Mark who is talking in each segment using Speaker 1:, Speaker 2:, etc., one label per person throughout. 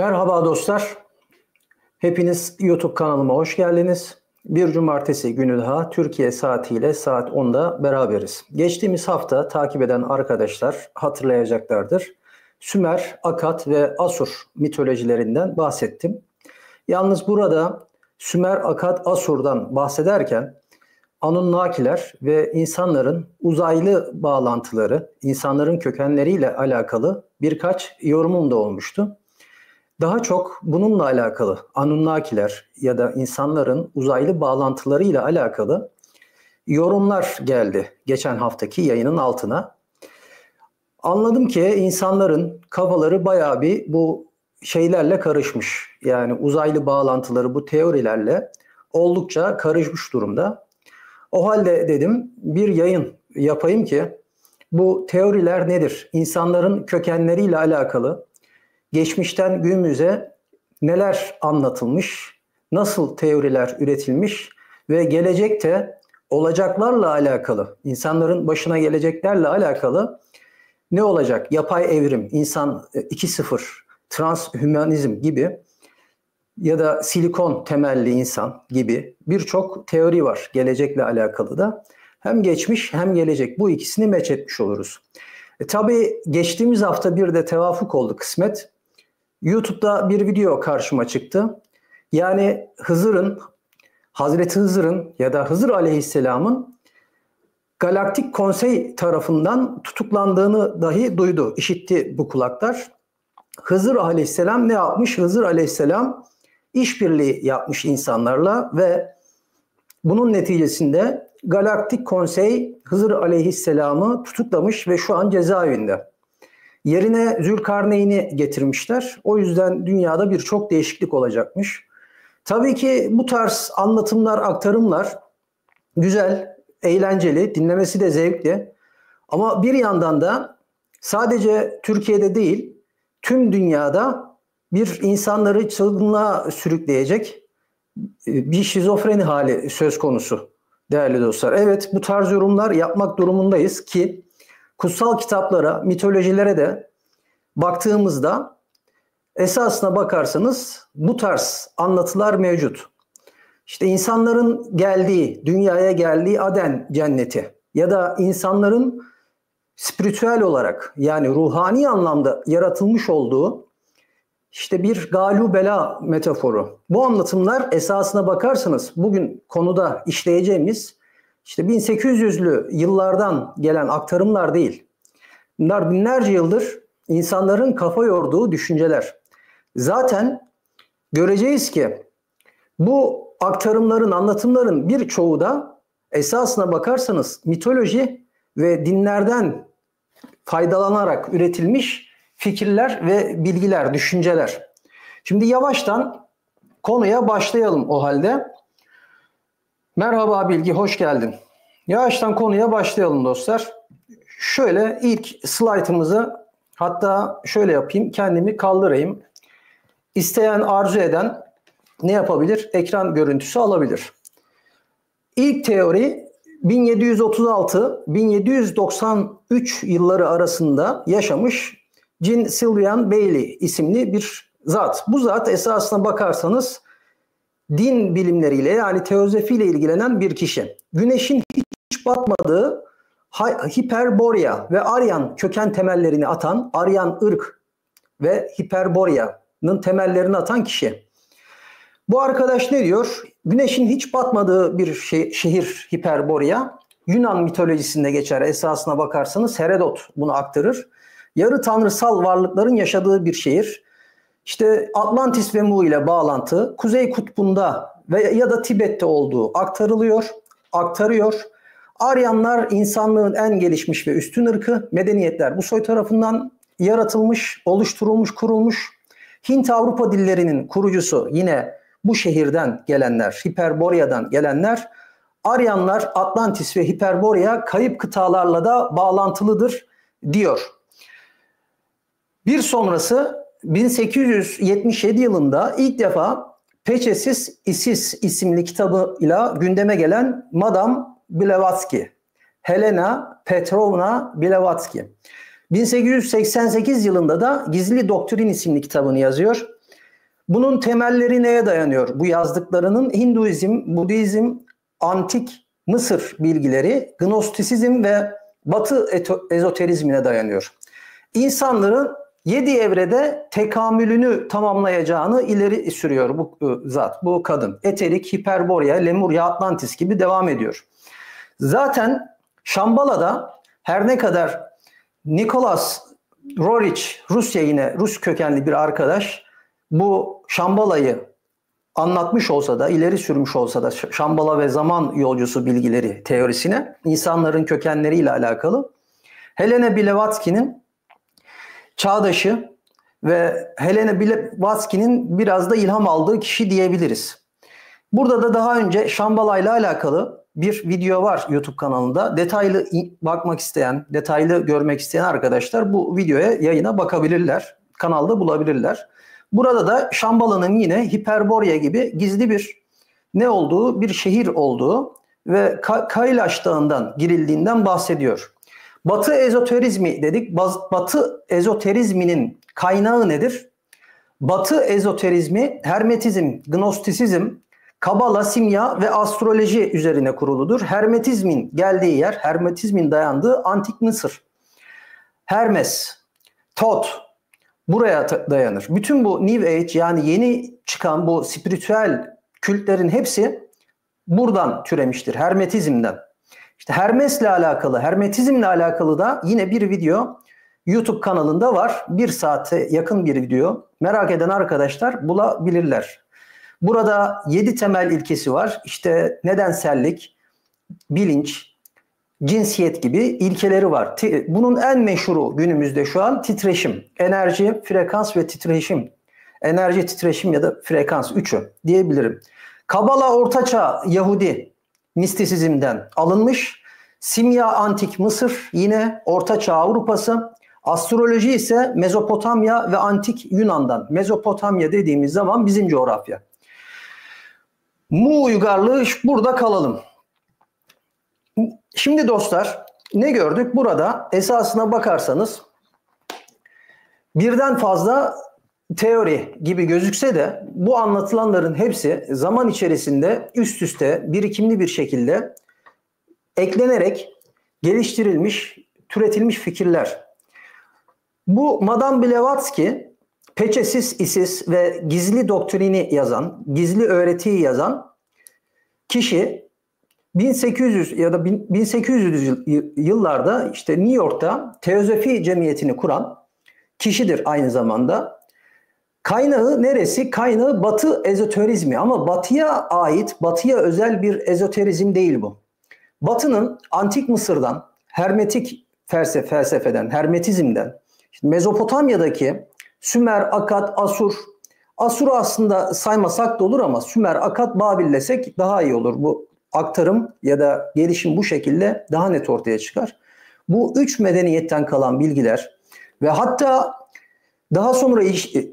Speaker 1: Merhaba dostlar. Hepiniz YouTube kanalıma hoş geldiniz. Bir cumartesi günü daha Türkiye saatiyle saat 10'da beraberiz. Geçtiğimiz hafta takip eden arkadaşlar hatırlayacaklardır. Sümer, Akat ve Asur mitolojilerinden bahsettim. Yalnız burada Sümer, Akat, Asur'dan bahsederken Anunnakiler ve insanların uzaylı bağlantıları, insanların kökenleriyle alakalı birkaç yorumum da olmuştu. Daha çok bununla alakalı Anunnakiler ya da insanların uzaylı bağlantılarıyla alakalı yorumlar geldi geçen haftaki yayının altına. Anladım ki insanların kafaları bayağı bir bu şeylerle karışmış. Yani uzaylı bağlantıları bu teorilerle oldukça karışmış durumda. O halde dedim bir yayın yapayım ki bu teoriler nedir? İnsanların kökenleriyle alakalı geçmişten günümüze neler anlatılmış, nasıl teoriler üretilmiş ve gelecekte olacaklarla alakalı, insanların başına geleceklerle alakalı ne olacak? Yapay evrim, insan 2.0, transhümanizm gibi ya da silikon temelli insan gibi birçok teori var gelecekle alakalı da. Hem geçmiş hem gelecek bu ikisini meç etmiş oluruz. Tabii geçtiğimiz hafta bir de tevafuk oldu kısmet. YouTube'da bir video karşıma çıktı. Yani Hazreti Hızır'ın ya da Hızır Aleyhisselam'ın Galaktik Konsey tarafından tutuklandığını dahi duydu, işitti bu kulaklar. Hızır Aleyhisselam ne yapmış? Hızır Aleyhisselam işbirliği yapmış insanlarla ve bunun neticesinde Galaktik Konsey Hızır Aleyhisselam'ı tutuklamış ve şu an cezaevinde. Yerine Zülkarneyn'i getirmişler. O yüzden dünyada birçok değişiklik olacakmış. Tabii ki bu tarz anlatımlar, aktarımlar güzel, eğlenceli, dinlemesi de zevkli. Ama bir yandan da sadece Türkiye'de değil, tüm dünyada bir insanları çılgınlığa sürükleyecek bir şizofreni hali söz konusu değerli dostlar. Evet, bu tarz yorumlar yapmak durumundayız ki kutsal kitaplara, mitolojilere de baktığımızda esasına bakarsanız bu tarz anlatılar mevcut. İşte insanların geldiği, dünyaya geldiği Aden cenneti ya da insanların spiritüel olarak yani ruhani anlamda yaratılmış olduğu işte bir galu bela metaforu. Bu anlatımlar esasına bakarsanız bugün konuda işleyeceğimiz işte 1800'lü yıllardan gelen aktarımlar değil. Bunlar binlerce yıldır insanların kafa yorduğu düşünceler. Zaten göreceğiz ki bu aktarımların, anlatımların birçoğu da esasına bakarsanız mitoloji ve dinlerden faydalanarak üretilmiş fikirler ve bilgiler, düşünceler. Şimdi yavaştan konuya başlayalım o halde. Merhaba Bilgi, hoş geldin. Yavaştan konuya başlayalım dostlar. Şöyle ilk slaytımızı hatta şöyle yapayım, kendimi kaldırayım. İsteyen, arzu eden ne yapabilir? Ekran görüntüsü alabilir. İlk teori 1736-1793 yılları arasında yaşamış Jean Sylvain Bailey isimli bir zat. Bu zat esasına bakarsanız din bilimleriyle yani teozofiyle ilgilenen bir kişi. Güneşin hiç batmadığı Hiperborea ve Aryan köken temellerini atan, Aryan ırk ve Hiperborea'nın temellerini atan kişi. Bu arkadaş ne diyor? Güneşin hiç batmadığı bir şehir Hiperborea. Yunan mitolojisinde geçer esasına bakarsanız Herodot bunu aktarır. Yarı tanrısal varlıkların yaşadığı bir şehir. İşte Atlantis ve Mu ile bağlantı Kuzey Kutbu'nda ya da Tibet'te olduğu aktarıyor. Aryanlar insanlığın en gelişmiş ve üstün ırkı. Medeniyetler bu soy tarafından yaratılmış, oluşturulmuş, kurulmuş. Hint-Avrupa dillerinin kurucusu yine bu şehirden gelenler, Hiperborea'dan gelenler. Aryanlar Atlantis ve Hiperborea kayıp kıtalarla da bağlantılıdır diyor. Bir sonrası 1877 yılında ilk defa Peçesiz Isis isimli kitabıyla gündeme gelen Madame Blavatsky, Helena Petrovna Blavatsky. 1888 yılında da Gizli Doktrin isimli kitabını yazıyor. Bunun temelleri neye dayanıyor? Bu yazdıklarının Hinduizm, Budizm, Antik Mısır bilgileri, Gnostisizm ve Batı ezoterizmine dayanıyor. İnsanların 7 evrede tekamülünü tamamlayacağını ileri sürüyor bu zat, bu kadın. Eterik, Hiperborea, Lemurya, Atlantis gibi devam ediyor. Zaten Şambala'da her ne kadar Nicholas Roerich, Rusya, yine Rus kökenli bir arkadaş, bu Şambala'yı anlatmış olsa da, ileri sürmüş olsa da Şambala ve zaman yolcusu bilgileri teorisine, insanların kökenleriyle alakalı, Helena Blavatsky'nin çağdaşı ve Helena Blavatsky'nin biraz da ilham aldığı kişi diyebiliriz. Burada da daha önce Şambala ile alakalı bir video var YouTube kanalında. Detaylı bakmak isteyen, detaylı görmek isteyen arkadaşlar bu videoya, yayına bakabilirler. Kanalda bulabilirler. Burada da Şambala'nın yine Hiperborea gibi gizli bir ne olduğu, bir şehir olduğu ve Kailash Dağı'ndan girildiğinden bahsediyor. Batı ezoterizmi dedik. Batı ezoterizminin kaynağı nedir? Batı ezoterizmi Hermetizm, Gnostisizm, Kabala, simya ve astroloji üzerine kuruludur. Hermetizmin geldiği yer, Hermetizmin dayandığı Antik Mısır. Hermes, Tot buraya dayanır. Bütün bu New Age, yani yeni çıkan bu spiritüel kültlerin hepsi buradan türemiştir. Hermetizmden. İşte Hermes'le alakalı, Hermetizmle alakalı da yine bir video YouTube kanalında var. 1 saate yakın bir video. Merak eden arkadaşlar bulabilirler. Burada 7 temel ilkesi var. İşte nedensellik, bilinç, cinsiyet gibi ilkeleri var. Bunun en meşhuru günümüzde şu an titreşim. Enerji, frekans ve titreşim. Enerji, titreşim ya da frekans, üçü diyebilirim. Kabala Ortaçağ Yahudi mistisizmden alınmış. Simya Antik Mısır, yine Ortaçağ Avrupası. Astroloji ise Mezopotamya ve Antik Yunan'dan. Mezopotamya dediğimiz zaman bizim coğrafya. Mu uygarlığı, burada kalalım. Şimdi dostlar, ne gördük? Burada esasına bakarsanız birden fazla teori gibi gözükse de bu anlatılanların hepsi zaman içerisinde üst üste birikimli bir şekilde eklenerek geliştirilmiş, türetilmiş fikirler. Bu Madame Blavatsky, Peçesiz Isis ve gizli doktrini yazan, gizli öğretiyi yazan kişi 1800 ya da 1800 yıllarda işte New York'ta Teozofi Cemiyeti'ni kuran kişidir aynı zamanda. Kaynağı neresi? Kaynağı Batı ezoterizmi, ama Batı'ya ait, Batı'ya özel bir ezoterizm değil bu. Batı'nın Antik Mısır'dan, Hermetik felsefeden, Hermetizmden, işte Mezopotamya'daki Sümer, Akkad, Asur, Asur'u aslında saymasak da olur ama Sümer, Akkad, Babil desek daha iyi olur. Bu aktarım ya da gelişim bu şekilde daha net ortaya çıkar. Bu 3 medeniyetten kalan bilgiler ve hatta daha sonra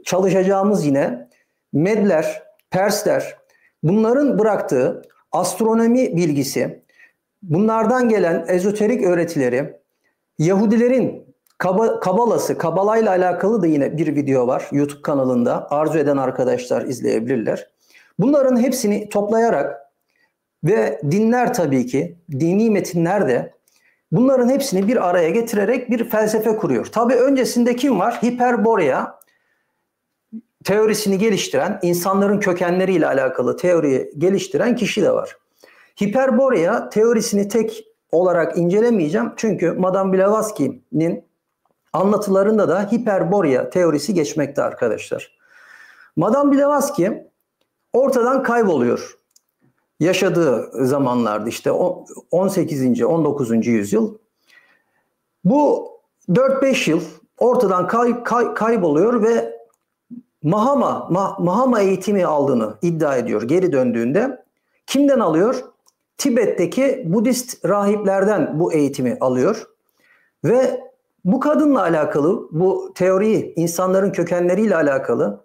Speaker 1: çalışacağımız yine Medler, Persler, bunların bıraktığı astronomi bilgisi, bunlardan gelen ezoterik öğretileri, Yahudilerin Kabalası, Kabalayla alakalı da yine bir video var YouTube kanalında. Arzu eden arkadaşlar izleyebilirler. Bunların hepsini toplayarak ve dinler, tabii ki dini metinler de, bunların hepsini bir araya getirerek bir felsefe kuruyor. Tabii öncesinde kim var? Hiperborea teorisini geliştiren, insanların kökenleriyle alakalı teoriyi geliştiren kişi de var. Hiperborea teorisini tek olarak incelemeyeceğim. Çünkü Madame Blavatsky'nin anlatılarında da Hiperborea teorisi geçmekte arkadaşlar. Madame Blavatsky ortadan kayboluyor. Yaşadığı zamanlarda işte 18. 19. yüzyıl. Bu 4-5 yıl ortadan kayboluyor ve Mahama eğitimi aldığını iddia ediyor geri döndüğünde. Kimden alıyor? Tibet'teki Budist rahiplerden bu eğitimi alıyor. Ve bu kadınla alakalı, bu teoriyi, insanların kökenleriyle alakalı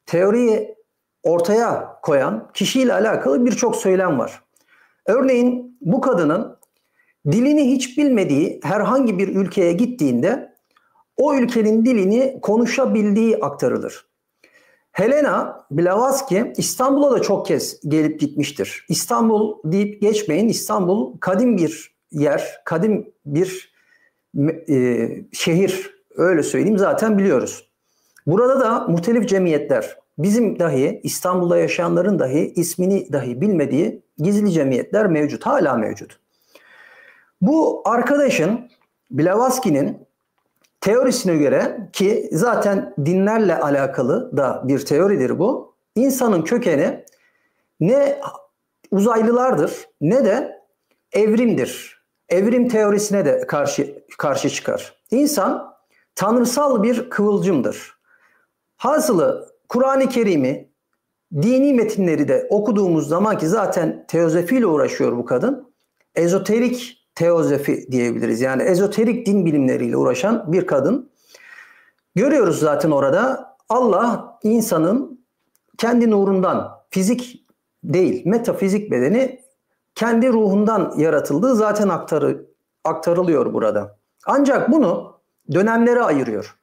Speaker 1: teoriyi ortaya koyan kişiyle alakalı birçok söylem var. Örneğin bu kadının dilini hiç bilmediği herhangi bir ülkeye gittiğinde o ülkenin dilini konuşabildiği aktarılır. Helena Blavatsky İstanbul'a da çok kez gelip gitmiştir. İstanbul deyip geçmeyin. İstanbul kadim bir yer, kadim bir şehir. Öyle söyleyeyim, zaten biliyoruz. Burada da muhtelif cemiyetler, bizim dahi İstanbul'da yaşayanların dahi ismini dahi bilmediği gizli cemiyetler mevcut, hala mevcut. Bu arkadaşın, Blavatsky'nin teorisine göre, ki zaten dinlerle alakalı da bir teoridir bu, insanın kökeni ne uzaylılardır ne de evrimdir. Evrim teorisine de karşı çıkar. İnsan tanrısal bir kıvılcımdır. Hasılı Kur'an-ı Kerim'i, dini metinleri de okuduğumuz zaman, ki zaten teozofiyle uğraşıyor bu kadın, ezoterik teozofi diyebiliriz. Yani ezoterik din bilimleriyle uğraşan bir kadın. Görüyoruz zaten orada Allah insanın kendi nurundan, fizik değil metafizik bedeni kendi ruhundan yaratıldığı zaten aktarılıyor burada. Ancak bunu dönemlere ayırıyor.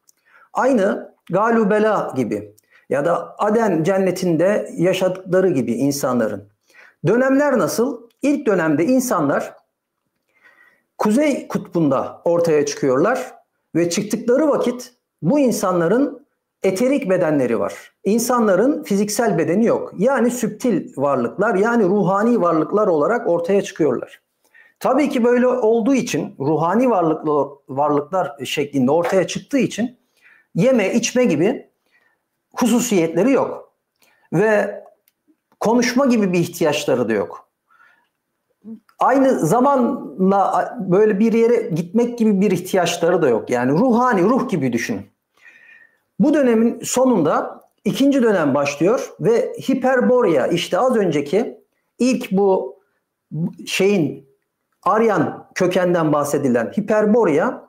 Speaker 1: Aynı Galubela gibi ya da Aden cennetinde yaşadıkları gibi insanların. Dönemler nasıl? İlk dönemde insanlar Kuzey Kutbu'nda ortaya çıkıyorlar ve çıktıkları vakit bu insanların eterik bedenleri var. İnsanların fiziksel bedeni yok. Yani süptil varlıklar, yani ruhani varlıklar olarak ortaya çıkıyorlar. Tabii ki böyle olduğu için, ruhani varlıklar şeklinde ortaya çıktığı için yeme, içme gibi hususiyetleri yok. Ve konuşma gibi bir ihtiyaçları da yok. Aynı zamanla böyle bir yere gitmek gibi bir ihtiyaçları da yok. Yani ruhani, ruh gibi düşünün. Bu dönemin sonunda ikinci dönem başlıyor ve Hiperborea, işte az önceki ilk bu Aryan kökenden bahsedilen Hiperborea,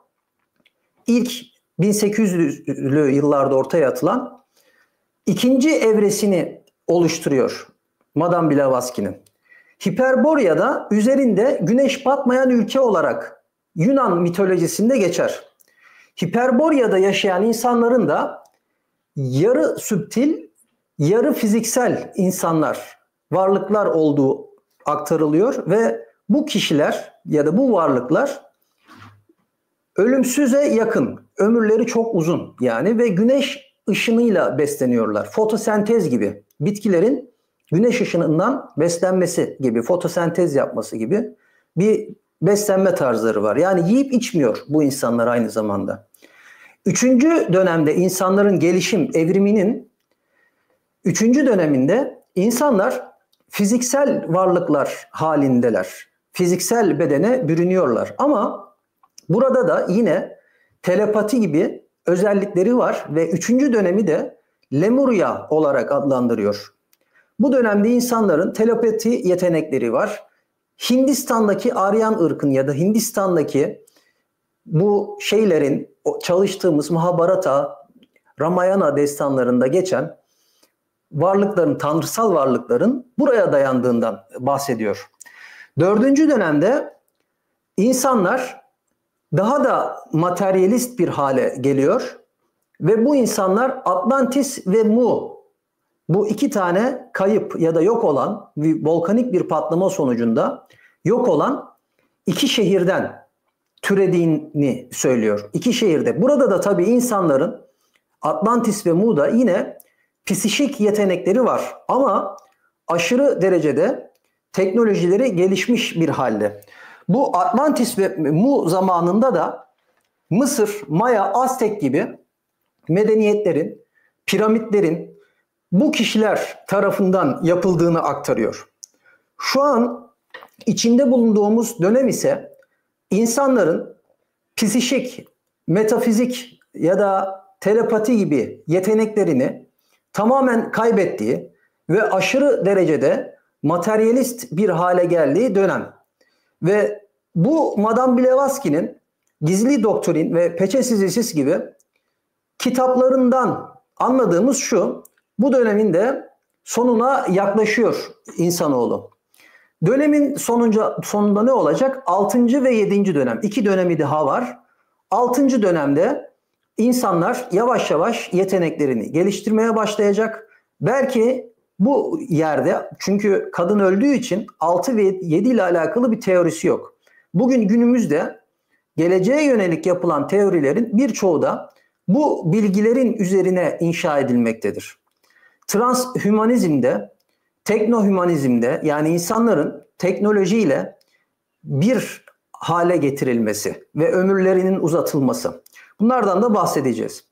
Speaker 1: ilk 1800'lü yıllarda ortaya atılan ikinci evresini oluşturuyor Madame Blavatsky'nin. Hiperborea'da üzerinde güneş batmayan ülke olarak Yunan mitolojisinde geçer. Hiperborea'da yaşayan insanların da yarı süptil, yarı fiziksel insanlar, varlıklar olduğu aktarılıyor ve bu kişiler ya da bu varlıklar ölümsüze yakın, ömürleri çok uzun yani ve güneş ışınıyla besleniyorlar. Fotosentez gibi, bitkilerin güneş ışınından beslenmesi gibi, fotosentez yapması gibi bir beslenme tarzları var. Yani yiyip içmiyor bu insanlar aynı zamanda. Üçüncü dönemde insanların gelişim evriminin üçüncü döneminde insanlar fiziksel varlıklar halindeler. Fiziksel bedene bürünüyorlar. Ama burada da yine telepati gibi özellikleri var ve üçüncü dönemi de Lemuria olarak adlandırıyor. Bu dönemde insanların telepati yetenekleri var. Hindistan'daki Aryan ırkın ya da Hindistan'daki bu şeylerin, çalıştığımız Mahabharata, Ramayana destanlarında geçen varlıkların, tanrısal varlıkların buraya dayandığından bahsediyor. Dördüncü dönemde insanlar daha da materyalist bir hale geliyor ve bu insanlar Atlantis ve Mu, bu iki tane kayıp ya da yok olan, volkanik bir patlama sonucunda yok olan iki şehirden türediğini söylüyor. İki şehirde. Burada da tabii insanların Atlantis ve Mu'da yine psişik yetenekleri var ama aşırı derecede teknolojileri gelişmiş bir halde. Bu Atlantis ve Mu zamanında da Mısır, Maya, Aztek gibi medeniyetlerin, piramitlerin bu kişiler tarafından yapıldığını aktarıyor. Şu an içinde bulunduğumuz dönem ise insanların psişik, metafizik ya da telepati gibi yeteneklerini tamamen kaybettiği ve aşırı derecede materyalist bir hale geldiği dönem. Ve bu Madame Blavatsky'nin Gizli Doktrin ve Peçesiz gibi kitaplarından anladığımız şu: bu dönemin de sonuna yaklaşıyor insanoğlu. Dönemin sonunda ne olacak? 6. ve 7. dönem. 2 dönemi daha var. 6. dönemde insanlar yavaş yavaş yeteneklerini geliştirmeye başlayacak Belki bu yerde, çünkü kadın öldüğü için 6 ve 7 ile alakalı bir teorisi yok. Bugün günümüzde geleceğe yönelik yapılan teorilerin birçoğu da bu bilgilerin üzerine inşa edilmektedir. Transhümanizmde, teknohümanizmde, yani insanların teknolojiyle bir hale getirilmesi ve ömürlerinin uzatılması. Bunlardan da bahsedeceğiz.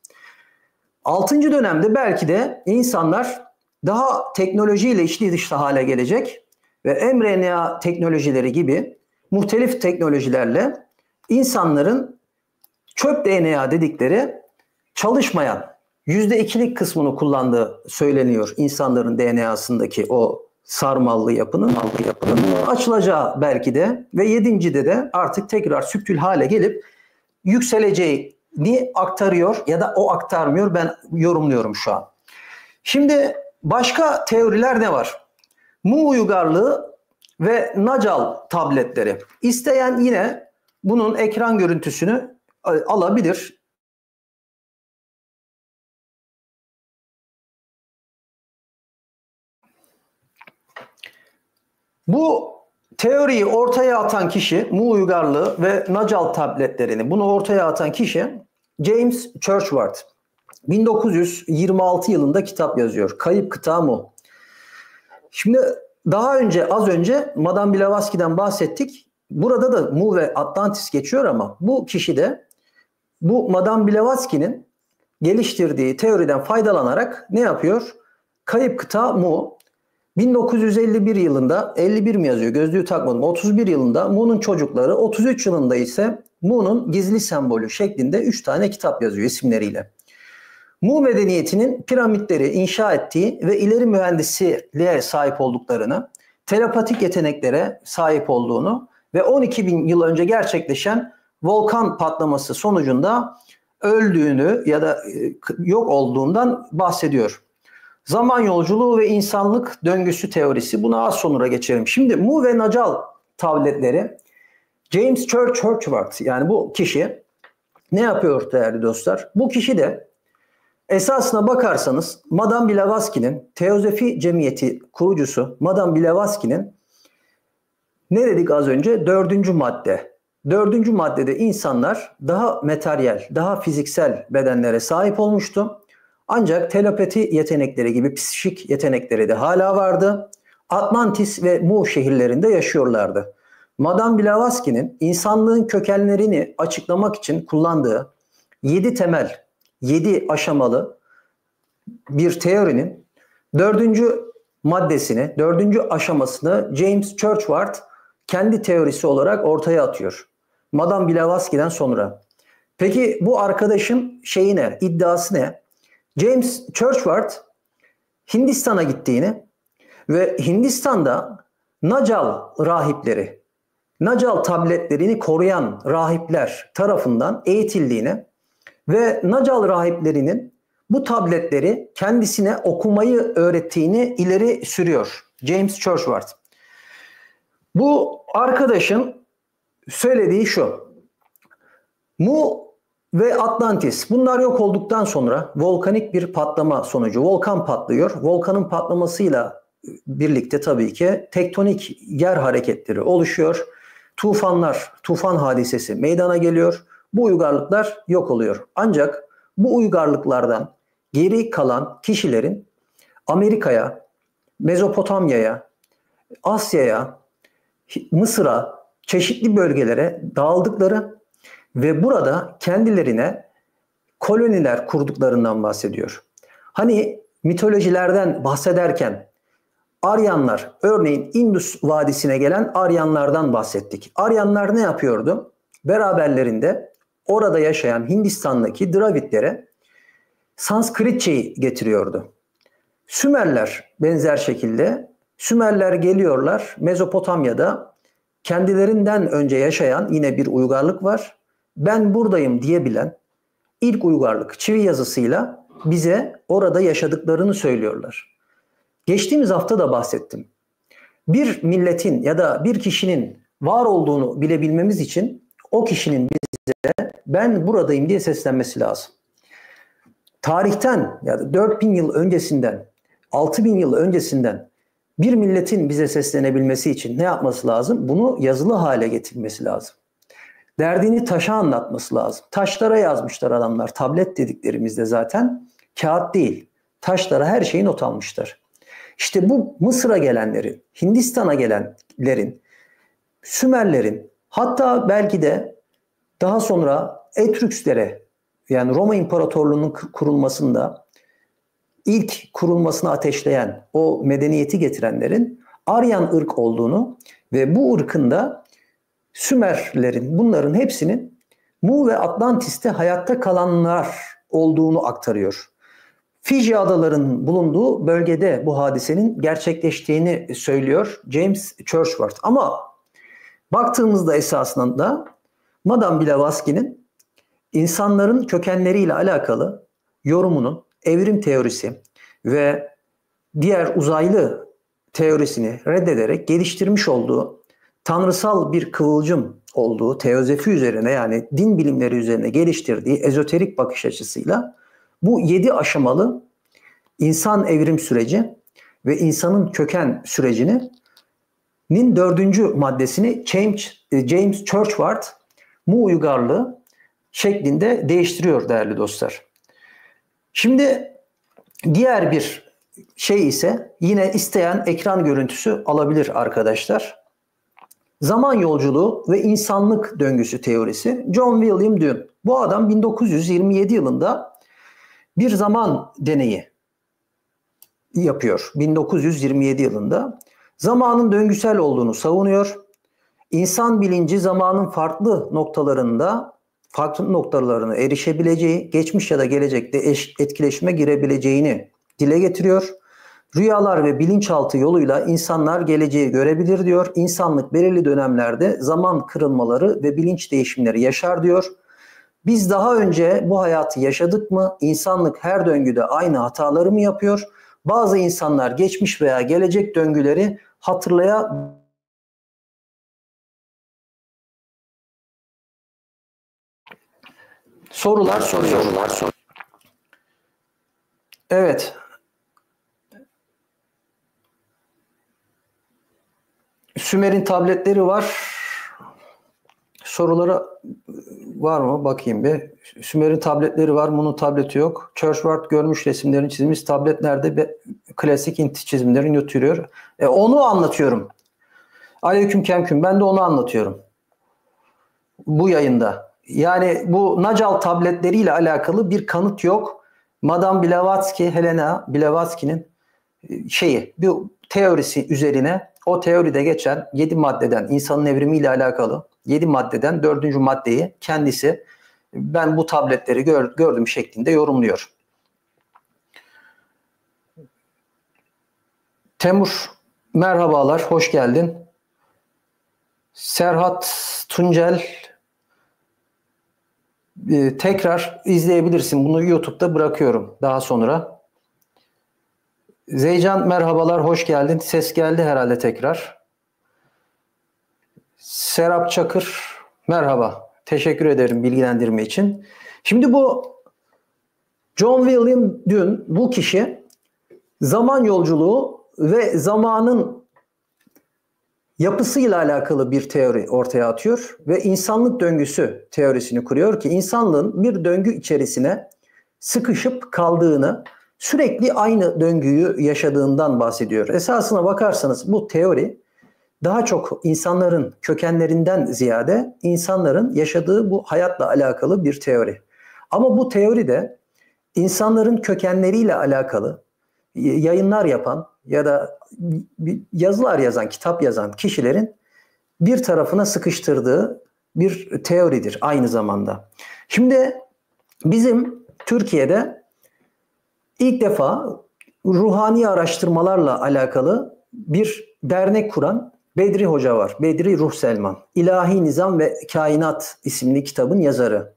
Speaker 1: 6. dönemde belki de insanlar daha teknolojiyle içli dışlı hale gelecek ve mRNA teknolojileri gibi muhtelif teknolojilerle insanların çöp DNA dedikleri çalışmayan %2'lik kısmını kullandığı söyleniyor insanların DNA'sındaki o sarmallı yapının açılacağı belki de ve 7.'de de artık tekrar süptül hale gelip yükseleceğini aktarıyor ya da o aktarmıyor, ben yorumluyorum şu an. Şimdi başka teoriler ne var? Mu uygarlığı ve Nacal tabletleri. İsteyen yine bunun ekran görüntüsünü alabilir. Bu teoriyi ortaya atan kişi, Mu uygarlığı ve Nacal tabletlerini bunu ortaya atan kişi James Churchward. 1926 yılında kitap yazıyor. Kayıp Kıta Mu. Şimdi az önce Madame Blavatsky'den bahsettik. Burada da Mu ve Atlantis geçiyor ama bu kişi de bu Madame Blavatsky'nin geliştirdiği teoriden faydalanarak ne yapıyor? Kayıp Kıta Mu. 1951 yılında, 51 mi yazıyor gözlüğü takmadım, 31 yılında Mu'nun çocukları, 33 yılında ise Mu'nun gizli sembolü şeklinde 3 tane kitap yazıyor isimleriyle. Mu medeniyetinin piramitleri inşa ettiği ve ileri mühendisliğe sahip olduklarını, telepatik yeteneklere sahip olduğunu ve 12 bin yıl önce gerçekleşen volkan patlaması sonucunda öldüğünü ya da yok olduğundan bahsediyor. Zaman yolculuğu ve insanlık döngüsü teorisi. Buna az sonra geçelim. Şimdi Mu ve Nacal tabletleri, James Churchward, yani bu kişi ne yapıyor değerli dostlar? Bu kişi de esasına bakarsanız Madame Blavatsky'nin Teozofi Cemiyeti kurucusu Madame Blavatsky'nin ne dedik az önce? 4. madde. 4. maddede insanlar daha materyal, daha fiziksel bedenlere sahip olmuştu. Ancak telepati yetenekleri gibi psikik yetenekleri de hala vardı. Atlantis ve Mu şehirlerinde yaşıyorlardı. Madame Blavatsky'nin insanlığın kökenlerini açıklamak için kullandığı 7 temel, 7 aşamalı bir teorinin 4. maddesini, 4. aşamasını James Churchward kendi teorisi olarak ortaya atıyor. Madame Blavatsky'den sonra. Peki bu arkadaşın iddiası ne? James Churchward Hindistan'a gittiğini ve Hindistan'da Nacal rahipleri, Nacal tabletlerini koruyan rahipler tarafından eğitildiğini ve Nacal rahiplerinin bu tabletleri kendisine okumayı öğrettiğini ileri sürüyor James Churchward. Bu arkadaşın söylediği şu: Mu ve Atlantis, bunlar yok olduktan sonra volkanik bir patlama sonucu volkan patlıyor. Volkanın patlamasıyla birlikte tabii ki tektonik yer hareketleri oluşuyor. Tufan hadisesi meydana geliyor. Bu uygarlıklar yok oluyor. Ancak bu uygarlıklardan geri kalan kişilerin Amerika'ya, Mezopotamya'ya, Asya'ya, Mısır'a, çeşitli bölgelere dağıldıkları ve burada kendilerine koloniler kurduklarından bahsediyor. Hani mitolojilerden bahsederken Aryanlar, örneğin Indus Vadisi'ne gelen Aryanlardan bahsettik. Aryanlar ne yapıyordu? Beraberlerinde orada yaşayan Hindistan'daki Dravidlere Sanskritçeyi getiriyordu. Sümerler benzer şekilde, Sümerler geliyorlar Mezopotamya'da, kendilerinden önce yaşayan yine bir uygarlık var. Ben buradayım diyebilen ilk uygarlık çivi yazısıyla bize orada yaşadıklarını söylüyorlar. Geçtiğimiz hafta da bahsettim. Bir milletin ya da bir kişinin var olduğunu bilebilmemiz için o kişinin bize ben buradayım diye seslenmesi lazım. Tarihten ya da 4000 yıl öncesinden 6000 yıl öncesinden bir milletin bize seslenebilmesi için ne yapması lazım? Bunu yazılı hale getirmesi lazım. Derdini taşa anlatması lazım. Taşlara yazmışlar adamlar. Tablet dediklerimizde zaten kağıt değil. Taşlara her şeyi not almışlar. İşte bu Mısır'a gelenlerin, Hindistan'a gelenlerin, Sümerlerin, hatta belki de daha sonra Etrüskslere, yani Roma İmparatorluğu'nun kurulmasında ilk kurulmasını ateşleyen, o medeniyeti getirenlerin Aryan ırk olduğunu ve bu ırkın da Sümerlerin, bunların hepsinin Mu ve Atlantis'te hayatta kalanlar olduğunu aktarıyor. Fiji adalarının bulunduğu bölgede bu hadisenin gerçekleştiğini söylüyor James Churchward. Ama baktığımızda esasında Madame Blavatsky'nin insanların kökenleriyle alakalı yorumunun evrim teorisi ve diğer uzaylı teorisini reddederek geliştirmiş olduğu tanrısal bir kıvılcım olduğu teozefi üzerine, yani din bilimleri üzerine geliştirdiği ezoterik bakış açısıyla bu 7 aşamalı insan evrim süreci ve insanın köken sürecinin 4. maddesini James Churchward Mu uygarlığı şeklinde değiştiriyor değerli dostlar. Şimdi diğer bir şey ise yine isteyen ekran görüntüsü alabilir arkadaşlar. Zaman yolculuğu ve insanlık döngüsü teorisi. John William Dunne. Bu adam 1927 yılında bir zaman deneyi yapıyor. 1927 yılında zamanın döngüsel olduğunu savunuyor. İnsan bilinci zamanın farklı noktalarına erişebileceği, geçmiş ya da gelecekte etkileşime girebileceğini dile getiriyor. Rüyalar ve bilinçaltı yoluyla insanlar geleceği görebilir diyor. İnsanlık belirli dönemlerde zaman kırılmaları ve bilinç değişimleri yaşar diyor. Biz daha önce bu hayatı yaşadık mı? İnsanlık her döngüde aynı hataları mı yapıyor? Bazı insanlar geçmiş veya gelecek döngüleri sorular soruyor. Evet. Sümer'in tabletleri var. Soruları var mı? Bakayım bir. Sümer'in tabletleri var. Mu'nun tableti yok. Churchward görmüş resimlerin çizilmiş. Tablet nerede? Klasik Hint çizimlerin götürüyor. Onu anlatıyorum. Aleyküm kemküm. Ben de onu anlatıyorum. Bu yayında. Yani bu Nacal tabletleriyle alakalı bir kanıt yok. Madame Blavatsky, Helena Blavatsky'nin bir teorisi üzerine, o teoride geçen 7 maddeden, insanın evrimiyle alakalı 7 maddeden 4. maddeyi kendisi ben bu tabletleri gördüm şeklinde yorumluyor. Temur merhabalar, hoş geldin. Serhat Tuncel, tekrar izleyebilirsin. Bunu YouTube'da bırakıyorum daha sonra. Zeycan merhabalar, hoş geldin. Ses geldi herhalde tekrar. Serap Çakır merhaba. Teşekkür ederim bilgilendirme için. Şimdi bu John William Dunne, bu kişi zaman yolculuğu ve zamanın yapısıyla alakalı bir teori ortaya atıyor ve insanlık döngüsü teorisini kuruyor ki insanlığın bir döngü içerisine sıkışıp kaldığını, sürekli aynı döngüyü yaşadığından bahsediyor. Esasına bakarsanız bu teori daha çok insanların kökenlerinden ziyade insanların yaşadığı bu hayatla alakalı bir teori. Ama bu teoride insanların kökenleriyle alakalı yayınlar yapan ya da yazılar yazan, kitap yazan kişilerin bir tarafına sıkıştırdığı bir teoridir aynı zamanda. Şimdi bizim Türkiye'de ilk defa ruhani araştırmalarla alakalı bir dernek kuran Bedri Hoca var. Bedri Ruh Selman. İlahi Nizam ve Kainat isimli kitabın yazarı.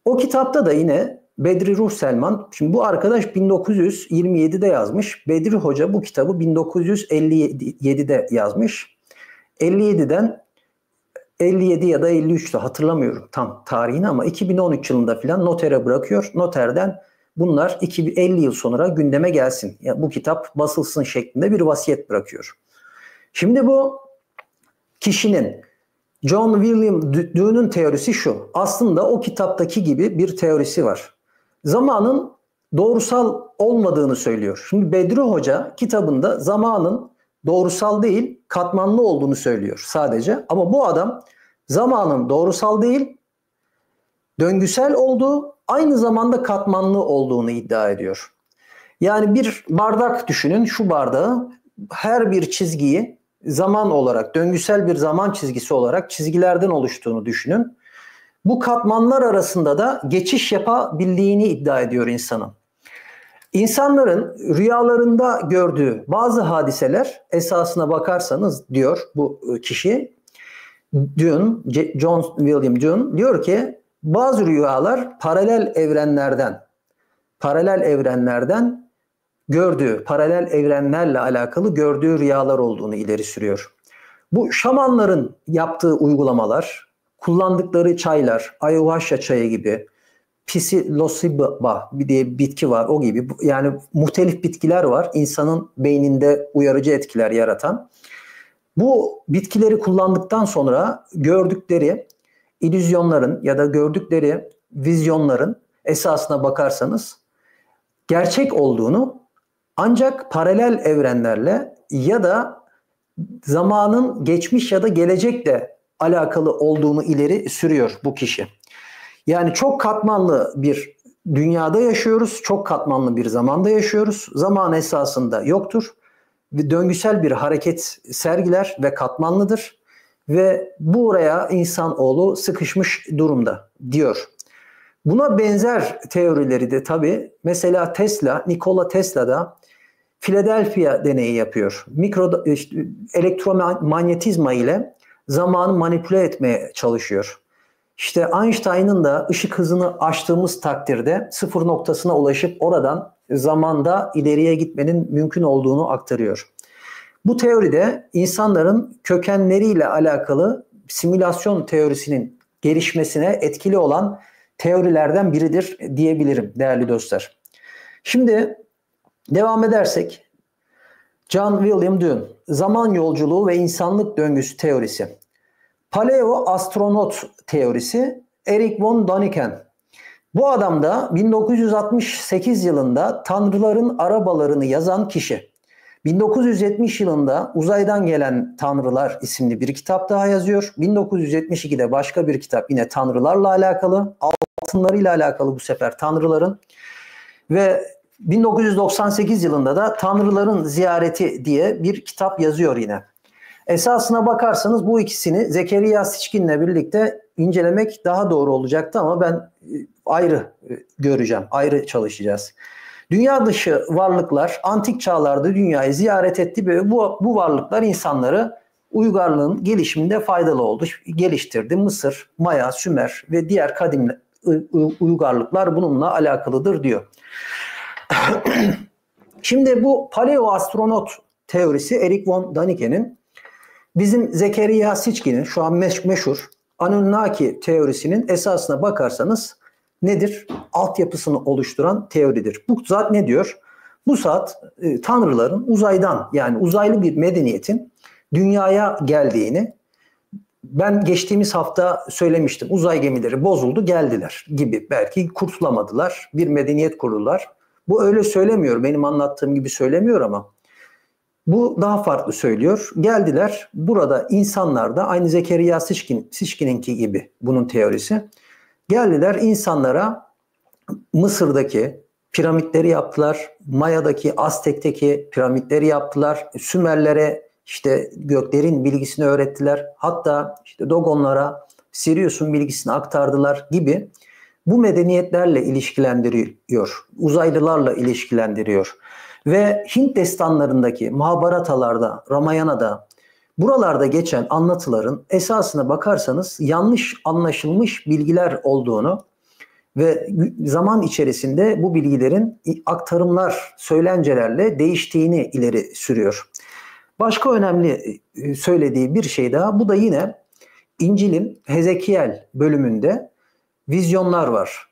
Speaker 1: O kitapta da yine Bedri Ruh Selman, şimdi bu arkadaş 1927'de yazmış. Bedri Hoca bu kitabı 1957'de yazmış. 57'den 57 ya da 53'te hatırlamıyorum tam tarihini ama 2013 yılında filan notere bırakıyor. Noterden bunlar 50 yıl sonra gündeme gelsin. Yani bu kitap basılsın şeklinde bir vasiyet bırakıyor. Şimdi bu kişinin John William Dune'un teorisi şu. Aslında o kitaptaki gibi bir teorisi var. Zamanın doğrusal olmadığını söylüyor. Şimdi Bedri Hoca kitabında zamanın doğrusal değil, katmanlı olduğunu söylüyor sadece. Ama bu adam zamanın doğrusal değil, döngüsel olduğu, aynı zamanda katmanlı olduğunu iddia ediyor. Yani bir bardak düşünün, şu bardağı, her bir çizgiyi zaman olarak, döngüsel bir zaman çizgisi olarak çizgilerden oluştuğunu düşünün. Bu katmanlar arasında da geçiş yapabildiğini iddia ediyor insanın. İnsanların rüyalarında gördüğü bazı hadiseler esasına bakarsanız diyor bu kişi, John William Dune diyor ki bazı rüyalar paralel evrenlerden gördüğü, paralel evrenlerle alakalı gördüğü rüyalar olduğunu ileri sürüyor. Bu şamanların yaptığı uygulamalar, kullandıkları çaylar, ayahuasca çayı gibi, psilosiba diye bir bitki var, o gibi, yani muhtelif bitkiler var insanın beyninde uyarıcı etkiler yaratan. Bu bitkileri kullandıktan sonra gördükleri illüzyonların ya da gördükleri vizyonların esasına bakarsanız gerçek olduğunu, ancak paralel evrenlerle ya da zamanın geçmiş ya da gelecekle alakalı olduğunu ileri sürüyor bu kişi. Yani çok katmanlı bir dünyada yaşıyoruz, çok katmanlı bir zamanda yaşıyoruz. Zaman esasında yoktur ve döngüsel bir hareket sergiler ve katmanlıdır ve buraya insanoğlu sıkışmış durumda diyor. Buna benzer teorileri de tabii mesela Nikola Tesla da Philadelphia deneyi yapıyor. Elektromanyetizma ile zamanı manipüle etmeye çalışıyor. İşte Einstein'ın da ışık hızını aştığımız takdirde sıfır noktasına ulaşıp oradan zamanda ileriye gitmenin mümkün olduğunu aktarıyor. Bu teoride insanların kökenleriyle alakalı simülasyon teorisinin gelişmesine etkili olan teorilerden biridir diyebilirim değerli dostlar. Şimdi devam edersek, John William Dune, zaman yolculuğu ve insanlık döngüsü teorisi. Paleo astronot teorisi, Erich von Däniken. Bu adam da 1968 yılında Tanrıların Arabalarını yazan kişi. 1970 yılında Uzaydan Gelen Tanrılar isimli bir kitap daha yazıyor. 1972'de başka bir kitap yine tanrılarla alakalı, altınlarıyla alakalı bu sefer tanrıların. Ve 1998 yılında da Tanrıların Ziyareti diye bir kitap yazıyor yine. Esasına bakarsanız bu ikisini Zekeriya Sitchin'le birlikte incelemek daha doğru olacaktı ama ben ayrı göreceğim, ayrı çalışacağız. Dünya dışı varlıklar antik çağlarda dünyayı ziyaret etti ve bu varlıklar insanları uygarlığın gelişiminde faydalı oldu, geliştirdi. Mısır, Maya, Sümer ve diğer kadim uygarlıklar bununla alakalıdır diyor. Şimdi bu paleoastronot teorisi Erich von Däniken'in, bizim Zekeriya Sitchin'in şu an meşhur Anunnaki teorisinin esasına bakarsanız nedir? Altyapısını oluşturan teoridir. Bu zat ne diyor? Bu zat tanrıların uzaydan, yani uzaylı bir medeniyetin dünyaya geldiğini, ben geçtiğimiz hafta söylemiştim. Uzay gemileri bozuldu, geldiler gibi. Belki kurtulamadılar. Bir medeniyet kurdular. Bu öyle söylemiyor. Benim anlattığım gibi söylemiyor ama bu daha farklı söylüyor. Geldiler. Burada insanlar da aynı Zekeriya Sitchin'inki gibi bunun teorisi. Geldiler, insanlara Mısır'daki piramitleri yaptılar. Maya'daki, Aztek'teki piramitleri yaptılar. Sümerlere işte göklerin bilgisini öğrettiler. Hatta işte Dogonlara Sirius'un bilgisini aktardılar gibi bu medeniyetlerle ilişkilendiriyor. Uzaylılarla ilişkilendiriyor. Ve Hint destanlarındaki Mahabharatalarda, Ramayana'da, buralarda geçen anlatıların esasına bakarsanız yanlış anlaşılmış bilgiler olduğunu ve zaman içerisinde bu bilgilerin aktarımlar, söylencelerle değiştiğini ileri sürüyor. Başka önemli söylediği bir şey daha, bu da yine İncil'in Hezekiel bölümünde vizyonlar var.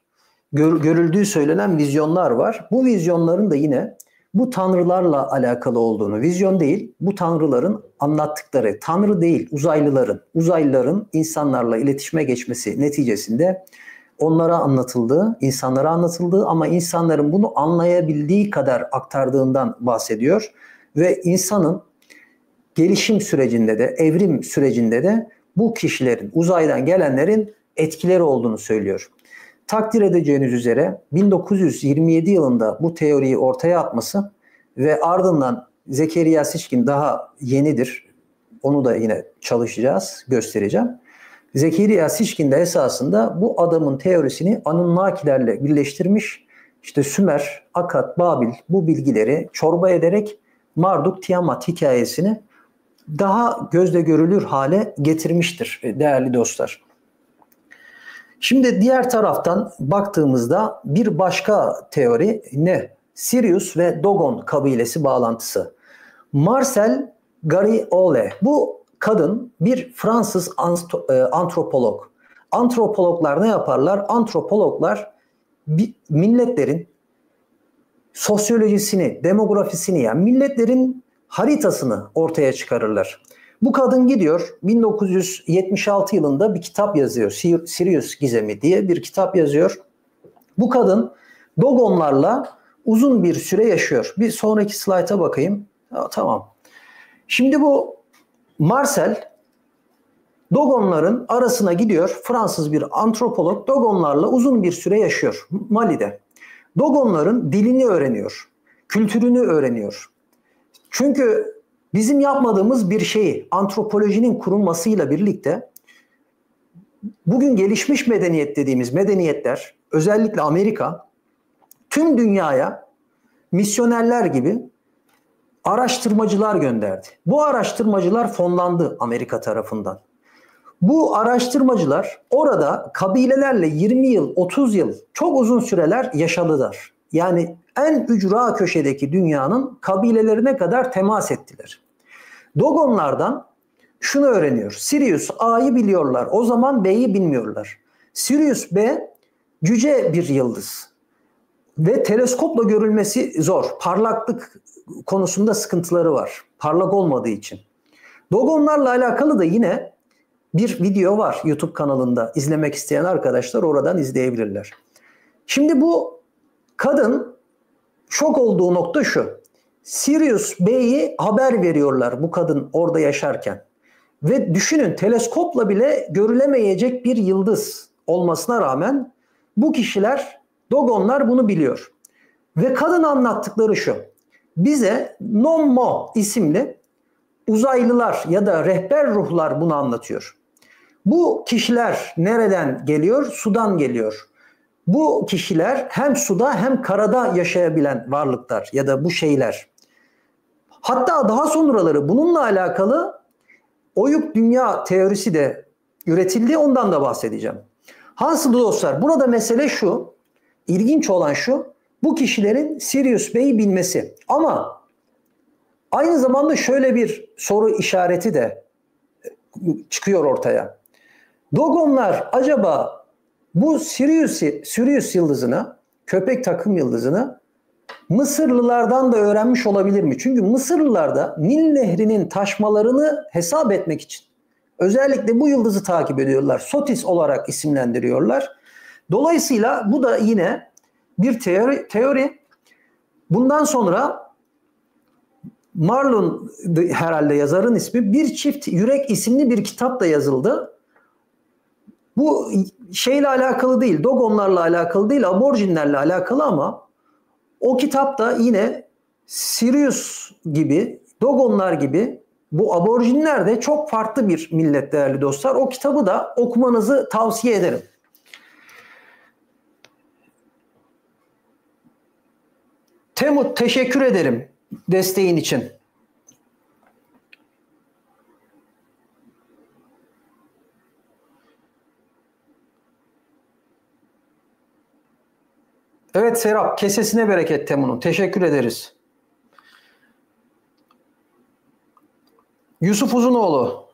Speaker 1: görüldüğü söylenen vizyonlar var. Bu vizyonların da yine bu tanrılarla alakalı olduğunu, vizyon değil, bu tanrıların anlattıkları, tanrı değil, uzaylıların insanlarla iletişime geçmesi neticesinde onlara anlatıldığı, insanlara anlatıldığı ama insanların bunu anlayabildiği kadar aktardığından bahsediyor. Ve insanın gelişim sürecinde de, evrim sürecinde de bu kişilerin, uzaydan gelenlerin etkileri olduğunu söylüyor. Takdir edeceğiniz üzere 1927 yılında bu teoriyi ortaya atması ve ardından Zekeriya Sitchin daha yenidir. Onu da yine çalışacağız, göstereceğim. Zekeriya Sitchin de esasında bu adamın teorisini Anunnakilerle birleştirmiş. İşte Sümer, Akkad, Babil bu bilgileri çorba ederek Marduk Tiamat hikayesini daha gözle görülür hale getirmiştir değerli dostlar. Şimdi diğer taraftan baktığımızda bir başka teori ne? Sirius ve Dogon kabilesi bağlantısı. Marcel Garriole, bu kadın bir Fransız antropolog. Antropologlar ne yaparlar? Antropologlar milletlerin sosyolojisini, demografisini, yani milletlerin haritasını ortaya çıkarırlar. Bu kadın gidiyor 1976 yılında bir kitap yazıyor. Sirius Gizemi diye bir kitap yazıyor. Bu kadın Dogonlarla uzun bir süre yaşıyor. Bir sonraki slayta bakayım. Tamam. Şimdi bu Marcel Dogonların arasına gidiyor. Fransız bir antropolog Dogonlarla uzun bir süre yaşıyor Mali'de. Dogonların dilini öğreniyor. Kültürünü öğreniyor. Çünkü bizim yapmadığımız bir şeyi antropolojinin kurulmasıyla birlikte bugün gelişmiş medeniyet dediğimiz medeniyetler, özellikle Amerika, tüm dünyaya misyonerler gibi araştırmacılar gönderdi. Bu araştırmacılar fonlandı Amerika tarafından. Bu araştırmacılar orada kabilelerle 20 yıl, 30 yıl çok uzun süreler yaşadılar. Yani en ücra köşedeki dünyanın kabilelerine kadar temas ettiler. Dogonlardan şunu öğreniyor. Sirius A'yı biliyorlar. O zaman B'yi bilmiyorlar. Sirius B cüce bir yıldız. Ve teleskopla görülmesi zor. Parlaklık konusunda sıkıntıları var. Parlak olmadığı için. Dogonlarla alakalı da yine bir video var YouTube kanalında. İzlemek isteyen arkadaşlar oradan izleyebilirler. Şimdi bu kadın şok olduğu nokta şu. Sirius B'yi haber veriyorlar bu kadın orada yaşarken. Ve düşünün, teleskopla bile görülemeyecek bir yıldız olmasına rağmen bu kişiler, Dogonlar bunu biliyor. Ve kadın anlattıkları şu. Bize Nommo isimli uzaylılar ya da rehber ruhlar bunu anlatıyor. Bu kişiler nereden geliyor? Sudan geliyor. Bu kişiler hem suda hem karada yaşayabilen varlıklar ya da bu şeyler. Hatta daha sonraları bununla alakalı oyuk dünya teorisi de üretildi. Ondan da bahsedeceğim. Hasılı dostlar, burada mesele şu. İlginç olan şu. Bu kişilerin Sirius Bey'i bilmesi. Ama aynı zamanda şöyle bir soru işareti de çıkıyor ortaya. Dogonlar acaba bu Sirius yıldızını, köpek takım yıldızını Mısırlılardan da öğrenmiş olabilir mi? Çünkü Mısırlılar da Nil Nehri'nin taşmalarını hesap etmek için özellikle bu yıldızı takip ediyorlar. Sotis olarak isimlendiriyorlar. Dolayısıyla bu da yine bir teori. Bundan sonra Marlon herhalde yazarın ismi, Bir Çift Yürek isimli bir kitap da yazıldı. Bu şeyle alakalı değil, Dogonlarla alakalı değil, aborjinlerle alakalı ama o kitapta yine Sirius gibi, Dogonlar gibi bu aborjinler de çok farklı bir millet değerli dostlar. O kitabı da okumanızı tavsiye ederim. Temut, teşekkür ederim desteğin için. Evet Serap, kesesine bereket Temun'un. Teşekkür ederiz. Yusuf Uzunoğlu.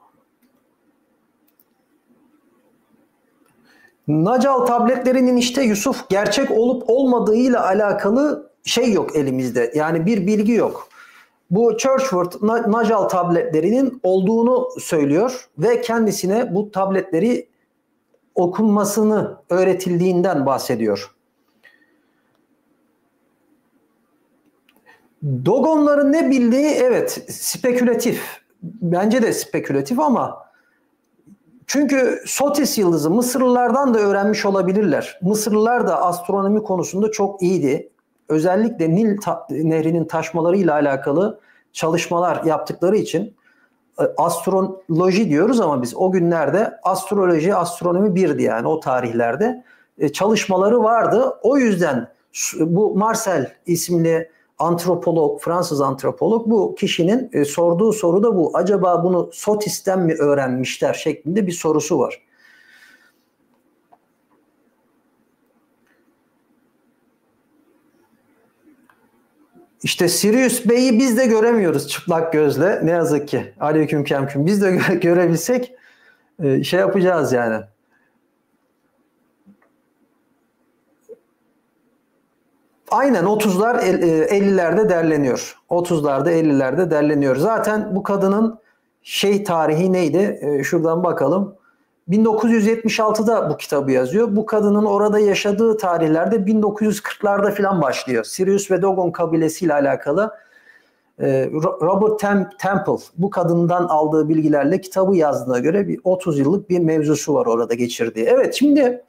Speaker 1: Nacal tabletlerinin işte Yusuf gerçek olup olmadığıyla alakalı şey yok elimizde. Yani bir bilgi yok. Bu Churchward Nacal tabletlerinin olduğunu söylüyor ve kendisine bu tabletleri okunmasını öğretildiğinden bahsediyor. Dogonların ne bildiği evet spekülatif. Bence de spekülatif ama çünkü Sotis yıldızı Mısırlılardan da öğrenmiş olabilirler. Mısırlılar da astronomi konusunda çok iyiydi. Özellikle Nil Nehri'nin taşmalarıyla alakalı çalışmalar yaptıkları için astroloji diyoruz ama biz o günlerde astroloji, astronomi birdi yani o tarihlerde çalışmaları vardı. O yüzden bu Marcel isimli antropolog, Fransız antropolog bu kişinin sorduğu soru da bu. Acaba bunu Sotis'ten mi öğrenmişler şeklinde bir sorusu var. İşte Sirius B'yi biz de göremiyoruz çıplak gözle. Ne yazık ki. Aleyküm kemküm. Biz de görebilsek şey yapacağız yani. Aynen 30'lar 50'lerde derleniyor. 30'larda 50'lerde derleniyor. Zaten bu kadının şey tarihi neydi? Şuradan bakalım. 1976'da bu kitabı yazıyor. Bu kadının orada yaşadığı tarihlerde 1940'larda falan başlıyor. Sirius ve Dogon kabilesiyle alakalı Robert Temple bu kadından aldığı bilgilerle kitabı yazdığına göre bir 30 yıllık bir mevzusu var orada geçirdiği. Evet şimdi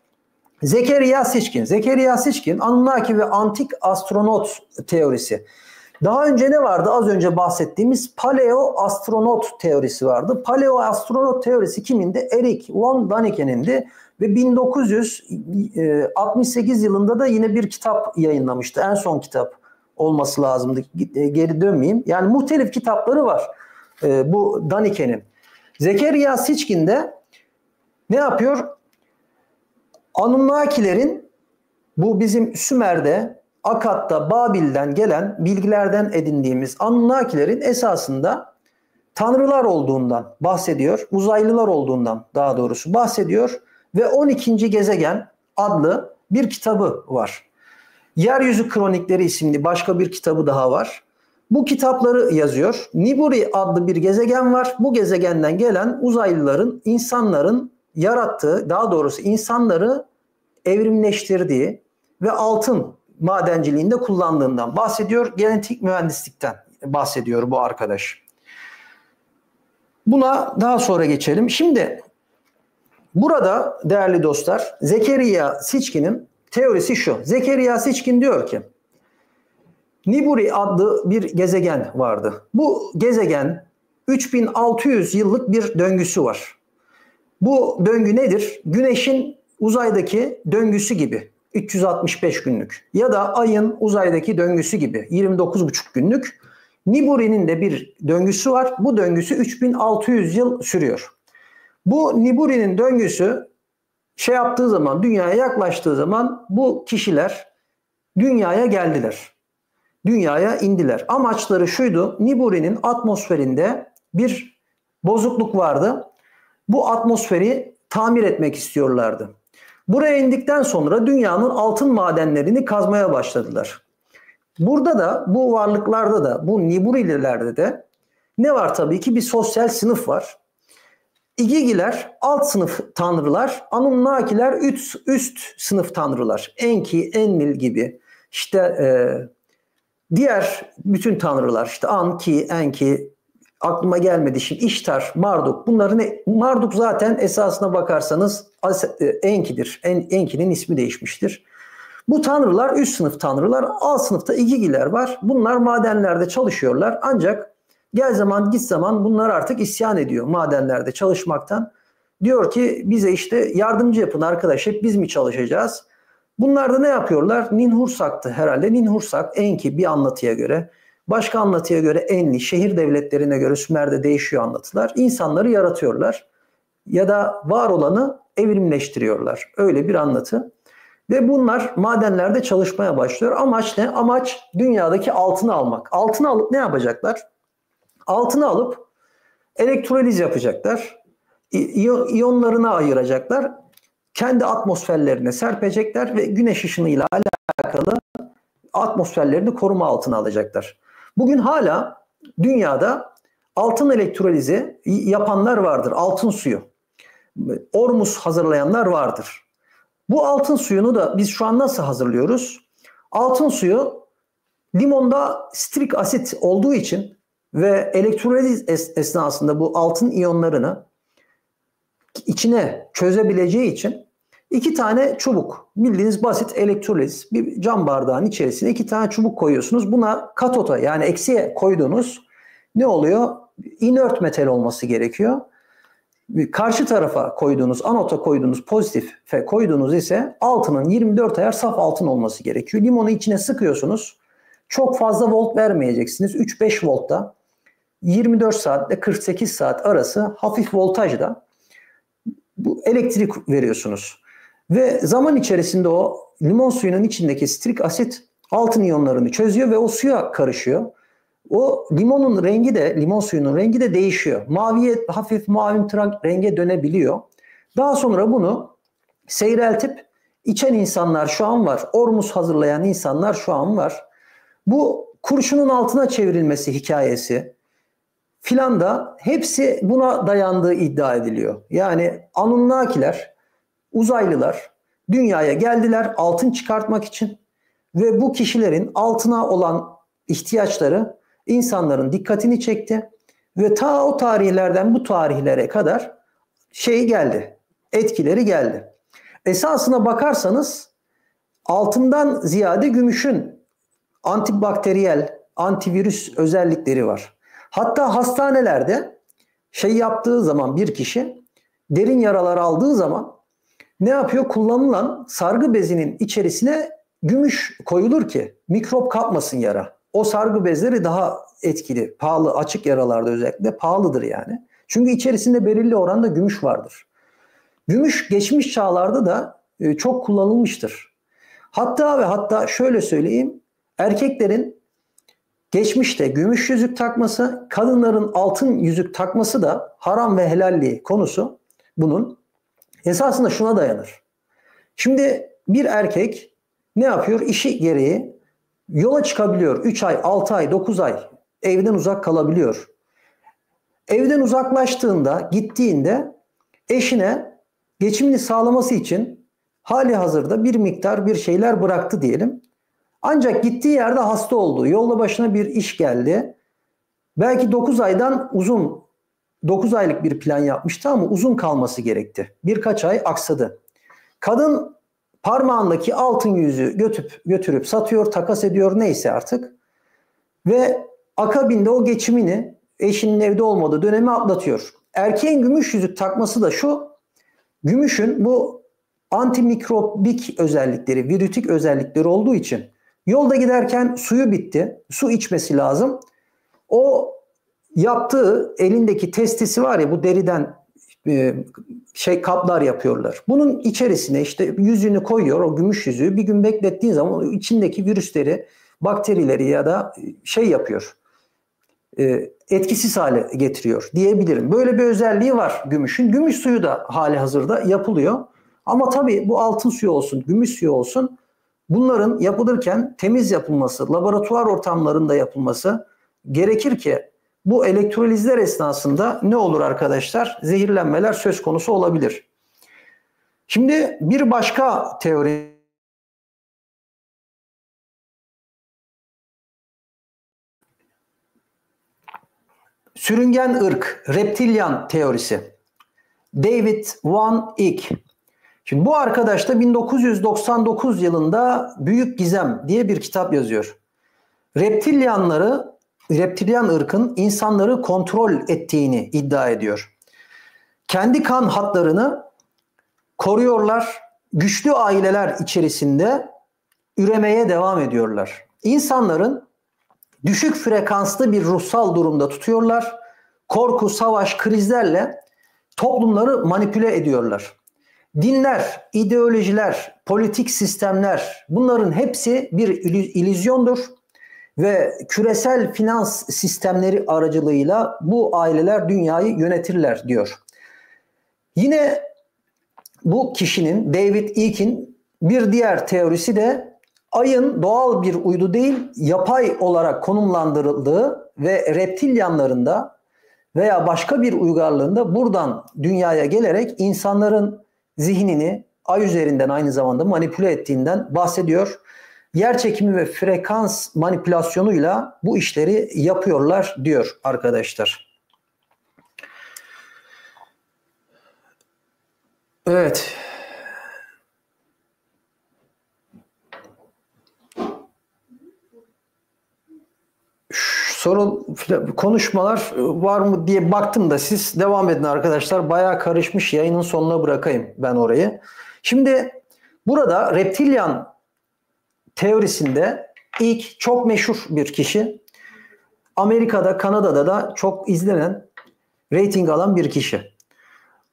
Speaker 1: Zekeriya Sitchin. Zekeriya Sitchin, Anunnaki ve antik astronot teorisi. Daha önce ne vardı? Az önce bahsettiğimiz paleo astronot teorisi vardı. Paleo astronot teorisi kimindi? Eric von Daniken'indi ve 1968 yılında da yine bir kitap yayınlamıştı. En son kitap olması lazımdı. Geri dönmeyeyim. Yani muhtelif kitapları var bu Daniken'in. Zekeriya Sitchin de ne yapıyor? Anunnakilerin bu bizim Sümer'de, Akkad'da, Babil'den gelen bilgilerden edindiğimiz Anunnakilerin esasında tanrılar olduğundan bahsediyor. Uzaylılar olduğundan daha doğrusu bahsediyor. Ve 12. Gezegen adlı bir kitabı var. Yeryüzü Kronikleri isimli başka bir kitabı daha var. Bu kitapları yazıyor. Niburi adlı bir gezegen var. Bu gezegenden gelen uzaylıların, insanların yarattığı, daha doğrusu insanları evrimleştirdiği ve altın madenciliğinde kullandığından bahsediyor. Genetik mühendislikten bahsediyor bu arkadaş. Buna daha sonra geçelim. Şimdi burada değerli dostlar Zekeriya Sitchin'in teorisi şu. Zekeriya Sitchin diyor ki Niburi adlı bir gezegen vardı. Bu gezegen 3600 yıllık bir döngüsü var. Bu döngü nedir? Güneşin uzaydaki döngüsü gibi 365 günlük ya da ayın uzaydaki döngüsü gibi 29,5 günlük. Niburi'nin de bir döngüsü var. Bu döngüsü 3600 yıl sürüyor. Bu Niburi'nin döngüsü şey yaptığı zaman, dünyaya yaklaştığı zaman bu kişiler dünyaya geldiler. Dünyaya indiler. Amaçları şuydu. Niburi'nin atmosferinde bir bozukluk vardı. Bu atmosferi tamir etmek istiyorlardı. Buraya indikten sonra dünyanın altın madenlerini kazmaya başladılar. Burada da bu varlıklarda da bu Niburililerde de ne var tabii ki bir sosyal sınıf var. İgigiler alt sınıf tanrılar, Anunnakiler üst sınıf tanrılar. Enki, Enlil gibi işte diğer bütün tanrılar işte Anki, Enki aklıma gelmedi şimdi İştar, Marduk bunların Marduk zaten esasına bakarsanız Enki'dir. Enki'nin ismi değişmiştir. Bu tanrılar üst sınıf tanrılar, alt sınıfta igigiler var. Bunlar madenlerde çalışıyorlar ancak gel zaman git zaman bunlar artık isyan ediyor madenlerde çalışmaktan. Diyor ki bize işte yardımcı yapın arkadaş hep biz mi çalışacağız? Bunlar da ne yapıyorlar? Ninhursag'tı herhalde. Ninhursag, Enki bir anlatıya göre. Başka anlatıya göre Enli, şehir devletlerine göre Sümer'de değişiyor anlatılar. İnsanları yaratıyorlar ya da var olanı evrimleştiriyorlar. Öyle bir anlatı. Ve bunlar madenlerde çalışmaya başlıyor. Amaç ne? Amaç dünyadaki altını almak. Altını alıp ne yapacaklar? Altını alıp elektroliz yapacaklar. İyonlarına ayıracaklar. kendi atmosferlerine serpecekler ve güneş ışınıyla alakalı atmosferlerini koruma altına alacaklar. Bugün hala dünyada altın elektrolizi yapanlar vardır. Altın suyu. Ormus hazırlayanlar vardır. Bu altın suyunu da biz şu an nasıl hazırlıyoruz? Altın suyu limonda strik asit olduğu için ve elektroliz esnasında bu altın iyonlarını içine çözebileceği için 2 tane çubuk, bildiğiniz basit elektroliz, bir cam bardağın içerisine 2 tane çubuk koyuyorsunuz. Buna katota yani eksiye koyduğunuz ne oluyor? Inert metal olması gerekiyor. Karşı tarafa koyduğunuz, anota koyduğunuz, pozitife koyduğunuz ise altının 24 ayar saf altın olması gerekiyor. Limonu içine sıkıyorsunuz. Çok fazla volt vermeyeceksiniz. 3-5 voltta 24 saat ile 48 saat arası hafif voltajda bu elektrik veriyorsunuz. Ve zaman içerisinde o limon suyunun içindeki strik asit altın iyonlarını çözüyor ve o suya karışıyor. O limonun rengi de, limon suyunun rengi de değişiyor. Maviye, hafif mavimtırak renge dönebiliyor. Daha sonra bunu seyreltip içen insanlar şu an var. Ormus hazırlayan insanlar şu an var. Bu kurşunun altına çevrilmesi hikayesi filan da hepsi buna dayandığı iddia ediliyor. Yani Anunnakiler, uzaylılar dünyaya geldiler altın çıkartmak için ve bu kişilerin altına olan ihtiyaçları insanların dikkatini çekti ve ta o tarihlerden bu tarihlere kadar etkileri geldi. Esasına bakarsanız altından ziyade gümüşün antibakteriyel, antivirüs özellikleri var. Hatta hastanelerde yaptığı zaman bir kişi derin yaralar aldığı zaman ne yapıyor? Kullanılan sargı bezinin içerisine gümüş koyulur ki mikrop kapmasın yara. O sargı bezleri daha etkili, pahalı, açık yaralarda özellikle pahalıdır yani. Çünkü içerisinde belirli oranda gümüş vardır. Gümüş geçmiş çağlarda da çok kullanılmıştır. Hatta şöyle söyleyeyim, erkeklerin geçmişte gümüş yüzük takması, kadınların altın yüzük takması da haram ve helalliği konusu bunun esasında şuna dayanır. Şimdi bir erkek ne yapıyor? İşi gereği yola çıkabiliyor. 3 ay, 6 ay, 9 ay evden uzak kalabiliyor. Evden uzaklaştığında, gittiğinde eşine geçimini sağlaması için hali hazırda bir miktar bir şeyler bıraktı diyelim. Ancak gittiği yerde hasta oldu. Yolda başına bir iş geldi. Belki 9 aylık bir plan yapmıştı ama uzun kalması gerekti. Birkaç ay aksadı. Kadın parmağındaki altın yüzüğü götürüp satıyor, takas ediyor neyse artık. Ve akabinde o geçimini eşinin evde olmadığı dönemi atlatıyor. Erkeğin gümüş yüzük takması da şu. Gümüşün bu antimikrobik özellikleri, virütik özellikleri olduğu için yolda giderken suyu bitti. Su içmesi lazım. O yaptığı elindeki testisi var ya bu deriden kaplar yapıyorlar. Bunun içerisine işte yüzüğünü koyuyor o gümüş yüzüğü. Bir gün beklettiğin zaman o içindeki virüsleri, bakterileri ya da yapıyor. Etkisiz hale getiriyor diyebilirim. Böyle bir özelliği var gümüşün. Gümüş suyu da hali hazırda yapılıyor. Ama tabii bu altın suyu olsun, gümüş suyu olsun bunların yapılırken temiz yapılması, laboratuvar ortamlarında yapılması gerekir ki bu elektrolizler esnasında ne olur arkadaşlar? Zehirlenmeler söz konusu olabilir. Şimdi bir başka teori sürüngen ırk, reptilyan teorisi. David Van Eyck. Şimdi bu arkadaş da 1999 yılında Büyük Gizem diye bir kitap yazıyor. Reptilyan ırkın insanları kontrol ettiğini iddia ediyor. Kendi kan hatlarını koruyorlar. Güçlü aileler içerisinde üremeye devam ediyorlar. İnsanların düşük frekanslı bir ruhsal durumda tutuyorlar. Korku, savaş, krizlerle toplumları manipüle ediyorlar. Dinler, ideolojiler, politik sistemler bunların hepsi bir illüzyondur. Ve küresel finans sistemleri aracılığıyla bu aileler dünyayı yönetirler diyor. Yine bu kişinin, David Icke'in bir diğer teorisi de Ay'ın doğal bir uydu değil, yapay olarak konumlandırıldığı ve reptilyanların da veya başka bir uygarlığında buradan dünyaya gelerek insanların zihnini Ay üzerinden aynı zamanda manipüle ettiğinden bahsediyor. Yer çekimi ve frekans manipülasyonuyla bu işleri yapıyorlar diyor arkadaşlar. Evet. Soru konuşmalar var mı diye baktım da siz devam edin arkadaşlar. Bayağı karışmış. Yayının sonuna bırakayım ben orayı. Şimdi burada reptilyan teorisinde ilk çok meşhur bir kişi. Amerika'da, Kanada'da da çok izlenen, reyting alan bir kişi.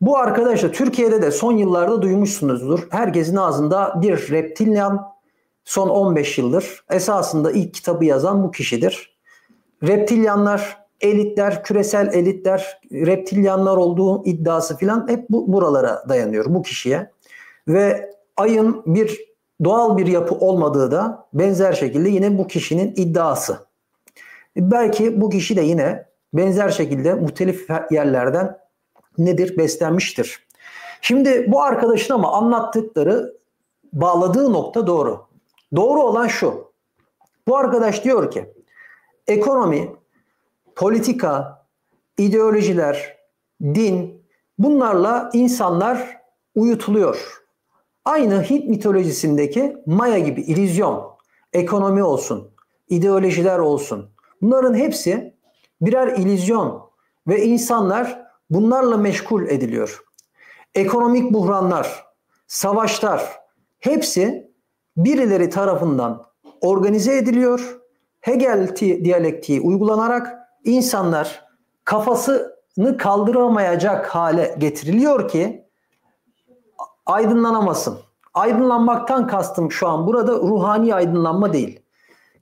Speaker 1: Bu arkadaşlar Türkiye'de de son yıllarda duymuşsunuzdur. Herkesin ağzında bir reptilyan son 15 yıldır. Esasında ilk kitabı yazan bu kişidir. Reptilyanlar, elitler, küresel elitler, reptilyanlar olduğu iddiası filan hep buralara dayanıyor, bu kişiye. Ve Ay'ın bir doğal bir yapı olmadığı da benzer şekilde yine bu kişinin iddiası. Belki bu kişi de yine benzer şekilde muhtelif yerlerden beslenmiştir. Şimdi bu arkadaşın ama anlattıkları, bağladığı nokta doğru. Doğru olan şu. Bu arkadaş diyor ki ekonomi, politika, ideolojiler, din, bunlarla insanlar uyutuluyor. Aynı Hint mitolojisindeki Maya gibi illüzyon, ekonomi olsun, ideolojiler olsun. Bunların hepsi birer illüzyon ve insanlar bunlarla meşgul ediliyor. Ekonomik buhranlar, savaşlar hepsi birileri tarafından organize ediliyor. Hegel diyalektiği uygulanarak insanlar kafasını kaldıramayacak hale getiriliyor ki aydınlanamasın. Aydınlanmaktan kastım şu an burada ruhani aydınlanma değil.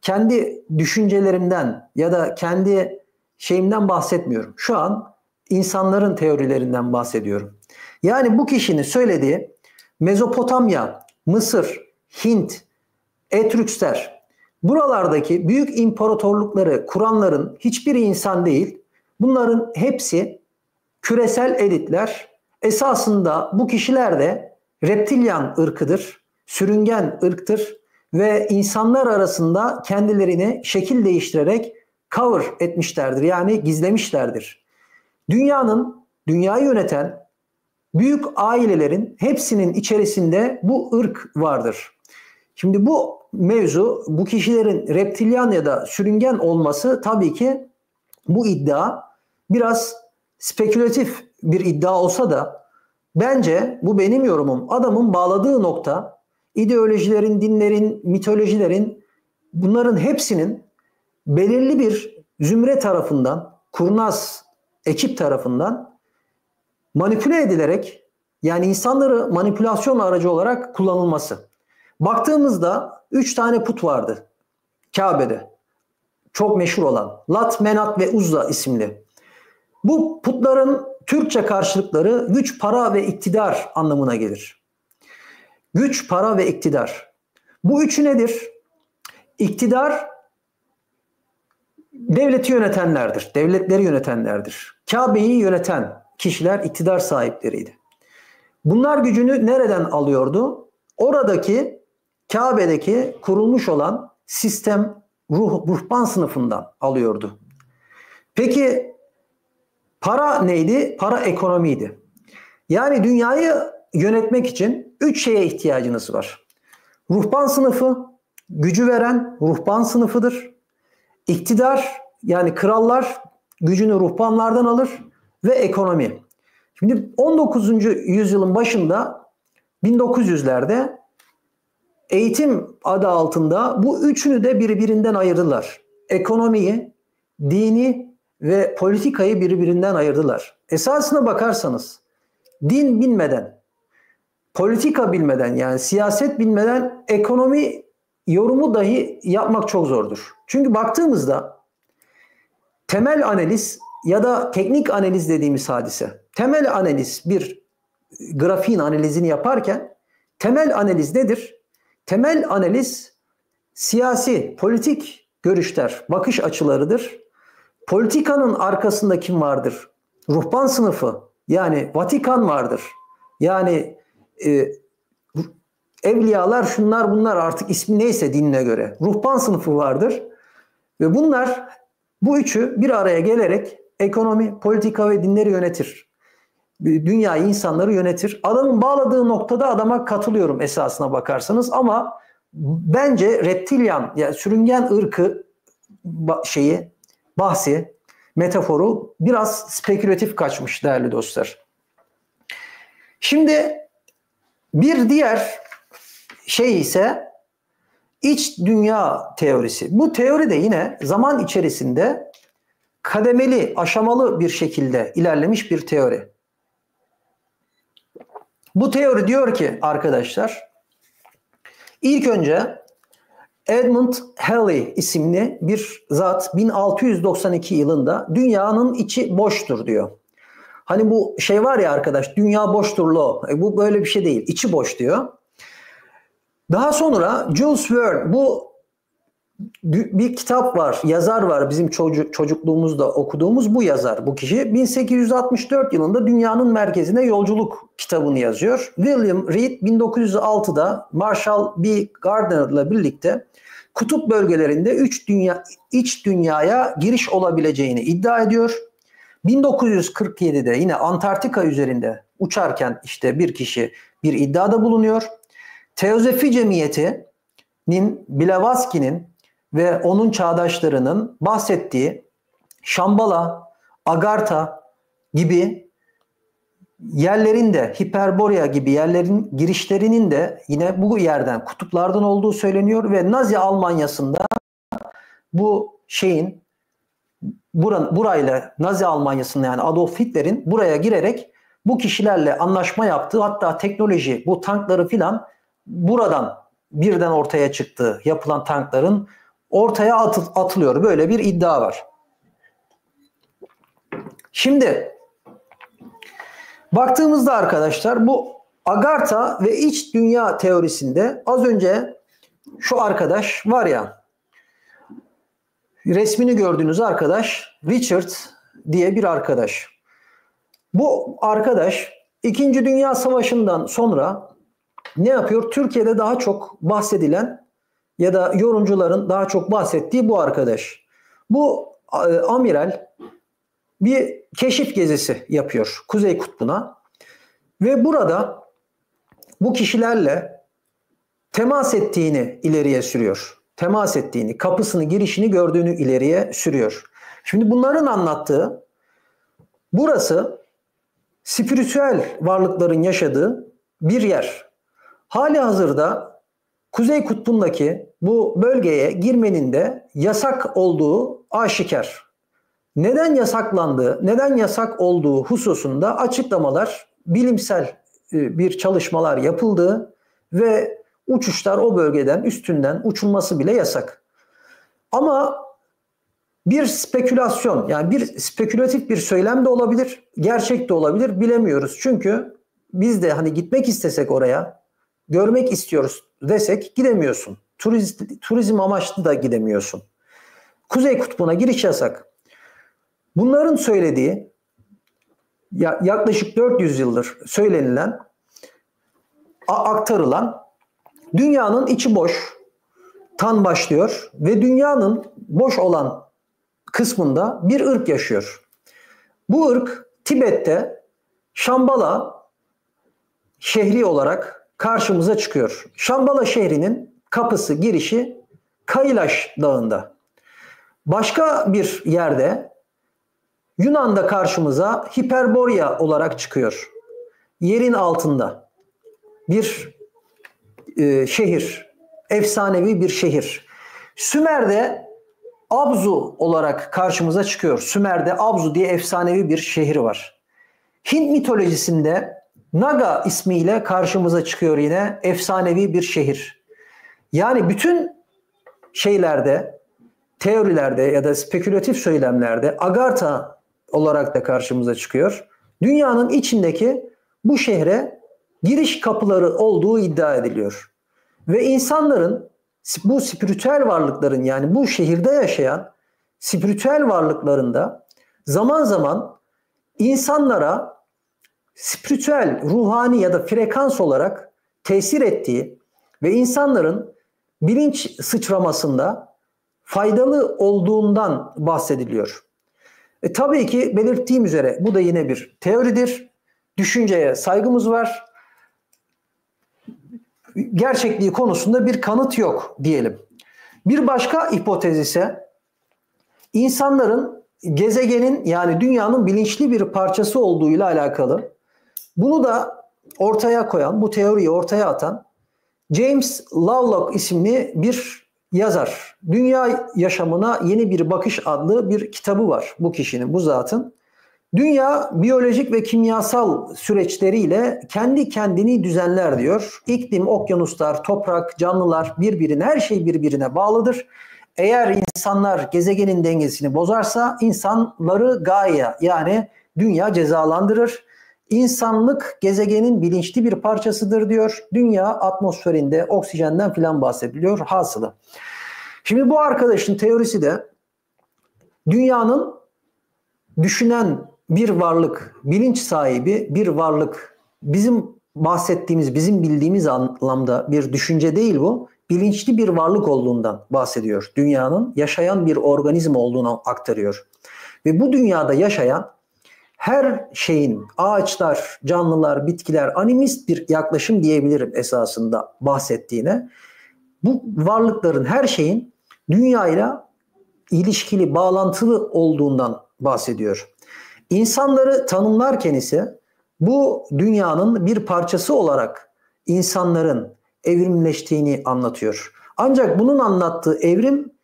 Speaker 1: Kendi düşüncelerimden ya da kendi şeyimden bahsetmiyorum. Şu an insanların teorilerinden bahsediyorum. Yani bu kişinin söylediği Mezopotamya, Mısır, Hint, Etrüksler, buralardaki büyük imparatorlukları kuranların hiçbiri insan değil. Bunların hepsi küresel elitler. Esasında bu kişiler de reptilyan ırkıdır, sürüngen ırktır ve insanlar arasında kendilerini şekil değiştirerek cover etmişlerdir. Yani gizlemişlerdir. Dünyayı yöneten büyük ailelerin hepsinin içerisinde bu ırk vardır. Şimdi bu mevzu, bu kişilerin reptilyan ya da sürüngen olması tabii ki bu iddia biraz spekülatif bir iddia olsa da bence bu benim yorumum. Adamın bağladığı nokta ideolojilerin, dinlerin, mitolojilerin bunların hepsinin belirli bir zümre tarafından, kurnaz ekip tarafından manipüle edilerek yani insanları manipülasyon aracı olarak kullanılması. Baktığımızda 3 tane put vardı Kabe'de. Çok meşhur olan Lat, Menat ve Uzza isimli. Bu putların Türkçe karşılıkları güç, para ve iktidar anlamına gelir. Güç, para ve iktidar. Bu üçü nedir? İktidar devleti yönetenlerdir. Devletleri yönetenlerdir. Kabe'yi yöneten kişiler iktidar sahipleriydi. Bunlar gücünü nereden alıyordu? Oradaki Kabe'deki kurulmuş olan sistem ruhban sınıfından alıyordu. Peki para neydi? Para ekonomiydi. Yani dünyayı yönetmek için 3 şeye ihtiyacınız var. Ruhban sınıfı, gücü veren ruhban sınıfıdır. İktidar yani krallar gücünü ruhbanlardan alır ve ekonomi. Şimdi 19. yüzyılın başında 1900'lerde eğitim adı altında bu üçünü de birbirinden ayırdılar. Ekonomiyi, dini ve politikayı birbirinden ayırdılar. Esasına bakarsanız din bilmeden, politika bilmeden yani siyaset bilmeden ekonomi yorumu dahi yapmak çok zordur. Çünkü baktığımızda temel analiz ya da teknik analiz dediğimiz hadise. Temel analiz bir grafiğin analizini yaparken temel analiz nedir? Temel analiz siyasi, politik görüşler, bakış açılarıdır. Politikanın arkasında kim vardır? Ruhban sınıfı, yani Vatikan vardır. Yani evliyalar, şunlar bunlar, artık ismi neyse dinine göre. Ruhban sınıfı vardır. Ve bunlar, bu üçü bir araya gelerek ekonomi, politika ve dinleri yönetir. Dünyayı, insanları yönetir. Adamın bağladığı noktada adama katılıyorum esasına bakarsanız, ama bence reptilyan, yani sürüngen ırkı bahsi, metaforu biraz spekülatif kaçmış değerli dostlar. Şimdi bir diğer şey ise iç dünya teorisi. Bu teori de yine zaman içerisinde kademeli, aşamalı bir şekilde ilerlemiş bir teori. Bu teori diyor ki arkadaşlar, ilk önce Edmund Halley isimli bir zat 1692 yılında dünyanın içi boştur diyor. Hani bu şey var ya arkadaş, dünya boştur bu böyle bir şey değil, içi boş diyor. Daha sonra Jules Verne, bu bir kitap var, yazar var, bizim çocukluğumuzda okuduğumuz bu yazar, bu kişi 1864 yılında Dünyanın Merkezine Yolculuk kitabını yazıyor. William Reed 1906'da Marshall B. Gardner'la birlikte kutup bölgelerinde iç dünyaya giriş olabileceğini iddia ediyor. 1947'de yine Antarktika üzerinde uçarken işte bir kişi bir iddiada bulunuyor. Teozofi Cemiyeti'nin, Blavatsky'nin ve onun çağdaşlarının bahsettiği Şambhala, Agartha gibi yerlerin de, Hiperborea gibi yerlerin girişlerinin de yine bu yerden, kutuplardan olduğu söyleniyor ve Nazi Almanya'sında bu şeyin burayla, Nazi Almanya'sında yani Adolf Hitler'in buraya girerek bu kişilerle anlaşma yaptığı, hatta teknoloji, bu tankları filan buradan birden ortaya çıktığı, yapılan tankların ortaya atılıyor. Böyle bir iddia var. Şimdi baktığımızda arkadaşlar, bu Agartha ve iç dünya teorisinde az önce şu arkadaş var ya, resmini gördüğünüz arkadaş Richard diye bir arkadaş. Bu arkadaş 2. Dünya Savaşı'ndan sonra ne yapıyor? Türkiye'de daha çok bahsedilen ya da yorumcuların daha çok bahsettiği bu arkadaş. Bu amiral bir keşif gezisi yapıyor Kuzey Kutbu'na ve burada bu kişilerle temas ettiğini ileriye sürüyor. Temas ettiğini, kapısını, girişini gördüğünü ileriye sürüyor. Şimdi bunların anlattığı, burası spiritüel varlıkların yaşadığı bir yer. Hali hazırda Kuzey Kutbu'ndaki bu bölgeye girmenin de yasak olduğu aşikar. Neden yasaklandığı, neden yasak olduğu hususunda açıklamalar, bilimsel bir çalışmalar yapıldığı ve uçuşlar o bölgeden, üstünden uçulması bile yasak. Ama bir spekülasyon, yani bir spekülatif bir söylem de olabilir, gerçek de olabilir, bilemiyoruz. Çünkü biz de hani gitmek istesek oraya, görmek istiyoruz desek gidemiyorsun. Turizm amaçlı da gidemiyorsun. Kuzey Kutbu'na giriş yasak. Bunların söylediği, yaklaşık 400 yıldır söylenilen, aktarılan, dünyanın içi boş tan başlıyor ve dünyanın boş olan kısmında bir ırk yaşıyor. Bu ırk Tibet'te Şambhala şehri olarak karşımıza çıkıyor. Şambhala şehrinin kapısı, girişi Kailash Dağı'nda. Başka bir yerde Yunan'da karşımıza Hiperborea olarak çıkıyor. Yerin altında bir şehir, efsanevi bir şehir. Sümer'de Abzu olarak karşımıza çıkıyor. Sümer'de Abzu diye efsanevi bir şehir var. Hint mitolojisinde Naga ismiyle karşımıza çıkıyor yine efsanevi bir şehir. Yani bütün şeylerde, teorilerde ya da spekülatif söylemlerde Agartha olarak da karşımıza çıkıyor. Dünyanın içindeki bu şehre giriş kapıları olduğu iddia ediliyor. Ve insanların, bu spiritüel varlıkların, yani bu şehirde yaşayan spiritüel varlıklarında zaman zaman insanlara spiritüel, ruhani ya da frekans olarak tesir ettiği ve insanların bilinç sıçramasında faydalı olduğundan bahsediliyor. Tabii ki belirttiğim üzere bu da yine bir teoridir. Düşünceye saygımız var. Gerçekliği konusunda bir kanıt yok diyelim. Bir başka hipotez ise insanların gezegenin, yani dünyanın bilinçli bir parçası olduğuyla alakalı. Bunu da ortaya koyan, bu teoriyi ortaya atan James Lovelock isimli bir yazar. Dünya Yaşamına Yeni Bir Bakış adlı bir kitabı var bu kişinin, bu zatın. Dünya biyolojik ve kimyasal süreçleriyle kendi kendini düzenler diyor. İklim, okyanuslar, toprak, canlılar birbirine, her şey birbirine bağlıdır. Eğer insanlar gezegenin dengesini bozarsa insanları Gaia, yani dünya cezalandırır. İnsanlık gezegenin bilinçli bir parçasıdır diyor. Dünya atmosferinde oksijenden filan bahsediliyor hasılı. Şimdi bu arkadaşın teorisi de dünyanın düşünen bir varlık, bilinç sahibi bir varlık, bizim bahsettiğimiz, bizim bildiğimiz anlamda bir düşünce değil bu, bilinçli bir varlık olduğundan bahsediyor. Dünyanın yaşayan bir organizma olduğunu aktarıyor. Ve bu dünyada yaşayan her şeyin, ağaçlar, canlılar, bitkiler, animist bir yaklaşım diyebilirim esasında bahsettiğine. Bu varlıkların, her şeyin dünyayla ilişkili, bağlantılı olduğundan bahsediyor. İnsanları tanımlarken ise bu dünyanın bir parçası olarak insanların evrimleştiğini anlatıyor. Ancak bunun anlattığı evrim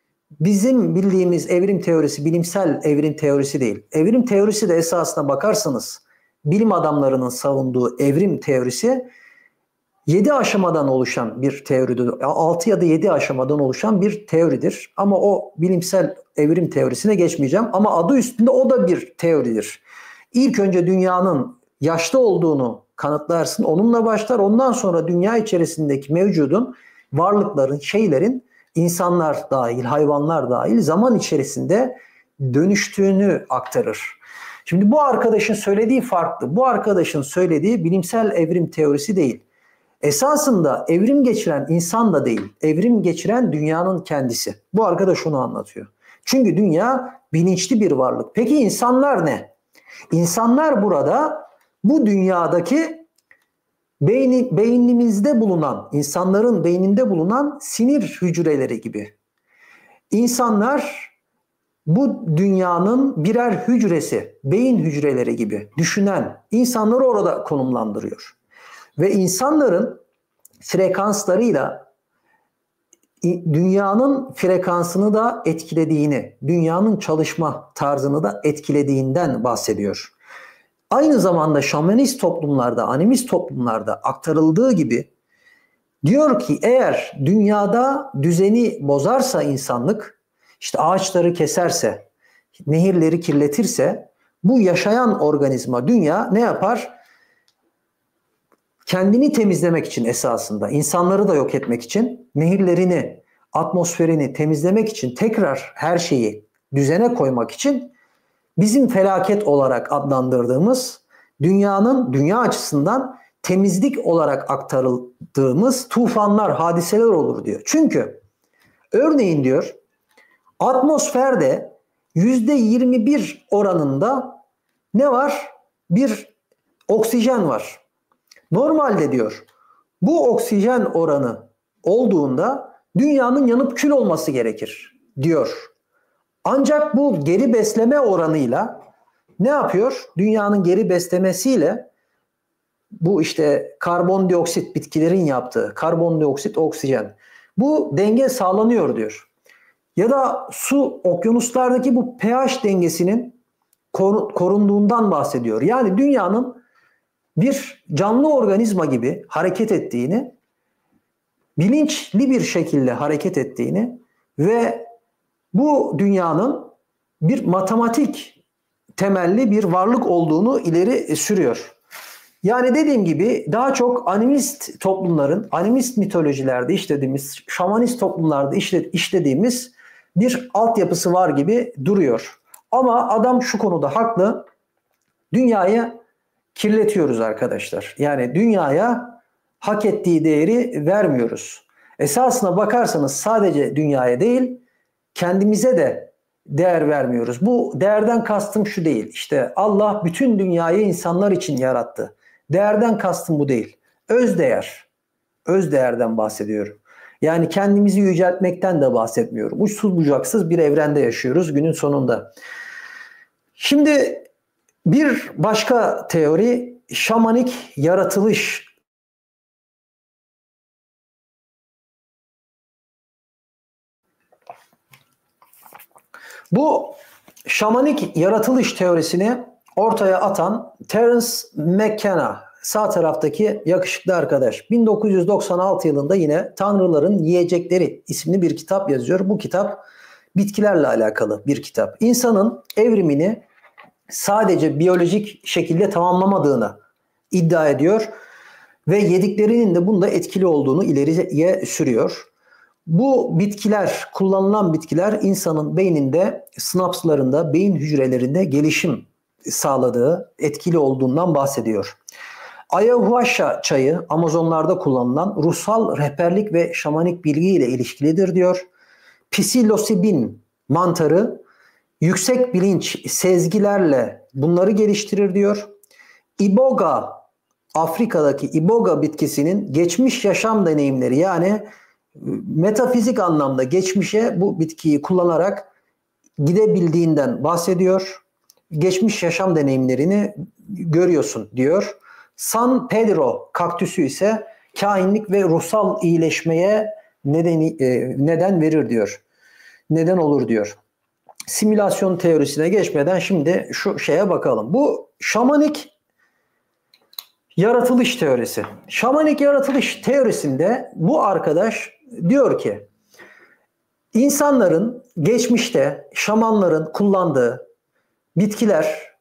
Speaker 1: bizim bildiğimiz evrim teorisi, bilimsel evrim teorisi değil. Evrim teorisi de esasına bakarsanız bilim adamlarının savunduğu evrim teorisi 7 aşamadan oluşan bir teoridir. 6 ya da 7 aşamadan oluşan bir teoridir. Ama o bilimsel evrim teorisine geçmeyeceğim. Ama adı üstünde o da bir teoridir. İlk önce dünyanın yaşlı olduğunu kanıtlarsın. Onunla başlar. Ondan sonra dünya içerisindeki mevcudun, varlıkların, şeylerin, insanlar dahil, hayvanlar dahil zaman içerisinde dönüştüğünü aktarır. Şimdi bu arkadaşın söylediği farklı. Bu arkadaşın söylediği bilimsel evrim teorisi değil. Esasında evrim geçiren insan da değil, evrim geçiren dünyanın kendisi. Bu arkadaş onu anlatıyor. Çünkü dünya bilinçli bir varlık. Peki insanlar ne? İnsanlar burada bu dünyadaki beynimizde bulunan, insanların beyninde bulunan sinir hücreleri gibi. İnsanlar bu dünyanın birer hücresi, beyin hücreleri gibi düşünen insanları orada konumlandırıyor. Ve insanların frekanslarıyla dünyanın frekansını da etkilediğini, dünyanın çalışma tarzını da etkilediğinden bahsediyor. Aynı zamanda şamanist toplumlarda, animist toplumlarda aktarıldığı gibi diyor ki eğer dünyada düzeni bozarsa insanlık, işte ağaçları keserse, nehirleri kirletirse bu yaşayan organizma, dünya ne yapar? Kendini temizlemek için esasında, insanları da yok etmek için, nehirlerini, atmosferini temizlemek için, tekrar her şeyi düzene koymak için bizim felaket olarak adlandırdığımız, dünyanın, dünya açısından temizlik olarak aktarıldığımız tufanlar, hadiseler olur diyor. Çünkü örneğin diyor, atmosferde %21 oranında ne var? Bir oksijen var. Normalde diyor bu oksijen oranı olduğunda dünyanın yanıp kül olması gerekir diyor. Ancak bu geri besleme oranıyla ne yapıyor? Dünyanın geri beslemesiyle bu işte karbondioksit, bitkilerin yaptığı karbondioksit, oksijen, bu denge sağlanıyor diyor. Ya da su, okyanuslardaki bu pH dengesinin korunduğundan bahsediyor. Yani dünyanın bir canlı organizma gibi hareket ettiğini, bilinçli bir şekilde hareket ettiğini ve bu dünyanın bir matematik temelli bir varlık olduğunu ileri sürüyor. Yani dediğim gibi daha çok animist toplumların, animist mitolojilerde işlediğimiz, şamanist toplumlarda işlediğimiz bir altyapısı var gibi duruyor. Ama adam şu konuda haklı. Dünyayı kirletiyoruz arkadaşlar. Yani dünyaya hak ettiği değeri vermiyoruz. Esasına bakarsanız sadece dünyaya değil, kendimize de değer vermiyoruz. Bu değerden kastım şu değil. İşte Allah bütün dünyayı insanlar için yarattı. Değerden kastım bu değil. Öz değer. Öz değerden bahsediyorum. Yani kendimizi yüceltmekten de bahsetmiyorum. Uçsuz bucaksız bir evrende yaşıyoruz günün sonunda. Şimdi bir başka teori şamanik yaratılış. Bu şamanik yaratılış teorisini ortaya atan Terence McKenna, sağ taraftaki yakışıklı arkadaş, 1996 yılında yine Tanrıların Yiyecekleri isimli bir kitap yazıyor. Bu kitap bitkilerle alakalı bir kitap. İnsanın evrimini sadece biyolojik şekilde tamamlamadığını iddia ediyor ve yediklerinin de bunda etkili olduğunu ileriye sürüyor. Bu bitkiler, kullanılan bitkiler insanın beyninde, sinapslarında, beyin hücrelerinde gelişim sağladığı, etkili olduğundan bahsediyor. Ayahuasca çayı Amazonlarda kullanılan ruhsal rehberlik ve şamanik bilgiyle ilişkilidir diyor. Psilosibin mantarı yüksek bilinç sezgilerle bunları geliştirir diyor. Iboga, Afrika'daki iboga bitkisinin geçmiş yaşam deneyimleri, yani metafizik anlamda geçmişe bu bitkiyi kullanarak gidebildiğinden bahsediyor. Geçmiş yaşam deneyimlerini görüyorsun diyor. San Pedro kaktüsü ise kainlik ve ruhsal iyileşmeye neden verir diyor. Neden olur diyor. Simülasyon teorisine geçmeden şimdi şu şeye bakalım. Bu şamanik yaratılış teorisi. Şamanik yaratılış teorisinde bu arkadaş diyor ki insanların geçmişte şamanların kullandığı bitkiler,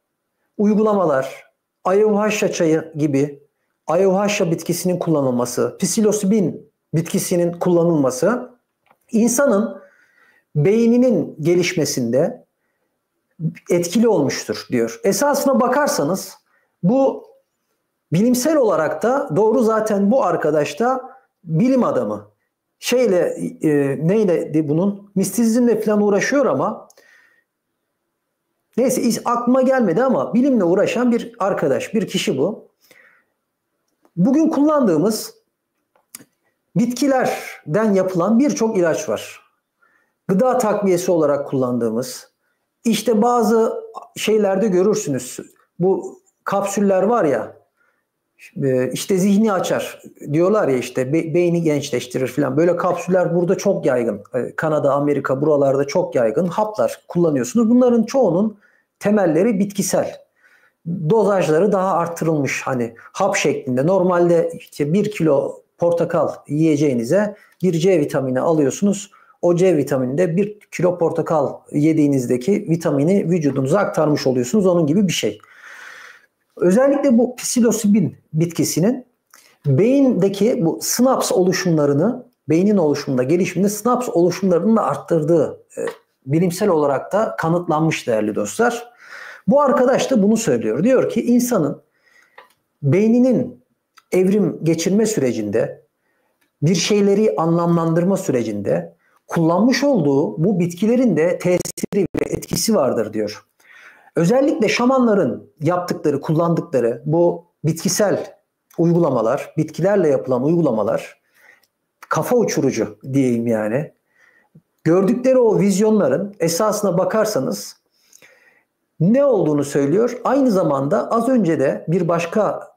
Speaker 1: uygulamalar, ayahuasca çayı gibi ayahuasca bitkisinin kullanılması, psilosibin bitkisinin kullanılması insanın beyninin gelişmesinde etkili olmuştur diyor. Esasına bakarsanız bu bilimsel olarak da doğru, zaten bu arkadaş da bilim adamı. Neyle bunun mistizmle falan uğraşıyor ama neyse aklıma gelmedi ama bilimle uğraşan bir arkadaş, bir kişi bu. Bugün kullandığımız bitkilerden yapılan birçok ilaç var. Gıda takviyesi olarak kullandığımız, işte bazı şeylerde görürsünüz. Bu kapsüller var ya, işte zihni açar diyorlar ya, işte beyni gençleştirir falan. Böyle kapsüller burada çok yaygın. Kanada, Amerika buralarda çok yaygın. Haplar kullanıyorsunuz. Bunların çoğunun temelleri bitkisel. Dozajları daha arttırılmış, hani hap şeklinde. Normalde işte 1 kilo portakal yiyeceğinize bir C vitamini alıyorsunuz. O C vitamininde 1 kilo portakal yediğinizdeki vitamini vücudunuza aktarmış oluyorsunuz. Onun gibi bir şey. Özellikle bu psilosibin bitkisinin beyindeki bu sinaps oluşumlarını, beynin oluşumunda, gelişiminde sinaps oluşumlarını da arttırdığı bilimsel olarak da kanıtlanmış değerli dostlar. Bu arkadaş da bunu söylüyor. Diyor ki insanın beyninin evrim geçirme sürecinde, bir şeyleri anlamlandırma sürecinde kullanmış olduğu bu bitkilerin de tesiri ve etkisi vardır diyor. Özellikle şamanların yaptıkları, kullandıkları bu bitkisel uygulamalar, bitkilerle yapılan uygulamalar kafa uçurucu diyeyim yani. Gördükleri o vizyonların esasına bakarsanız ne olduğunu söylüyor. Aynı zamanda az önce de bir başka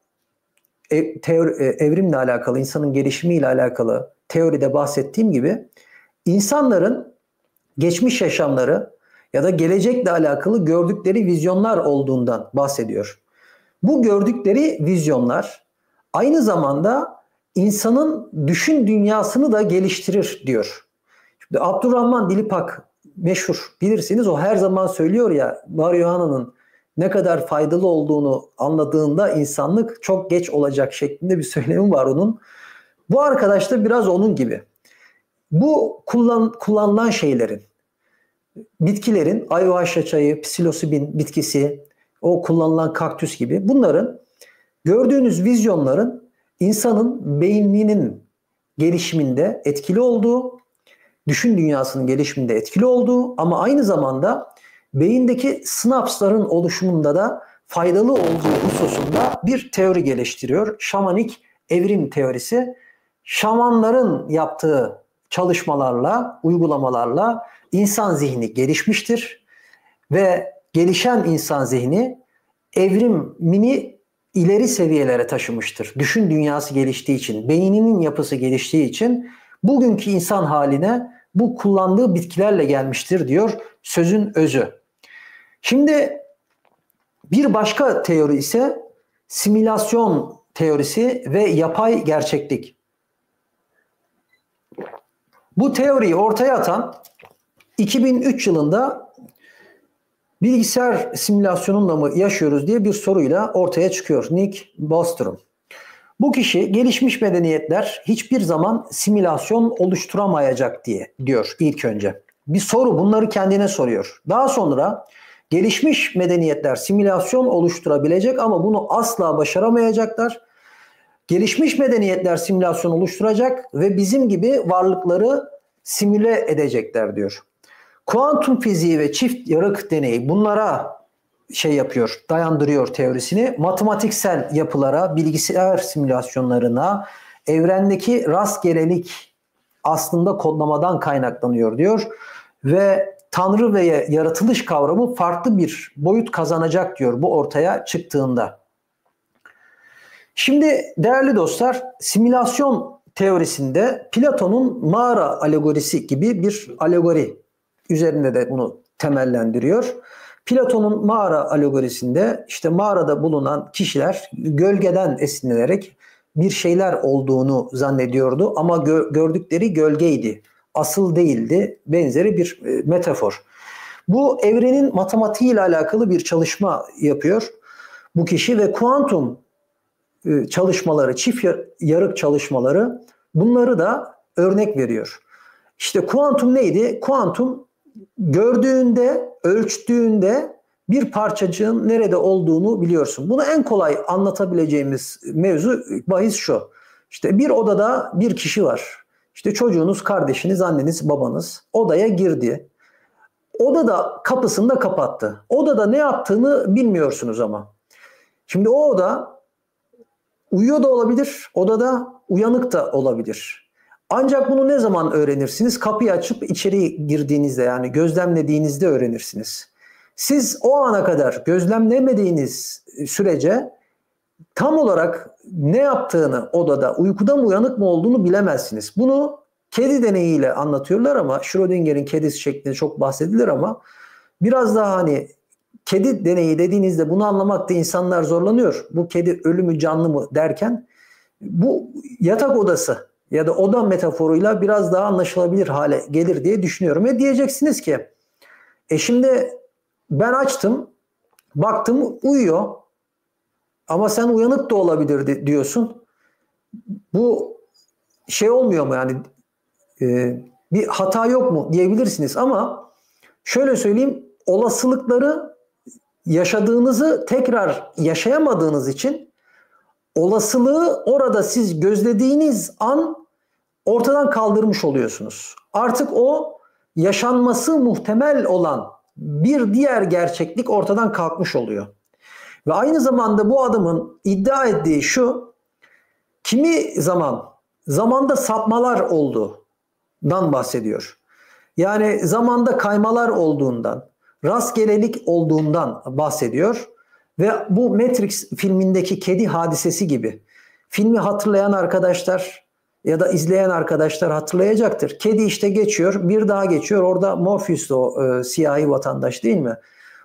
Speaker 1: evrimle alakalı, insanın gelişimiyle alakalı teoride bahsettiğim gibi insanların geçmiş yaşamları ya da gelecekle alakalı gördükleri vizyonlar olduğundan bahsediyor. Bu gördükleri vizyonlar aynı zamanda insanın düşün dünyasını da geliştirir diyor. Şimdi Abdurrahman Dilipak meşhur, bilirsiniz, o her zaman söylüyor ya, Var Yohana'nın ne kadar faydalı olduğunu anladığında insanlık çok geç olacak şeklinde bir söylemi var onun. Bu arkadaş da biraz onun gibi. Bu kullanılan şeylerin, bitkilerin, ayahuasca çayı, psilosibin bitkisi, o kullanılan kaktüs gibi, bunların, gördüğünüz vizyonların insanın beyninin gelişiminde etkili olduğu, düşün dünyasının gelişiminde etkili olduğu ama aynı zamanda beyindeki sinapsların oluşumunda da faydalı olduğu hususunda bir teori geliştiriyor. Şamanik evrim teorisi. Şamanların yaptığı çalışmalarla, uygulamalarla insan zihni gelişmiştir ve gelişen insan zihni evrimini ileri seviyelere taşımıştır. Düşün dünyası geliştiği için, beyninin yapısı geliştiği için bugünkü insan haline bu kullandığı bitkilerle gelmiştir diyor sözün özü. Şimdi bir başka teori ise simülasyon teorisi ve yapay gerçeklik. Bu teoriyi ortaya atan 2003 yılında bilgisayar simülasyonunda mı yaşıyoruz diye bir soruyla ortaya çıkıyor Nick Bostrom. Bu kişi gelişmiş medeniyetler hiçbir zaman simülasyon oluşturamayacak diyor ilk önce. Bir soru, bunları kendine soruyor. Daha sonra gelişmiş medeniyetler simülasyon oluşturabilecek ama bunu asla başaramayacaklar. Gelişmiş medeniyetler simülasyon oluşturacak ve bizim gibi varlıkları simüle edecekler diyor. Kuantum fiziği ve çift yarık deneyi bunlara dayandırıyor teorisini. Matematiksel yapılara, bilgisayar simülasyonlarına, evrendeki rastgelelik aslında kodlamadan kaynaklanıyor diyor. Ve Tanrı ve yaratılış kavramı farklı bir boyut kazanacak diyor bu ortaya çıktığında. Şimdi değerli dostlar, simülasyon teorisinde Platon'un mağara alegorisi gibi bir alegori üzerinde de bunu temellendiriyor. Platon'un mağara alegorisinde işte mağarada bulunan kişiler gölgeden esinlenerek bir şeyler olduğunu zannediyordu ama gördükleri gölgeydi, asıl değildi, benzeri bir metafor. Bu evrenin matematiğiyle alakalı bir çalışma yapıyor bu kişi ve kuantum çalışmaları, çift yarık çalışmaları, bunları da örnek veriyor. İşte kuantum neydi? Kuantum gördüğünde, ölçtüğünde bir parçacığın nerede olduğunu biliyorsun. Bunu en kolay anlatabileceğimiz mevzu, bahis şu. İşte bir odada bir kişi var. İşte çocuğunuz, kardeşiniz, anneniz, babanız odaya girdi. Odada kapısını da kapattı. Odada ne yaptığını bilmiyorsunuz ama. Şimdi o oda uyuyor da olabilir, odada uyanık da olabilir. Ancak bunu ne zaman öğrenirsiniz? Kapıyı açıp içeri girdiğinizde, yani gözlemlediğinizde öğrenirsiniz. Siz o ana kadar gözlemlemediğiniz sürece tam olarak ne yaptığını odada, uykuda mı uyanık mı olduğunu bilemezsiniz. Bunu kedi deneyiyle anlatıyorlar ama Schrödinger'in kedisi şeklinde çok bahsedilir ama biraz daha hani kedi deneyi dediğinizde bunu anlamakta insanlar zorlanıyor. Bu kedi ölü mü canlı mı derken bu yatak odası ya da oda metaforuyla biraz daha anlaşılabilir hale gelir diye düşünüyorum. Ve diyeceksiniz ki şimdi ben açtım, baktım uyuyor ama sen uyanık da olabilir diyorsun. Bu şey olmuyor mu yani bir hata yok mu diyebilirsiniz ama şöyle söyleyeyim, olasılıkları yaşadığınızı tekrar yaşayamadığınız için olasılığı orada siz gözlediğiniz an ortadan kaldırmış oluyorsunuz. Artık o yaşanması muhtemel olan bir diğer gerçeklik ortadan kalkmış oluyor. Ve aynı zamanda bu adamın iddia ettiği şu, kimi zamanda sapmalar olduğundan bahsediyor. Yani zamanda kaymalar olduğundan, rastgelelik olduğundan bahsediyor. Ve bu Matrix filmindeki kedi hadisesi gibi. Filmi hatırlayan arkadaşlar ya da izleyen arkadaşlar hatırlayacaktır. Kedi işte geçiyor, bir daha geçiyor. Orada Morpheus o siyahi vatandaş değil mi?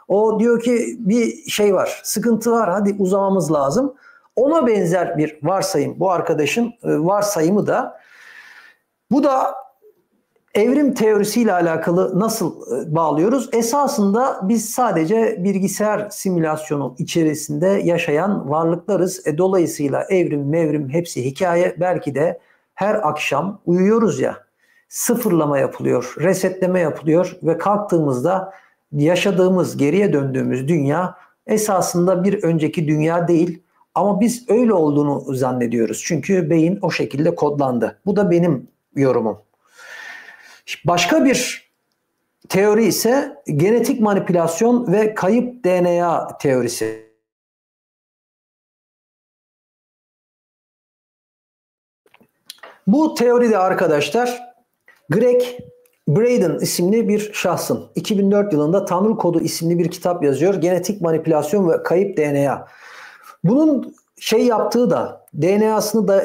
Speaker 1: O diyor ki bir şey var, sıkıntı var, hadi uzamamız lazım. Ona benzer bir varsayım, bu arkadaşın varsayımı da. Bu da evrim teorisiyle alakalı nasıl bağlıyoruz? Esasında biz sadece bilgisayar simülasyonu içerisinde yaşayan varlıklarız. Dolayısıyla evrim, mevrim hepsi hikaye. Belki de her akşam uyuyoruz ya, sıfırlama yapılıyor, resetleme yapılıyor ve kalktığımızda yaşadığımız, geriye döndüğümüz dünya esasında bir önceki dünya değil. Ama biz öyle olduğunu zannediyoruz. Çünkü beyin o şekilde kodlandı. Bu da benim yorumum. Başka bir teori ise genetik manipülasyon ve kayıp DNA teorisi. Bu teoride arkadaşlar Greg Braden isimli bir şahsın 2004 yılında Tanrı Kodu isimli bir kitap yazıyor. Genetik manipülasyon ve kayıp DNA. Bunun yaptığı da DNA'sını da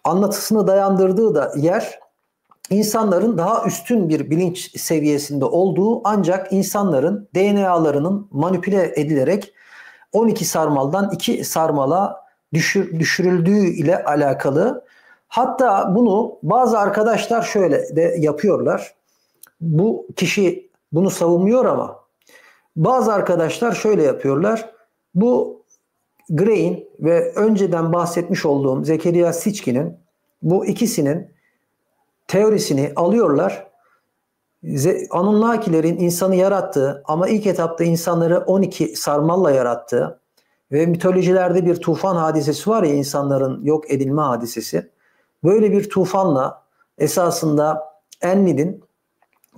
Speaker 1: anlatısını dayandırdığı da yer insanların daha üstün bir bilinç seviyesinde olduğu, ancak insanların DNA'larının manipüle edilerek 12 sarmaldan 2 sarmala düşürüldüğü ile alakalı. Hatta bunu bazı arkadaşlar şöyle de yapıyorlar. Bu kişi bunu savunmuyor ama bazı arkadaşlar şöyle yapıyorlar. Bu Gray'in ve önceden bahsetmiş olduğum Zekeriya Sitchkin'in, bu ikisinin teorisini alıyorlar. Anunnakilerin insanı yarattığı ama ilk etapta insanları 12 sarmalla yarattığı ve mitolojilerde bir tufan hadisesi var ya, insanların yok edilme hadisesi. Böyle bir tufanla, esasında Enlil'in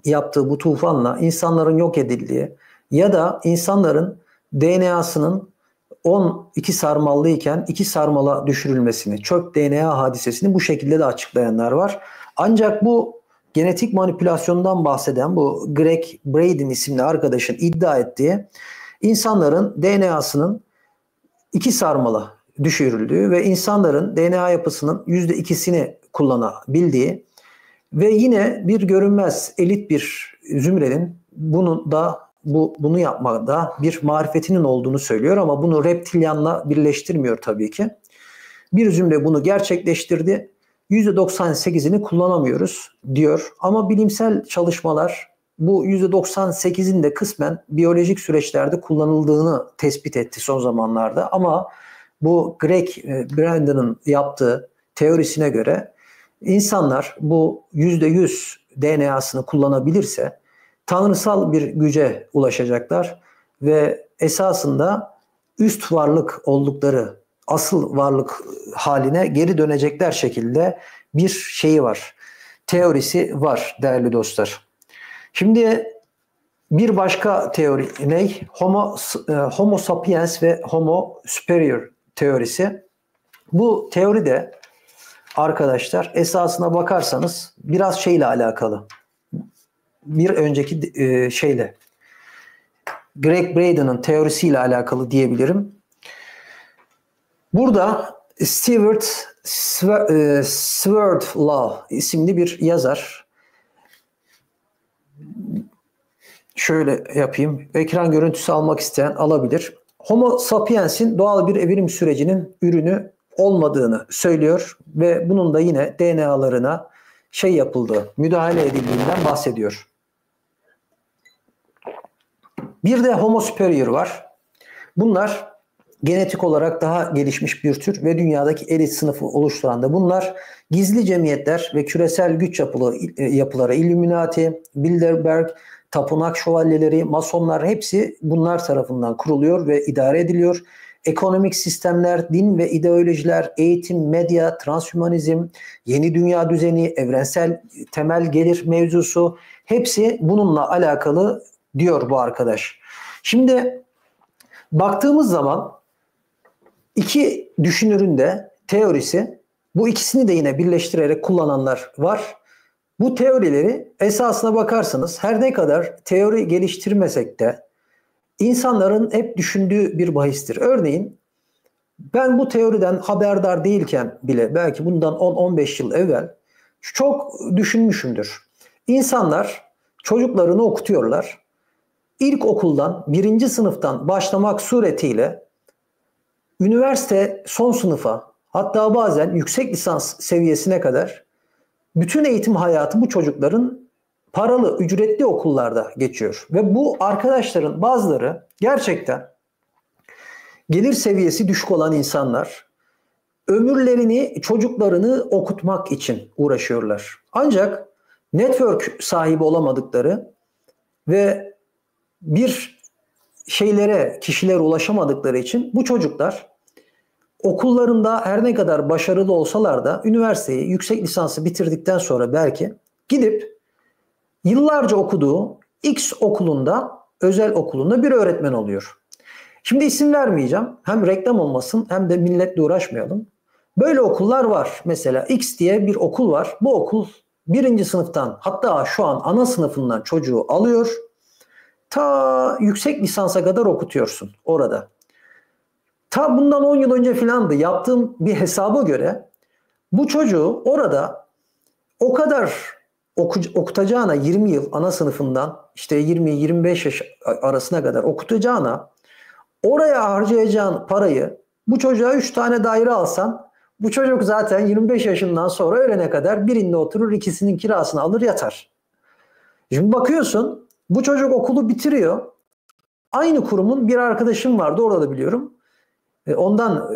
Speaker 1: yaptığı bu tufanla insanların yok edildiği ya da insanların DNA'sının 12 sarmallıyken 2 sarmala düşürülmesini, çöp DNA hadisesini bu şekilde de açıklayanlar var. Ancak bu genetik manipülasyondan bahseden bu Greg Braden isimli arkadaşın iddia ettiği insanların DNA'sının 2 sarmala düşürüldüğü ve insanların DNA yapısının %2'sini kullanabildiği ve yine bir görünmez elit bir zümrenin bunu yapmada bir marifetinin olduğunu söylüyor ama bunu reptilyanla birleştirmiyor tabii ki. Bir zümre bunu gerçekleştirdi. %98'ini kullanamıyoruz diyor. Ama bilimsel çalışmalar bu %98'in de kısmen biyolojik süreçlerde kullanıldığını tespit etti son zamanlarda. Ama bu Greg Braden'ın yaptığı teorisine göre insanlar bu %100 DNA'sını kullanabilirse tanrısal bir güce ulaşacaklar ve esasında üst varlık oldukları, asıl varlık haline geri dönecekler şekilde bir şeyi var. Teorisi var değerli dostlar. Şimdi bir başka teori ne? Homo sapiens ve Homo superior teorisi. Bu teori de arkadaşlar esasına bakarsanız biraz şeyle alakalı. Bir önceki Greg Braden'ın teorisiyle alakalı diyebilirim. Burada Stewart Swerdlow isimli bir yazar. Şöyle yapayım. Ekran görüntüsü almak isteyen alabilir. Homo sapiens'in doğal bir evrim sürecinin ürünü olmadığını söylüyor ve bunun da yine DNA'larına yapıldığı, müdahale edildiğinden bahsediyor. Bir de Homo superior var. Bunlar genetik olarak daha gelişmiş bir tür ve dünyadaki elit sınıfı oluşturan da bunlar. Gizli cemiyetler ve küresel güç yapıları, Illuminati, Bilderberg, tapınak şövalyeleri, masonlar hepsi bunlar tarafından kuruluyor ve idare ediliyor. Ekonomik sistemler, din ve ideolojiler, eğitim, medya, transhümanizm, yeni dünya düzeni, evrensel temel gelir mevzusu hepsi bununla alakalı diyor bu arkadaş. Şimdi baktığımız zaman iki düşünürün de teorisi, bu ikisini de yine birleştirerek kullananlar var. Bu teorileri esasına bakarsanız her ne kadar teori geliştirmesek de insanların hep düşündüğü bir bahistir. Örneğin ben bu teoriden haberdar değilken bile belki bundan 10-15 yıl evvel çok düşünmüşümdür. İnsanlar çocuklarını okutuyorlar. İlkokuldan 1. sınıftan başlamak suretiyle üniversite son sınıfa, hatta bazen yüksek lisans seviyesine kadar bütün eğitim hayatı bu çocukların paralı, ücretli okullarda geçiyor. Ve bu arkadaşların bazıları gerçekten gelir seviyesi düşük olan insanlar, ömürlerini, çocuklarını okutmak için uğraşıyorlar. Ancak network sahibi olamadıkları ve bir kişilere ulaşamadıkları için bu çocuklar okullarında her ne kadar başarılı olsalar da üniversiteyi, yüksek lisansı bitirdikten sonra belki gidip yıllarca okuduğu X okulunda, özel okulunda bir öğretmen oluyor. Şimdi isim vermeyeceğim. Hem reklam olmasın hem de milletle uğraşmayalım. Böyle okullar var. Mesela X diye bir okul var. Bu okul birinci sınıftan, hatta şu an ana sınıfından çocuğu alıyor. Ta yüksek lisansa kadar okutuyorsun orada. Ta bundan 10 yıl önce filandı. Yaptığım bir hesaba göre bu çocuğu orada o kadar okutacağına, 20 yıl ana sınıfından işte 20-25 yaş arasına kadar okutacağına, oraya harcayacağın parayı bu çocuğa 3 tane daire alsan, bu çocuk zaten 25 yaşından sonra ölene kadar birinde oturur, ikisinin kirasını alır yatar. Şimdi bakıyorsun bu çocuk okulu bitiriyor. Aynı kurumun bir arkadaşım vardı, orada da biliyorum. Ondan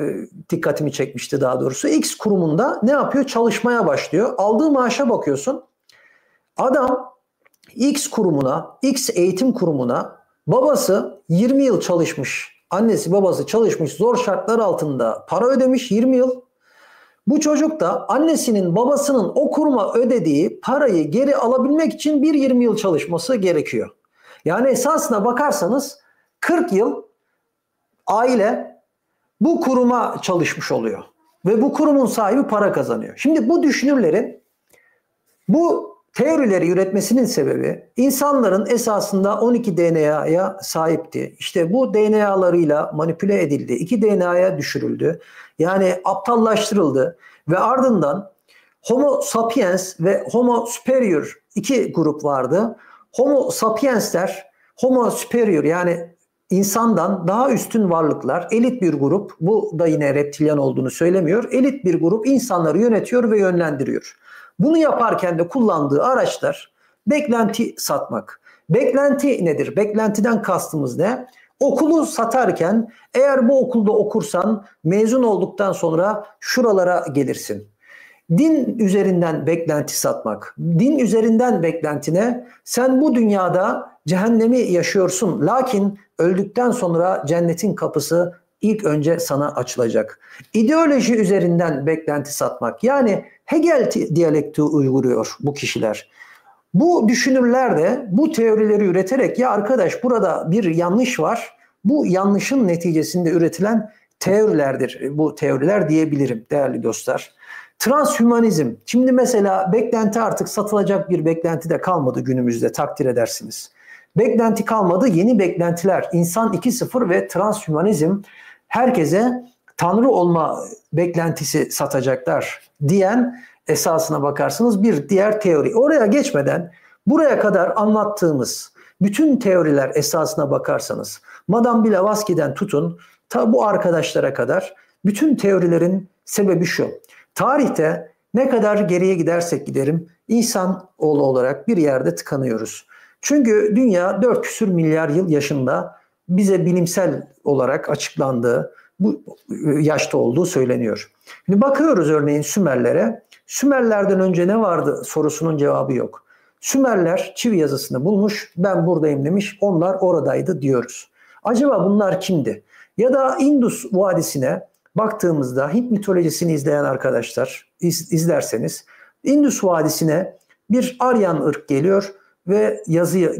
Speaker 1: dikkatimi çekmişti daha doğrusu. X kurumunda ne yapıyor? Çalışmaya başlıyor. Aldığı maaşa bakıyorsun. Adam X kurumuna, X eğitim kurumuna, babası 20 yıl çalışmış. Annesi babası çalışmış, zor şartlar altında para ödemiş 20 yıl. Bu çocuk da annesinin babasının o kuruma ödediği parayı geri alabilmek için bir 20 yıl çalışması gerekiyor. Yani esasına bakarsanız 40 yıl aile bu kuruma çalışmış oluyor. Ve bu kurumun sahibi para kazanıyor. Şimdi bu düşünürlerin bu teorileri üretmesinin sebebi, insanların esasında 12 DNA'ya sahipti. İşte bu DNA'larıyla manipüle edildi. 2 DNA'ya düşürüldü. Yani aptallaştırıldı. Ve ardından Homo sapiens ve Homo superior 2 grup vardı. Homo sapiensler, Homo superior yani insandan daha üstün varlıklar, elit bir grup, bu da yine reptilyan olduğunu söylemiyor. Elit bir grup insanları yönetiyor ve yönlendiriyor. Bunu yaparken de kullandığı araçlar beklenti satmak. Beklenti nedir? Beklentiden kastımız ne? Okulu satarken eğer bu okulda okursan mezun olduktan sonra şuralara gelirsin. Din üzerinden beklenti satmak. Din üzerinden beklentine sen bu dünyada cehennemi yaşıyorsun. Lakin öldükten sonra cennetin kapısı ilk önce sana açılacak. İdeoloji üzerinden beklenti satmak. Yani Hegel diyalektiği uyguluyor bu kişiler. Bu düşünürler de bu teorileri üreterek ya arkadaş burada bir yanlış var. Bu yanlışın neticesinde üretilen teorilerdir. Bu teoriler diyebilirim değerli dostlar. Transhümanizm. Şimdi mesela beklenti artık satılacak bir beklenti de kalmadı günümüzde, takdir edersiniz. Beklenti kalmadı, yeni beklentiler. İnsan 2.0 ve transhümanizm herkese tanrı olma beklentisi satacaklar diyen, esasına bakarsanız bir diğer teori. Oraya geçmeden buraya kadar anlattığımız bütün teoriler esasına bakarsanız Madame Blavatsky'den tutun ta bu arkadaşlara kadar bütün teorilerin sebebi şu. Tarihte ne kadar geriye gidersek giderim insanoğlu olarak bir yerde tıkanıyoruz. Çünkü dünya 4 küsür milyar yıl yaşında, bize bilimsel olarak açıklandığı bu yaşta olduğu söyleniyor. Şimdi bakıyoruz örneğin Sümerlere. Sümerlerden önce ne vardı sorusunun cevabı yok. Sümerler çivi yazısını bulmuş, ben buradayım demiş, onlar oradaydı diyoruz. Acaba bunlar kimdi? Ya da Indus Vadisi'ne baktığımızda Hint mitolojisini izleyen arkadaşlar izlerseniz Indus Vadisi'ne bir Aryan ırk geliyor ve yazıyı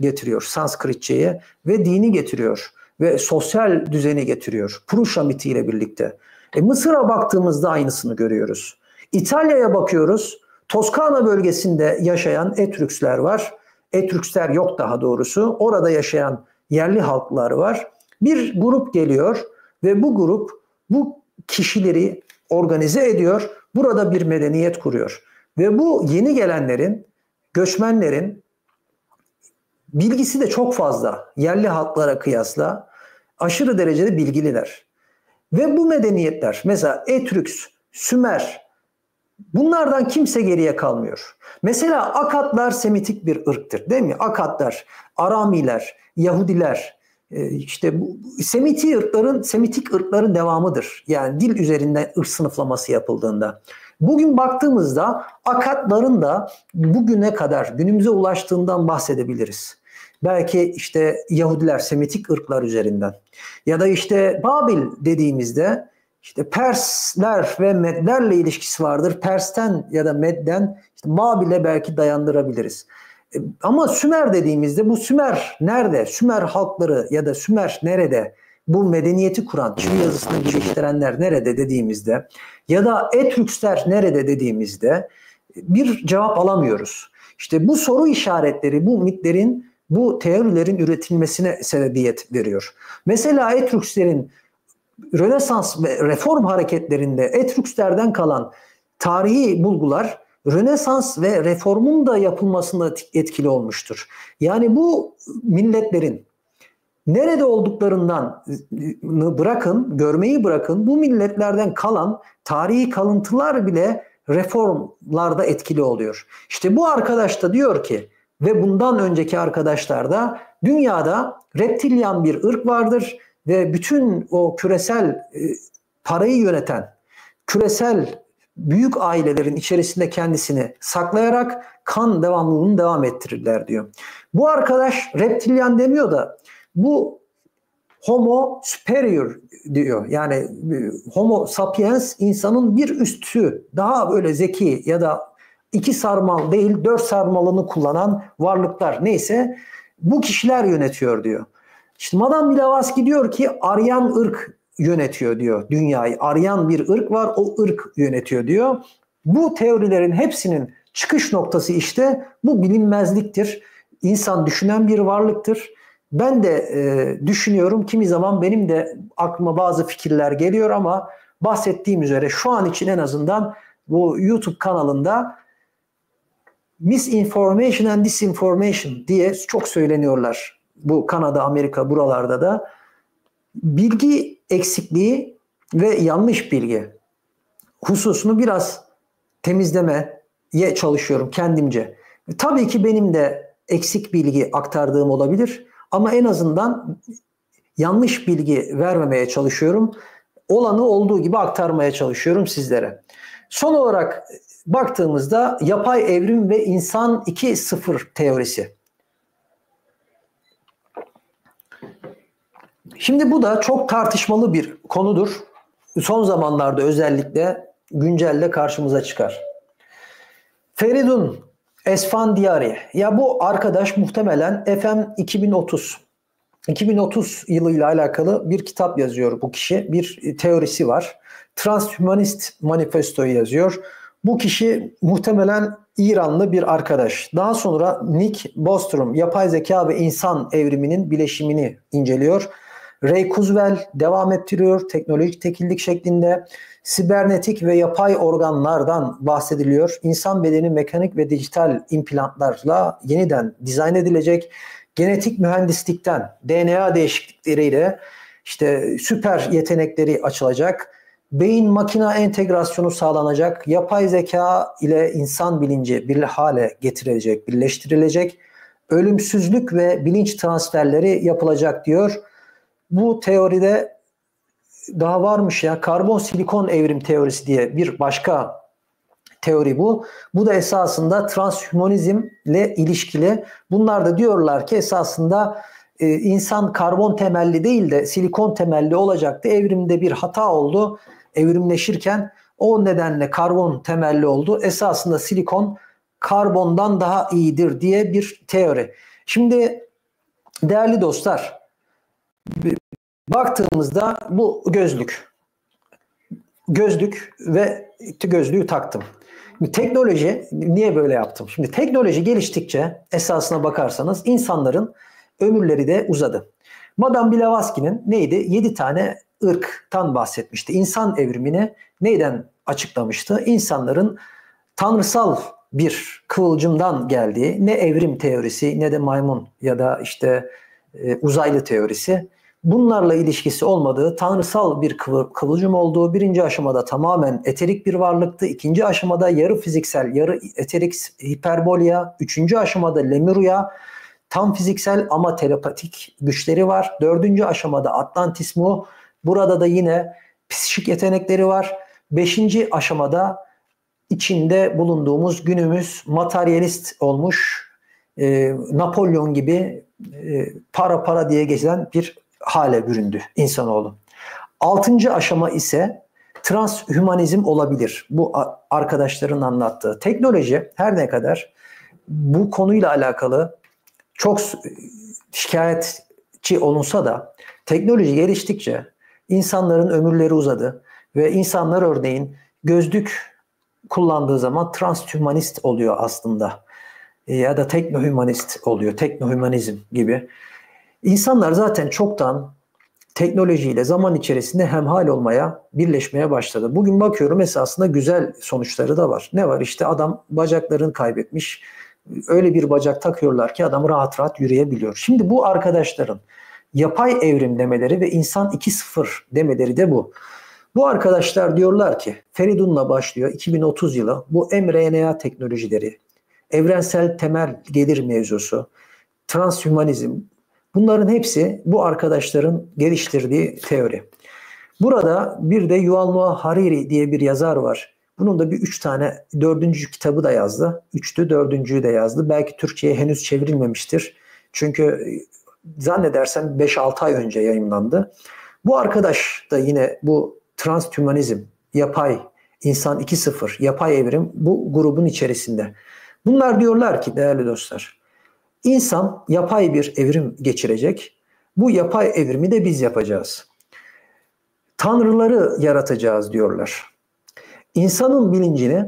Speaker 1: getiriyor Sanskritçe'ye ve dini getiriyor ve sosyal düzeni getiriyor Purusha mitiyle birlikte. Mısır'a baktığımızda aynısını görüyoruz. İtalya'ya bakıyoruz. Toskana bölgesinde yaşayan Etrüksler var. Etrüksler yok daha doğrusu. Orada yaşayan yerli halklar var. Bir grup geliyor ve bu grup bu kişileri organize ediyor. Burada bir medeniyet kuruyor. Ve bu yeni gelenlerin, göçmenlerin bilgisi de çok fazla. Yerli halklara kıyasla aşırı derecede bilgililer. Ve bu medeniyetler mesela Etrüks, Sümer, Bunlardan kimse geriye kalmıyor. Mesela Akatlar Semitik bir ırktır, değil mi? Akatlar, Aramiler, Yahudiler, işte bu Semitik ırkların devamıdır. Yani dil üzerinden ırk sınıflaması yapıldığında. Bugün baktığımızda Akatların da bugüne kadar günümüze ulaştığından bahsedebiliriz. Belki işte Yahudiler, Semitik ırklar üzerinden. Ya da işte Babil dediğimizde işte Persler ve Medlerle ilişkisi vardır. Pers'ten ya da Med'den işte Babil'e belki dayandırabiliriz. Ama Sümer dediğimizde bu Sümer nerede? Sümer halkları ya da Sümer nerede? Bu medeniyeti kuran, Çivi yazısını geliştirenler nerede dediğimizde ya da Etrüksler nerede dediğimizde bir cevap alamıyoruz. İşte bu soru işaretleri bu mitlerin, bu teorilerin üretilmesine sebebiyet veriyor. Mesela Etrükslerin Rönesans ve reform hareketlerinde Etrükslerden kalan tarihi bulgular Rönesans ve reformun da yapılmasında etkili olmuştur. Yani bu milletlerin nerede olduklarından görmeyi bırakın, bu milletlerden kalan tarihi kalıntılar bile reformlarda etkili oluyor. İşte bu arkadaş da diyor ki ve bundan önceki arkadaşlar da dünyada reptilyan bir ırk vardır ve bütün o küresel parayı yöneten küresel büyük ailelerin içerisinde kendisini saklayarak kan devamlılığını devam ettirirler diyor. Bu arkadaş reptilyan demiyor da bu Homo superior diyor. Yani Homo sapiens insanın bir üstü, daha böyle zeki ya da 2 sarmal değil 4 sarmalını kullanan varlıklar neyse bu kişiler yönetiyor diyor. İşte Madame Blavatsky diyor ki Aryan ırk yönetiyor diyor dünyayı. Aryan bir ırk var, o ırk yönetiyor diyor. Bu teorilerin hepsinin çıkış noktası işte bu bilinmezliktir. İnsan düşünen bir varlıktır. Ben de düşünüyorum, kimi zaman benim de aklıma bazı fikirler geliyor ama bahsettiğim üzere şu an için en azından bu YouTube kanalında misinformation and disinformation diye çok söyleniyorlar. Bu Kanada, Amerika buralarda da bilgi eksikliği ve yanlış bilgi hususunu biraz temizlemeye çalışıyorum kendimce. Tabii ki benim de eksik bilgi aktardığım olabilir ama en azından yanlış bilgi vermemeye çalışıyorum. Olanı olduğu gibi aktarmaya çalışıyorum sizlere. Son olarak baktığımızda yapay evrim ve insan 2.0 teorisi. Şimdi bu da çok tartışmalı bir konudur. Son zamanlarda özellikle güncelle karşımıza çıkar. Feridun Esfandiari, ya bu arkadaş muhtemelen FM 2030 yılıyla alakalı bir kitap yazıyor bu kişi. Bir teorisi var. Transhumanist Manifesto'yu yazıyor. Bu kişi muhtemelen İranlı bir arkadaş. Daha sonra Nick Bostrom, yapay zeka ve insan evriminin bileşimini inceliyor. Ray Kurzweil devam ettiriyor teknolojik tekillik şeklinde. Sibernetik ve yapay organlardan bahsediliyor. İnsan bedeni mekanik ve dijital implantlarla yeniden dizayn edilecek. Genetik mühendislikten DNA değişiklikleriyle işte süper yetenekleri açılacak. Beyin makina entegrasyonu sağlanacak. Yapay zeka ile insan bilinci bir hale getirilecek, birleştirilecek. Ölümsüzlük ve bilinç transferleri yapılacak diyor. Bu teoride daha varmış ya, karbon silikon evrim teorisi diye bir başka teori bu. Bu da esasında transhumanizmle ilişkili. Bunlar da diyorlar ki esasında insan karbon temelli değil de silikon temelli olacaktı. Evrimde bir hata oldu. Evrimleşirken o nedenle karbon temelli oldu. Esasında silikon karbondan daha iyidir diye bir teori. Şimdi değerli dostlar, baktığımızda bu gözlük ve gözlüğü taktım. Teknoloji, niye böyle yaptım? Şimdi teknoloji geliştikçe esasına bakarsanız insanların ömürleri de uzadı. Madame Blavatsky'nin neydi? 7 tane ırktan bahsetmişti. İnsan evrimini neyden açıklamıştı? İnsanların tanrısal bir kıvılcımdan geldiği, ne evrim teorisi ne de maymun ya da işte uzaylı teorisi. bunlarla ilişkisi olmadığı, tanrısal bir kıvılcım olduğu, birinci aşamada tamamen eterik bir varlıktı. İkinci aşamada yarı fiziksel, yarı eterik hiperbolya. Üçüncü aşamada Lemuria, tam fiziksel ama telepatik güçleri var. Dördüncü aşamada Atlantismo, burada da yine psikik yetenekleri var. Beşinci aşamada içinde bulunduğumuz günümüz materyalist olmuş, Napolyon gibi para diye gezen bir hale büründü insanoğlu. Altıncı aşama ise transhümanizm olabilir. Bu arkadaşların anlattığı. Teknoloji her ne kadar bu konuyla alakalı çok şikayetçi olunsa da teknoloji geliştikçe insanların ömürleri uzadı ve insanlar örneğin gözlük kullandığı zaman transhümanist oluyor aslında. Ya da teknohümanist oluyor. Teknohümanizm gibi. İnsanlar zaten çoktan teknolojiyle zaman içerisinde hemhal olmaya, birleşmeye başladı. Bugün bakıyorum esasında güzel sonuçları da var. Ne var? İşte adam bacaklarını kaybetmiş. Öyle bir bacak takıyorlar ki adam rahat rahat yürüyebiliyor. Şimdi bu arkadaşların yapay evrim demeleri ve insan 2.0 demeleri de bu. Bu arkadaşlar diyorlar ki Feridun'la başlıyor 2030 yılı bu mRNA teknolojileri, evrensel temel gelir mevzusu, transhümanizm, bunların hepsi bu arkadaşların geliştirdiği teori. Burada bir de Yuval Noah Harari diye bir yazar var. Bunun da bir 3 tane 4. kitabı da yazdı. 3'tü 4.'yü de yazdı. Belki Türkçe'ye henüz çevrilmemiştir. Çünkü zannedersem 5-6 ay önce yayınlandı. Bu arkadaş da yine bu transhümanizm, yapay, insan 2.0, yapay evrim bu grubun içerisinde. Bunlar diyorlar ki değerli dostlar, İnsan yapay bir evrim geçirecek. Bu yapay evrimi de biz yapacağız. Tanrıları yaratacağız diyorlar. İnsanın bilincini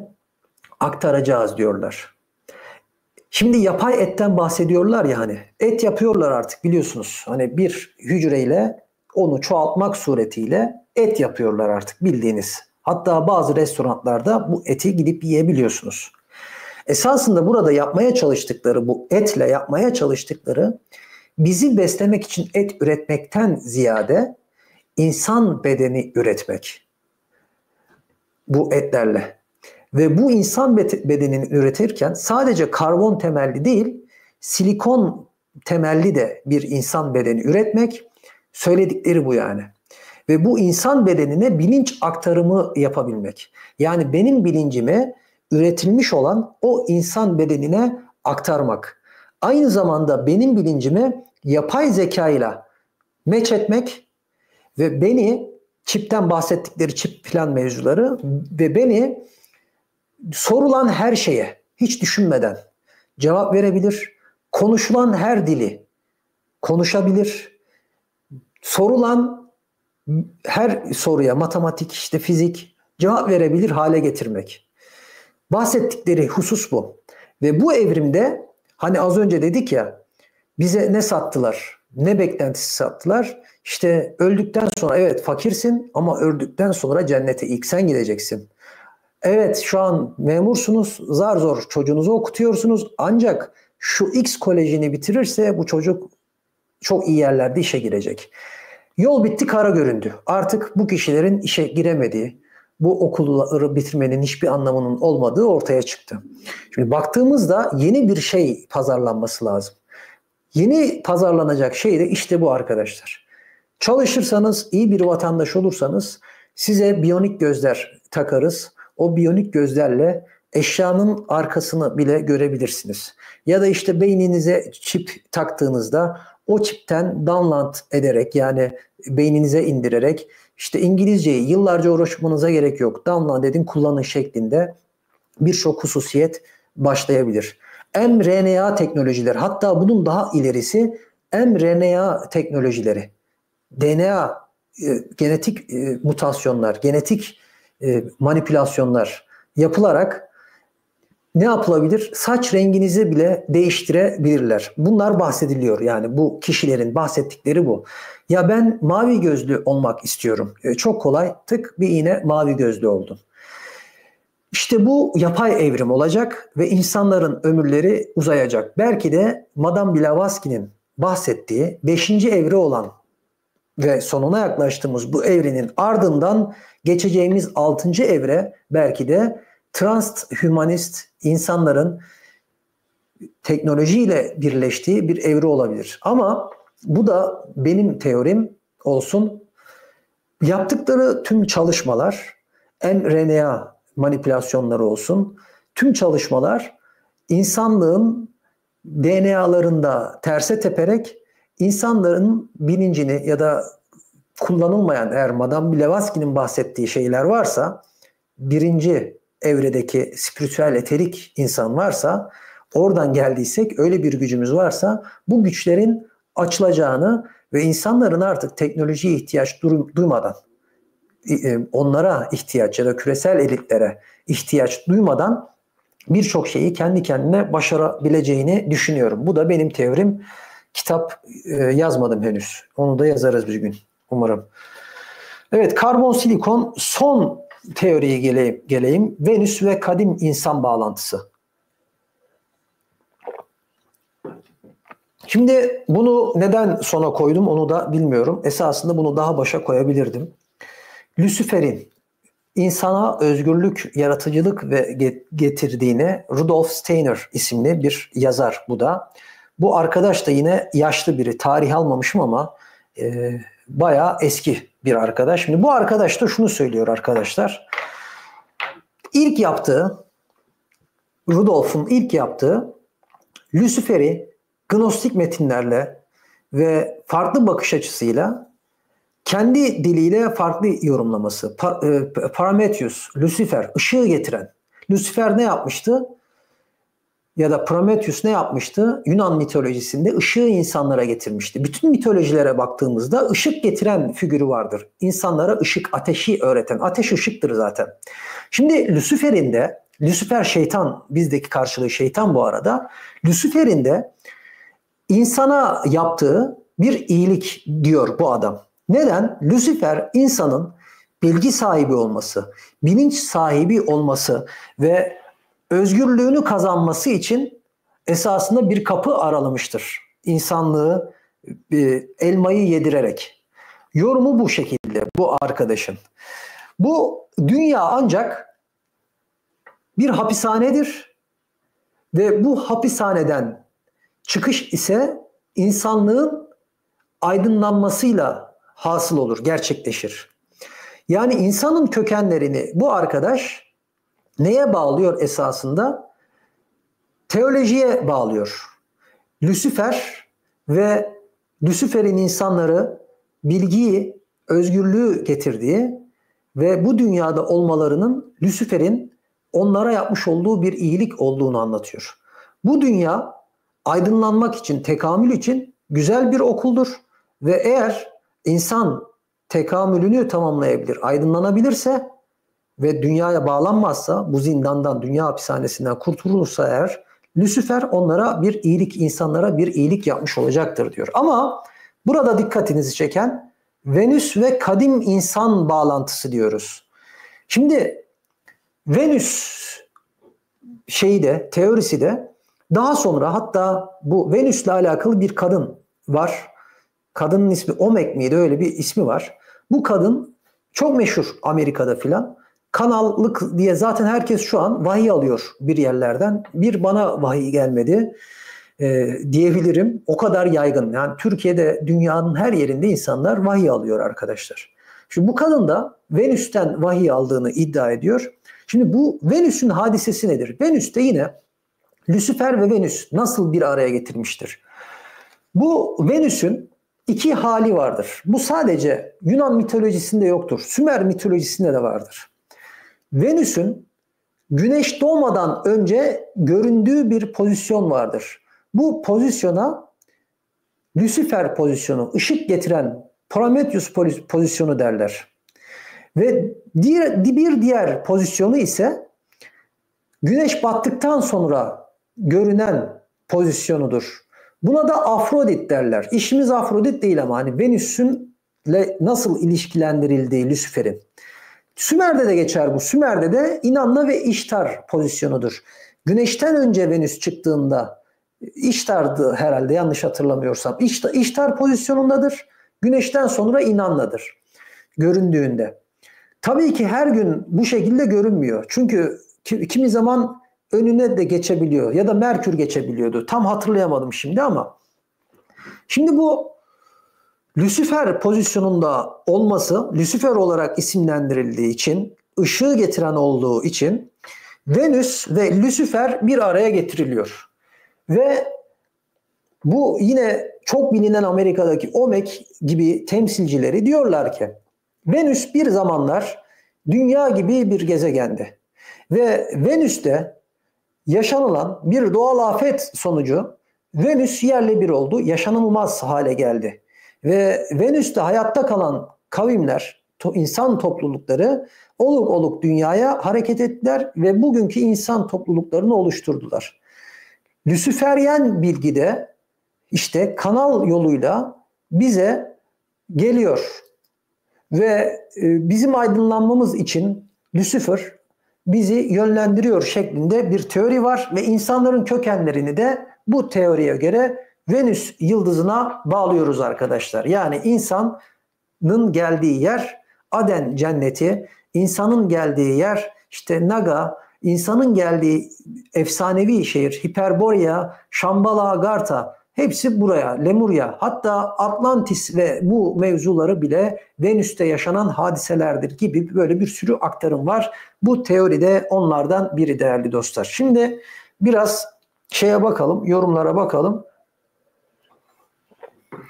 Speaker 1: aktaracağız diyorlar. Şimdi yapay etten bahsediyorlar ya hani. Et yapıyorlar artık biliyorsunuz. Hani bir hücreyle onu çoğaltmak suretiyle et yapıyorlar artık bildiğiniz. Hatta bazı restoranlarda bu eti gidip yiyebiliyorsunuz. Esasında burada yapmaya çalıştıkları, bu etle yapmaya çalıştıkları bizi beslemek için et üretmekten ziyade insan bedeni üretmek. Bu etlerle. Ve bu insan bedenini üretirken sadece karbon temelli değil, silikon temelli de bir insan bedeni üretmek, söyledikleri bu yani. Ve bu insan bedenine bilinç aktarımı yapabilmek. Yani benim bilincimi üretilmiş olan o insan bedenine aktarmak. Aynı zamanda benim bilincimi yapay zekayla meç etmek ve beni çipten bahsettikleri çip plan mevzuları ve beni sorulan her şeye hiç düşünmeden cevap verebilir. Konuşulan her dili konuşabilir. Sorulan her soruya matematik, işte fizik cevap verebilir hale getirmek. Bahsettikleri husus bu. Ve bu evrimde hani az önce dedik ya bize ne sattılar? Ne beklentisi sattılar? İşte öldükten sonra evet fakirsin ama öldükten sonra cennete ilk sen gideceksin. Evet şu an memursunuz, zar zor çocuğunuzu okutuyorsunuz ancak şu X kolejini bitirirse bu çocuk çok iyi yerlerde işe girecek. Yol bitti, kara göründü. Artık bu kişilerin işe giremediği, bu okulları bitirmenin hiçbir anlamının olmadığı ortaya çıktı. Şimdi baktığımızda yeni bir şey pazarlanması lazım. Yeni pazarlanacak şey de işte bu arkadaşlar. Çalışırsanız, iyi bir vatandaş olursanız size biyonik gözler takarız. O biyonik gözlerle eşyanın arkasını bile görebilirsiniz. Ya da işte beyninize çip taktığınızda o çipten download ederek yani beyninize indirerek işte İngilizceyi yıllarca uğraşmanıza gerek yok. Download edin kullanın şeklinde birçok hususiyet başlayabilir. mRNA teknolojileri hatta bunun daha ilerisi mRNA teknolojileri. DNA, genetik mutasyonlar, genetik manipülasyonlar yapılarak ne yapılabilir? Saç renginizi bile değiştirebilirler. Bunlar bahsediliyor. Yani bu kişilerin bahsettikleri bu. Ya ben mavi gözlü olmak istiyorum. Çok kolay. Tık bir iğne mavi gözlü oldun. İşte bu yapay evrim olacak ve insanların ömürleri uzayacak. Belki de Madame Blavatsky'nin bahsettiği 5. evre olan ve sonuna yaklaştığımız bu evrenin ardından geçeceğimiz 6. evre belki de transhumanist insanların teknolojiyle birleştiği bir evre olabilir. Ama bu da benim teorim olsun. Yaptıkları tüm çalışmalar, mRNA manipülasyonları olsun, tüm çalışmalar insanlığın DNA'larında terse teperek insanların bilincini ya da kullanılmayan, eğer Madame Blavatsky'nin bahsettiği şeyler varsa, birinci evredeki spiritüel eterik insan varsa, oradan geldiysek, öyle bir gücümüz varsa bu güçlerin açılacağını ve insanların artık teknolojiye ihtiyaç duymadan, onlara ihtiyaç ya da küresel elitlere ihtiyaç duymadan birçok şeyi kendi kendine başarabileceğini düşünüyorum. Bu da benim teorim. Kitap yazmadım henüz. Onu da yazarız bir gün umarım. Evet, karbon silikon, son teoriye geleyim. Venüs ve kadim insan bağlantısı. Şimdi bunu neden sona koydum onu da bilmiyorum. Esasında bunu daha başa koyabilirdim. Lucifer'in insana özgürlük, yaratıcılık ve getirdiğini Rudolf Steiner isimli bir yazar bu da. Bu arkadaş da yine yaşlı biri. Tarih almamışım ama bayağı eski bir arkadaş. Şimdi bu arkadaş da şunu söylüyor arkadaşlar. Rudolf'un ilk yaptığı Lucifer'i gnostik metinlerle ve farklı bakış açısıyla kendi diliyle farklı yorumlaması. Prometheus, Lucifer, ışığı getiren. Lucifer ne yapmıştı? Ya da Prometheus ne yapmıştı? Yunan mitolojisinde ışığı insanlara getirmişti. Bütün mitolojilere baktığımızda ışık getiren figürü vardır. İnsanlara ışık, ateşi öğreten. Ateş ışıktır zaten. Şimdi Lucifer'in de, Lucifer şeytan, bizdeki karşılığı şeytan bu arada. Lucifer'in de insana yaptığı bir iyilik diyor bu adam. Neden? Lucifer insanın bilgi sahibi olması, bilinç sahibi olması ve özgürlüğünü kazanması için esasında bir kapı aralamıştır. İnsanlığı elmayı yedirerek. Yorumu bu şekilde bu arkadaşın. Bu dünya ancak bir hapishanedir ve bu hapishaneden çıkış ise insanlığın aydınlanmasıyla hasıl olur, gerçekleşir. Yani insanın kökenlerini bu arkadaş neye bağlıyor esasında? Teolojiye bağlıyor. Lucifer ve Lucifer'in insanları bilgiyi, özgürlüğü getirdiği ve bu dünyada olmalarının Lucifer'in onlara yapmış olduğu bir iyilik olduğunu anlatıyor. Bu dünya aydınlanmak için, tekamül için güzel bir okuldur ve eğer insan tekamülünü tamamlayabilir, aydınlanabilirse ve dünyaya bağlanmazsa, bu zindandan, dünya hapishanesinden kurtulursa eğer, Lucifer onlara bir iyilik, insanlara bir iyilik yapmış olacaktır diyor. Ama burada dikkatinizi çeken Venüs ve kadim insan bağlantısı diyoruz. Şimdi Venüs teorisi de daha sonra, hatta bu Venüs'le alakalı bir kadın var. Kadının ismi Omek miydi? Öyle bir ismi var. Bu kadın çok meşhur Amerika'da filan. Kanallık diye zaten herkes şu an vahiy alıyor bir yerlerden. Bir bana vahiy gelmedi diyebilirim. O kadar yaygın. Yani Türkiye'de, dünyanın her yerinde insanlar vahiy alıyor arkadaşlar. Şimdi bu kadın da Venüs'ten vahiy aldığını iddia ediyor. Şimdi bu Venüs'ün hadisesi nedir? Venüs'te yine Lucifer ve Venüs nasıl bir araya getirmiştir? Bu Venüs'ün iki hali vardır. Bu sadece Yunan mitolojisinde yoktur. Sümer mitolojisinde de vardır. Venüs'ün güneş doğmadan önce göründüğü bir pozisyon vardır. Bu pozisyona Lucifer pozisyonu, ışık getiren Prometheus pozisyonu derler. Ve bir diğer pozisyonu ise güneş battıktan sonra görünen pozisyonudur. Buna da Afrodit derler. İşimiz Afrodit değil ama hani Venüs'ünle nasıl ilişkilendirildiği Lucifer'in. Sümer'de de geçer bu. Sümer'de de İnanna ve İştar pozisyonudur. Güneşten önce Venüs çıktığında İştar'dı herhalde, yanlış hatırlamıyorsam. İştar pozisyonundadır. Güneşten sonra İnan'ladır göründüğünde. Tabii ki her gün bu şekilde görünmüyor. Çünkü kimi zaman önüne de geçebiliyor ya da Merkür geçebiliyordu. Tam hatırlayamadım şimdi ama. Şimdi bu Lucifer pozisyonunda olması, Lucifer olarak isimlendirildiği için, ışığı getiren olduğu için Venüs ve Lucifer bir araya getiriliyor. Ve bu yine çok bilinen Amerika'daki OMEK gibi temsilcileri diyorlar ki Venüs bir zamanlar Dünya gibi bir gezegendi. Ve Venüs'te yaşanılan bir doğal afet sonucu Venüs yerle bir oldu, yaşanılmaz hale geldi. Ve Venüs'te hayatta kalan kavimler, insan toplulukları oluk oluk dünyaya hareket ettiler ve bugünkü insan topluluklarını oluşturdular. Lüsiferyen bilgi de işte kanal yoluyla bize geliyor. Ve bizim aydınlanmamız için Lucifer bizi yönlendiriyor şeklinde bir teori var ve insanların kökenlerini de bu teoriye göre Venüs yıldızına bağlıyoruz arkadaşlar. Yani insanın geldiği yer Aden cenneti, insanın geldiği yer işte Naga, insanın geldiği efsanevi şehir Hiperborea, Shambhala, Agartha, hepsi buraya, Lemurya, hatta Atlantis ve bu mevzuları bile Venüs'te yaşanan hadiselerdir gibi böyle bir sürü aktarım var. Bu teoride onlardan biri değerli dostlar. Şimdi biraz şeye bakalım, yorumlara bakalım.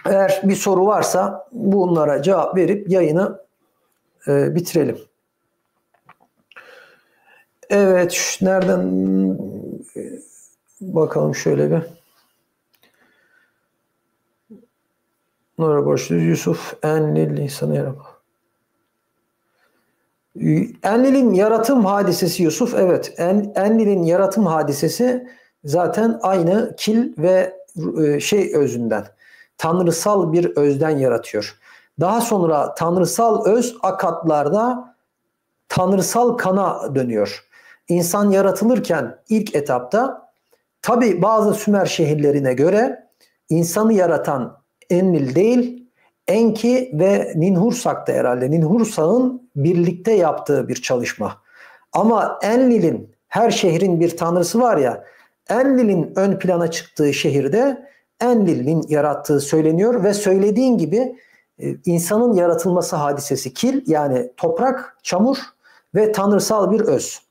Speaker 1: Eğer bir soru varsa bunlara cevap verip yayını bitirelim. Evet, nereden bakalım şöyle bir. Nora Borçlu, Yusuf Enlil insanı yaratma. Enlil'in yaratım hadisesi Yusuf, evet. Enlil'in yaratım hadisesi zaten aynı kil ve özünden. Tanrısal bir özden yaratıyor. Daha sonra tanrısal öz akatlarda tanrısal kana dönüyor. İnsan yaratılırken ilk etapta tabi bazı Sümer şehirlerine göre insanı yaratan Enlil değil, Enki ve Ninhursag'da herhalde. Ninhursag'ın birlikte yaptığı bir çalışma. Ama Enlil'in, her şehrin bir tanrısı var ya, Enlil'in ön plana çıktığı şehirde Enlil'in yarattığı söyleniyor ve söylediğin gibi insanın yaratılması hadisesi kil, yani toprak, çamur ve tanrısal bir öz.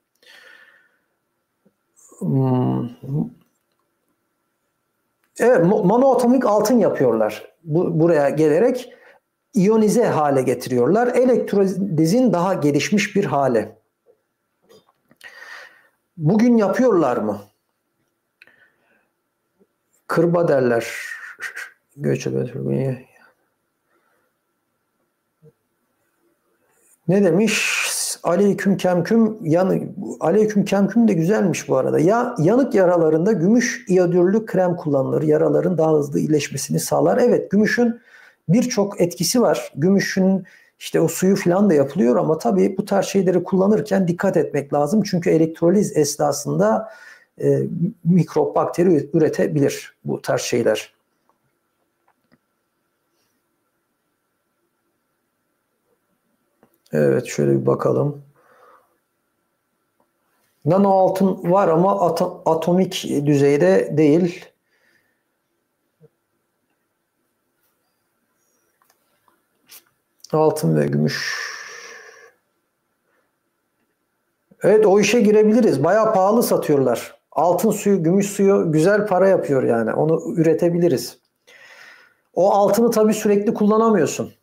Speaker 1: Evet, monoatomik altın yapıyorlar. Buraya gelerek iyonize hale getiriyorlar. Elektrolizin daha gelişmiş bir hale. Bugün yapıyorlar mı? Kırba derler. Ne demiş? Aleyküm kemküm, aleyküm kemküm de güzelmiş bu arada. Ya yanık yaralarında gümüş iyodürlü krem kullanılır. Yaraların daha hızlı iyileşmesini sağlar. Evet, gümüşün birçok etkisi var. Gümüşün işte o suyu falan da yapılıyor ama tabii bu tarz şeyleri kullanırken dikkat etmek lazım. Çünkü elektroliz esnasında mikrop, bakteri üretebilir bu tarz şeyler. Evet, şöyle bir bakalım. Nano altın var ama atomik düzeyde değil. Altın ve gümüş. Evet, o işe girebiliriz. Bayağı pahalı satıyorlar. Altın suyu, gümüş suyu güzel para yapıyor yani. Onu üretebiliriz. O altını tabii sürekli kullanamıyorsun.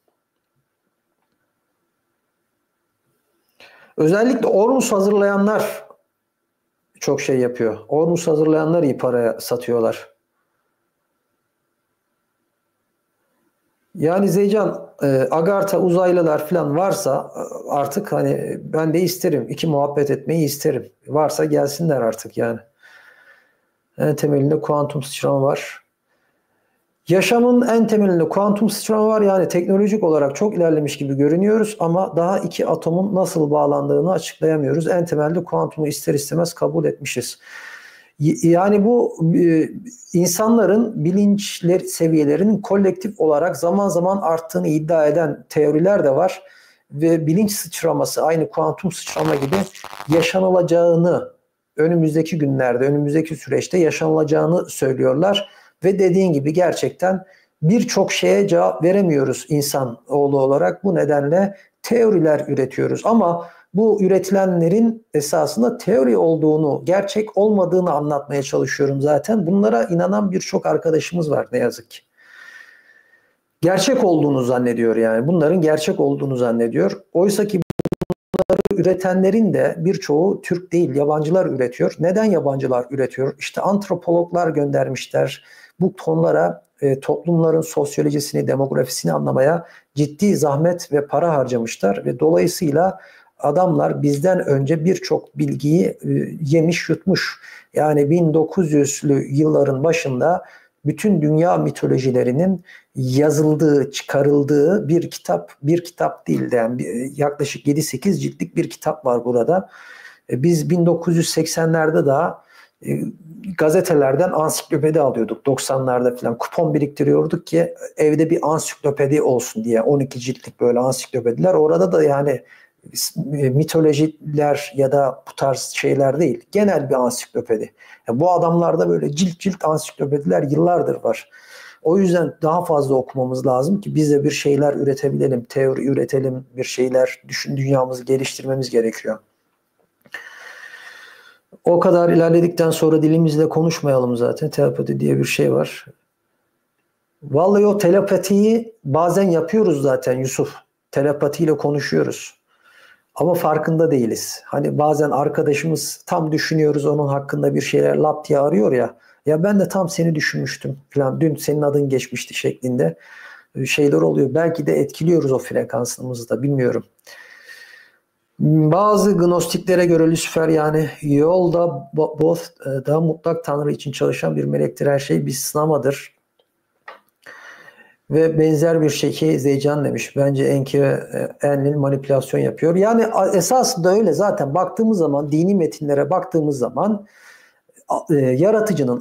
Speaker 1: Özellikle Ormus hazırlayanlar çok şey yapıyor. Ormus hazırlayanlar iyi paraya satıyorlar. Yani Zeycan, Agartha uzaylılar falan varsa artık hani ben de isterim. İki muhabbet etmeyi isterim. Varsa gelsinler artık yani. En temelinde kuantum sıçrama var. Yaşamın en temelinde kuantum sıçrama var. Yani teknolojik olarak çok ilerlemiş gibi görünüyoruz ama daha iki atomun nasıl bağlandığını açıklayamıyoruz. En temelde kuantumu ister istemez kabul etmişiz. Yani bu insanların bilinçler seviyelerinin kolektif olarak zaman zaman arttığını iddia eden teoriler de var. Ve bilinç sıçraması aynı kuantum sıçrama gibi yaşanılacağını önümüzdeki günlerde, önümüzdeki süreçte yaşanılacağını söylüyorlar. Ve dediğin gibi gerçekten birçok şeye cevap veremiyoruz insanoğlu olarak. Bu nedenle teoriler üretiyoruz. Ama bu üretilenlerin esasında teori olduğunu, gerçek olmadığını anlatmaya çalışıyorum zaten. Bunlara inanan birçok arkadaşımız var ne yazık ki. Gerçek olduğunu zannediyor yani. Bunların gerçek olduğunu zannediyor. Oysa ki bunları üretenlerin de birçoğu Türk değil, yabancılar üretiyor. Neden yabancılar üretiyor? İşte antropologlar göndermişler. Bu tonlara toplumların sosyolojisini, demografisini anlamaya ciddi zahmet ve para harcamışlar ve dolayısıyla adamlar bizden önce birçok bilgiyi yemiş yutmuş. Yani 1900'lü yılların başında bütün dünya mitolojilerinin yazıldığı, çıkarıldığı bir kitap değil de yani yaklaşık 7-8 ciltlik bir kitap var burada. Biz 1980'lerde daha gazetelerden ansiklopedi alıyorduk 90'larda falan. Kupon biriktiriyorduk ki evde bir ansiklopedi olsun diye 12 ciltlik böyle ansiklopediler. Orada da yani mitolojiler ya da bu tarz şeyler değil. Genel bir ansiklopedi. Yani bu adamlarda böyle cilt cilt ansiklopediler yıllardır var. O yüzden daha fazla okumamız lazım ki biz de bir şeyler üretebilelim, teori üretelim, bir şeyler dünyamızı geliştirmemiz gerekiyor. O kadar ilerledikten sonra dilimizle konuşmayalım zaten. Telepati diye bir şey var. Vallahi o telepatiyi bazen yapıyoruz zaten Yusuf. Telepatiyle konuşuyoruz. Ama farkında değiliz. Hani bazen arkadaşımız tam düşünüyoruz onun hakkında bir şeyler lap diye arıyor ya. Ya ben de tam seni düşünmüştüm falan. Dün senin adın geçmişti şeklinde şeyler oluyor. Belki de etkiliyoruz o frekansımızı da bilmiyorum. Bazı gnostiklere göre Lucifer yani yolda daha mutlak Tanrı için çalışan bir melektir. Her şey bir sınamadır. Ve benzer bir şey Zeycan demiş. Bence Enki ve Enlil manipülasyon yapıyor. Yani esasında öyle zaten baktığımız zaman dini metinlere baktığımız zaman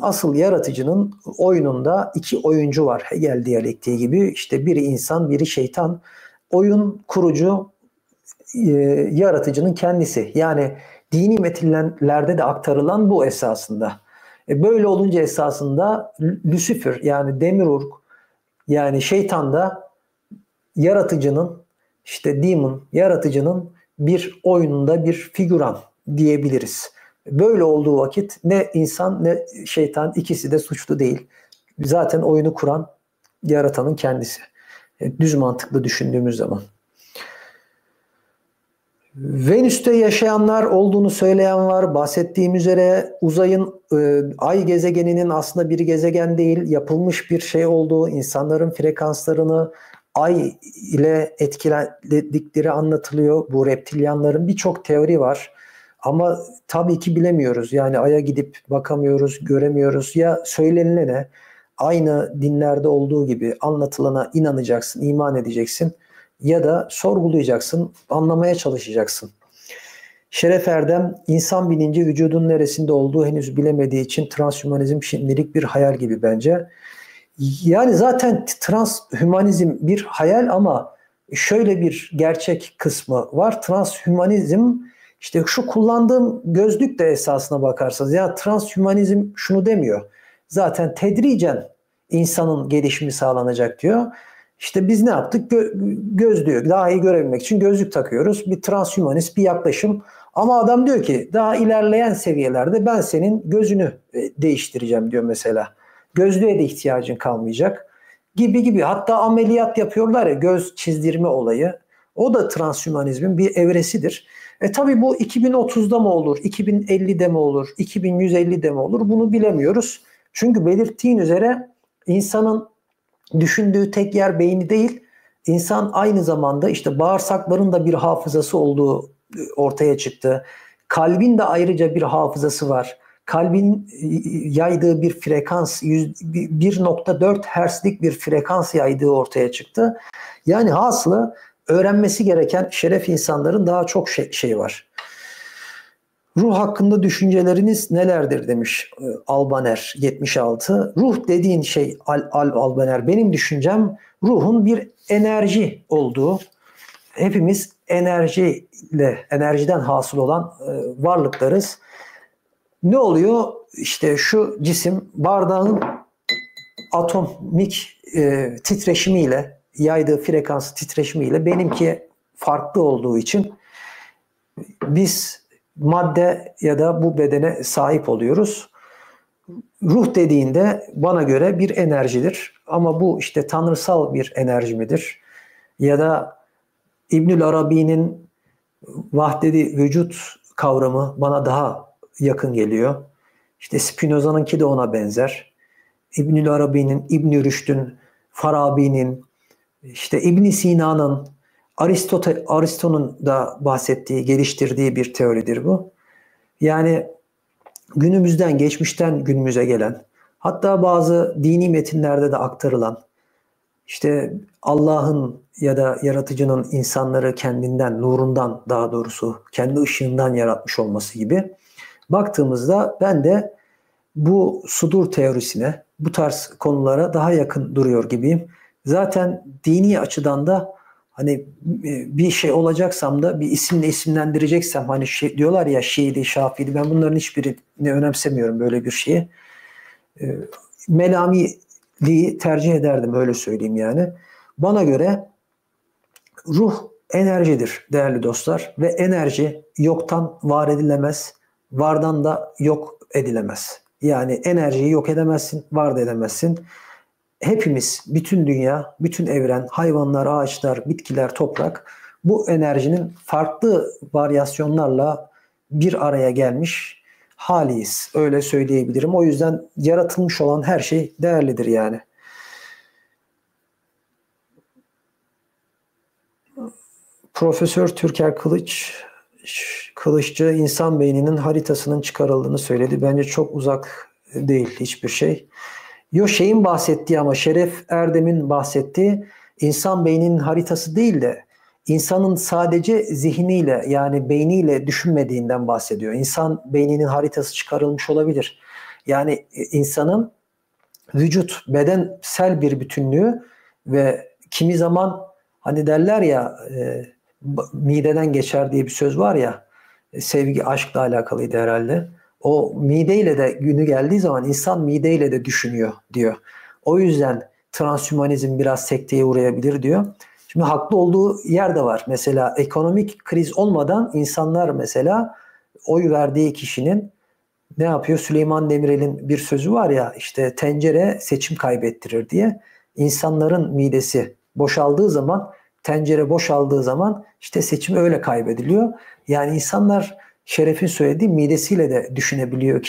Speaker 1: asıl yaratıcının oyununda iki oyuncu var. Hegel diyalektiği gibi işte biri insan biri şeytan. Oyun kurucu yaratıcının kendisi. Yani dini metinlerde de aktarılan bu esasında. Böyle olunca esasında Lucifer yani Demiurg yani şeytan da yaratıcının işte demon yaratıcının bir oyununda bir figüran diyebiliriz. Böyle olduğu vakit ne insan ne şeytan ikisi de suçlu değil. Zaten oyunu kuran yaratanın kendisi. Düz mantıklı düşündüğümüz zaman. Venüs'te yaşayanlar olduğunu söyleyen var. Bahsettiğim üzere uzayın ay gezegeninin aslında bir gezegen değil, yapılmış bir şey olduğu, insanların frekanslarını ay ile etkiledikleri anlatılıyor. Bu reptilyanların birçok teori var. Ama tabii ki bilemiyoruz. Yani aya gidip bakamıyoruz, göremiyoruz. Ya söylenilene aynı dinlerde olduğu gibi anlatılana inanacaksın, iman edeceksin. Ya da sorgulayacaksın, anlamaya çalışacaksın. Şeref Erdem, insan bilinci vücudun neresinde olduğu henüz bilemediği için transhümanizm şimdilik bir hayal gibi bence. Yani zaten transhümanizm bir hayal ama şöyle bir gerçek kısmı var. Transhümanizm işte şu kullandığım gözlük de esasına bakarsanız ya transhümanizm şunu demiyor. Zaten tedricen insanın gelişimi sağlanacak diyor. İşte biz ne yaptık? Gözlüğü daha iyi görebilmek için gözlük takıyoruz. Bir transhümanist bir yaklaşım. Ama adam diyor ki daha ilerleyen seviyelerde ben senin gözünü değiştireceğim diyor mesela. Gözlüğe de ihtiyacın kalmayacak. Gibi gibi. Hatta ameliyat yapıyorlar ya göz çizdirme olayı. O da transhümanizmin bir evresidir. Tabii bu 2030'da mı olur, 2050'de mi olur, 2150'de mi olur bunu bilemiyoruz. Çünkü belirttiğin üzere insanın düşündüğü tek yer beyni değil, insan aynı zamanda işte bağırsakların da bir hafızası olduğu ortaya çıktı. Kalbin de ayrıca bir hafızası var. Kalbin yaydığı bir frekans 1.4 Hz'lik bir frekans yaydığı ortaya çıktı. Yani hasılı öğrenmesi gereken şeref insanların daha çok şey var. Ruh hakkında düşünceleriniz nelerdir demiş Albaner 76. Ruh dediğin şey Albaner, benim düşüncem ruhun bir enerji olduğu, hepimiz enerjiden hasıl olan varlıklarız. Ne oluyor? İşte şu cisim bardağın atomik titreşimiyle, yaydığı frekans titreşimiyle benimki farklı olduğu için biz madde ya da bu bedene sahip oluyoruz. Ruh dediğinde bana göre bir enerjidir. Ama bu işte tanrısal bir enerji midir? Ya da İbnül Arabi'nin vahdedi vücut kavramı bana daha yakın geliyor. İşte Spinoza'nınki de ona benzer. İbnül Arabi'nin, İbn Rüşd'ün, Farabi'nin, işte İbn Sina'nın, Aristo'nun da bahsettiği, geliştirdiği bir teoridir bu. Yani günümüzden, geçmişten günümüze gelen, hatta bazı dini metinlerde de aktarılan, işte Allah'ın ya da yaratıcının insanları kendinden, nurundan, daha doğrusu kendi ışığından yaratmış olması gibi baktığımızda ben de bu sudur teorisine, bu tarz konulara daha yakın duruyor gibiyim. Zaten dini açıdan da hani bir şey olacaksam da bir isimle isimlendireceksem, hani şey diyorlar ya, Şii'di, Şafii'di, ben bunların hiçbirini önemsemiyorum, böyle bir şeyi. Melamiliği tercih ederdim, öyle söyleyeyim yani. Bana göre ruh enerjidir değerli dostlar ve enerji yoktan var edilemez, vardan da yok edilemez. Yani enerjiyi yok edemezsin, var da edemezsin. Hepimiz, bütün dünya, bütün evren, hayvanlar, ağaçlar, bitkiler, toprak bu enerjinin farklı varyasyonlarla bir araya gelmiş haliyiz. Öyle söyleyebilirim. O yüzden yaratılmış olan her şey değerlidir yani. Profesör Türker Kılıççı insan beyninin haritasının çıkarıldığını söyledi. Bence çok uzak değil hiçbir şey. Şeyin bahsettiği, ama Şeref Erdem'in bahsettiği insan beyninin haritası değil de insanın sadece zihniyle, yani beyniyle düşünmediğinden bahsediyor. İnsan beyninin haritası çıkarılmış olabilir. Yani insanın vücut, bedensel bir bütünlüğü ve kimi zaman hani derler ya mideden geçer diye bir söz var ya, sevgi aşkla alakalıydı herhalde. O mideyle de günü geldiği zaman insan mideyle de düşünüyor diyor. O yüzden transhümanizm biraz sekteye uğrayabilir diyor. Şimdi haklı olduğu yer de var. Mesela ekonomik kriz olmadan insanlar, mesela oy verdiği kişinin ne yapıyor? Süleyman Demirel'in bir sözü var ya, işte tencere seçim kaybettirir diye. İnsanların midesi boşaldığı zaman, tencere boşaldığı zaman işte seçim öyle kaybediliyor. Yani insanlar, Şeref'in söylediği, midesiyle de düşünebiliyor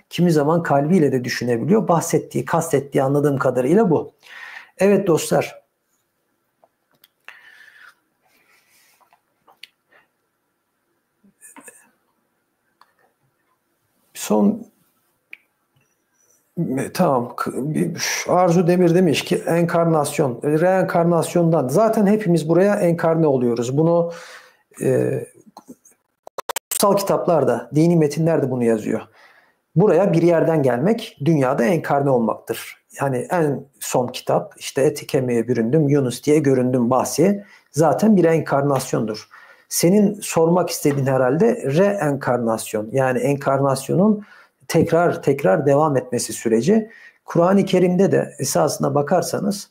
Speaker 1: kimi zaman kalbiyle de düşünebiliyor. Bahsettiği, kastettiği anladığım kadarıyla bu. Evet dostlar. Son tamam. Arzu Demir demiş ki enkarnasyon, reenkarnasyondan. Zaten hepimiz buraya enkarne oluyoruz. Bunu kutsal kitaplarda, dini metinlerde bunu yazıyor. Buraya bir yerden gelmek, dünyada enkarne olmaktır. Yani en son kitap, işte eti kemiğe büründüm, Yunus diye göründüm bahsi zaten bir enkarnasyondur. Senin sormak istediğin herhalde reenkarnasyon, yani enkarnasyonun tekrar tekrar devam etmesi süreci. Kur'an-ı Kerim'de de esasına bakarsanız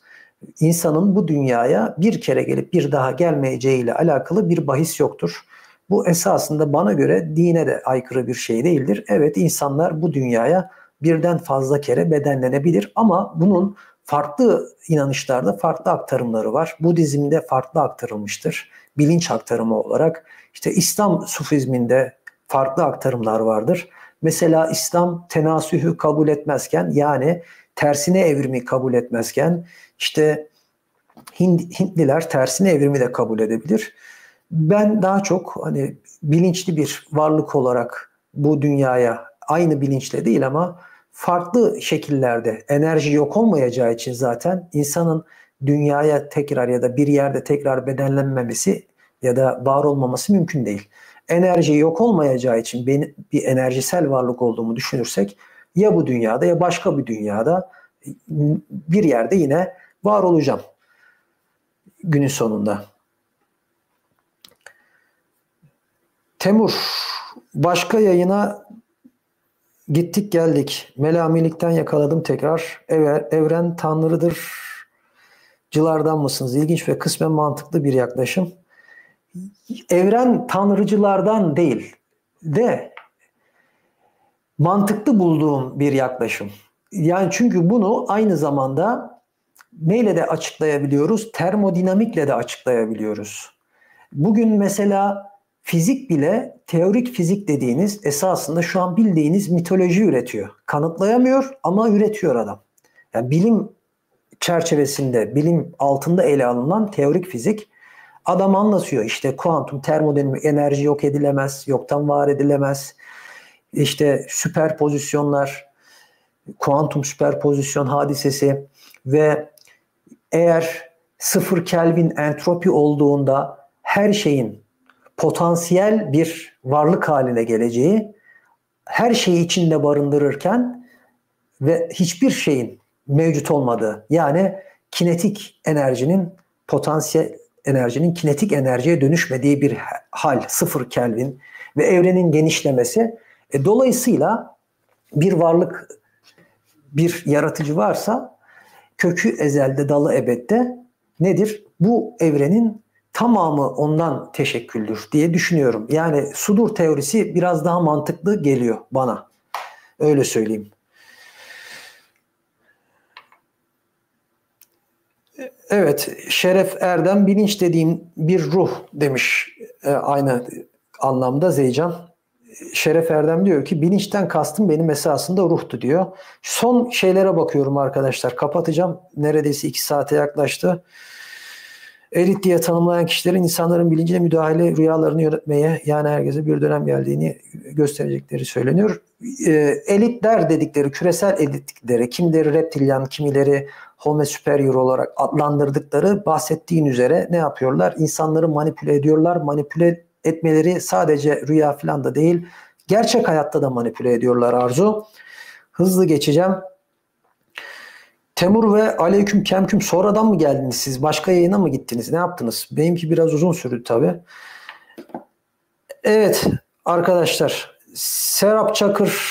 Speaker 1: insanın bu dünyaya bir kere gelip bir daha gelmeyeceğiyle alakalı bir bahis yoktur. Bu esasında bana göre dine de aykırı bir şey değildir. Evet, insanlar bu dünyaya birden fazla kere bedenlenebilir ama bunun farklı inanışlarda farklı aktarımları var. Budizm'de farklı aktarılmıştır. Bilinç aktarımı olarak. İşte İslam Sufizminde farklı aktarımlar vardır. Mesela İslam tenasühü kabul etmezken, yani tersine evrimi kabul etmezken, işte Hintliler tersine evrimi de kabul edebilir. Ben daha çok hani bilinçli bir varlık olarak bu dünyaya, aynı bilinçle değil ama farklı şekillerde, enerji yok olmayacağı için zaten insanın dünyaya tekrar ya da bir yerde tekrar bedenlenmemesi ya da var olmaması mümkün değil. enerji yok olmayacağı için ben bir enerjisel varlık olduğumu düşünürsek ya bu dünyada ya başka bir dünyada bir yerde yine var olacağım günün sonunda. Temur, başka yayına gittik geldik. Melamilikten yakaladım tekrar. Evren tanrıdır. Cılardan mısınız? İlginç ve kısmen mantıklı bir yaklaşım. Evren tanrıcılardan değil de mantıklı bulduğum bir yaklaşım. Yani çünkü bunu aynı zamanda neyle de açıklayabiliyoruz? Termodinamikle de açıklayabiliyoruz. Bugün mesela fizik bile teorik fizik dediğiniz esasında şu an bildiğiniz mitoloji üretiyor. Kanıtlayamıyor ama üretiyor adam. Yani bilim çerçevesinde, bilim altında ele alınan teorik fizik adam anlatıyor. İşte kuantum, termodinamik, enerji yok edilemez, yoktan var edilemez. İşte süperpozisyonlar, kuantum süperpozisyon hadisesi ve eğer 0 Kelvin entropi olduğunda her şeyin potansiyel bir varlık haline geleceği, her şeyi içinde barındırırken ve hiçbir şeyin mevcut olmadığı, yani kinetik enerjinin, potansiyel enerjinin kinetik enerjiye dönüşmediği bir hal, 0 Kelvin ve evrenin genişlemesi. Dolayısıyla bir varlık, bir yaratıcı varsa kökü ezelde, dalı ebedde nedir? Bu evrenin tamamı ondan teşekküldür diye düşünüyorum. Yani sudur teorisi biraz daha mantıklı geliyor bana. Öyle söyleyeyim. Evet, Şeref Erdem, bilinç dediğim bir ruh demiş aynı anlamda Zeycan. Şeref Erdem diyor ki bilinçten kastım benim esasında ruhtu diyor. Son şeylere bakıyorum arkadaşlar. Kapatacağım. Neredeyse 2 saate yaklaştı. Elit diye tanımlayan kişilerin insanların bilincine müdahale, rüyalarını yönetmeye, yani herkese bir dönem geldiğini gösterecekleri söyleniyor. Elitler dedikleri, küresel elitleri, kimileri reptilyan, kimileri Homo superior olarak adlandırdıkları, bahsettiğin üzere ne yapıyorlar? İnsanları manipüle ediyorlar. Manipüle etmeleri sadece rüya falan da değil, gerçek hayatta da manipüle ediyorlar Arzu. Hızlı geçeceğim. Temur ve Aleyküm Kemküm, sonradan mı geldiniz siz? Başka yayına mı gittiniz? Ne yaptınız? Benimki biraz uzun sürdü tabii. Evet arkadaşlar. Serap Çakır,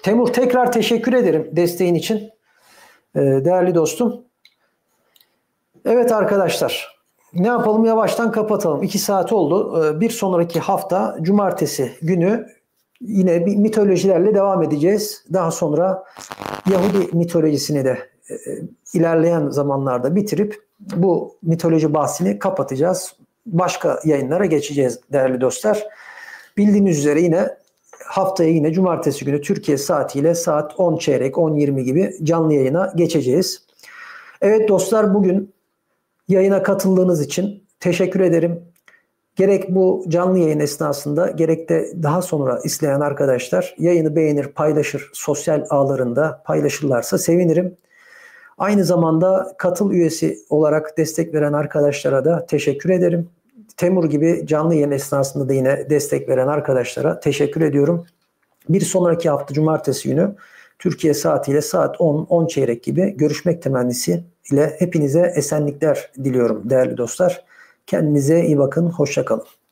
Speaker 1: Temur tekrar teşekkür ederim desteğin için. Değerli dostum. Evet arkadaşlar. Ne yapalım? Yavaştan kapatalım. 2 saat oldu. Bir sonraki hafta cumartesi günü yine bir mitolojilerle devam edeceğiz. Daha sonra Yahudi mitolojisini de ilerleyen zamanlarda bitirip bu mitoloji bahsini kapatacağız. Başka yayınlara geçeceğiz değerli dostlar. Bildiğiniz üzere yine haftaya yine cumartesi günü Türkiye saatiyle saat 10 çeyrek 10:20 gibi canlı yayına geçeceğiz. Evet dostlar, bugün yayına katıldığınız için teşekkür ederim. Gerek bu canlı yayın esnasında gerek de daha sonra izleyen arkadaşlar yayını beğenir, paylaşır, sosyal ağlarında paylaşırlarsa sevinirim. Aynı zamanda katıl üyesi olarak destek veren arkadaşlara da teşekkür ederim. Temur gibi canlı yayın esnasında da yine destek veren arkadaşlara teşekkür ediyorum. Bir sonraki hafta cumartesi günü Türkiye saatiyle saat 10 çeyrek gibi görüşmek temennisi ile hepinize esenlikler diliyorum değerli dostlar. Kendinize iyi bakın, hoşça kalın.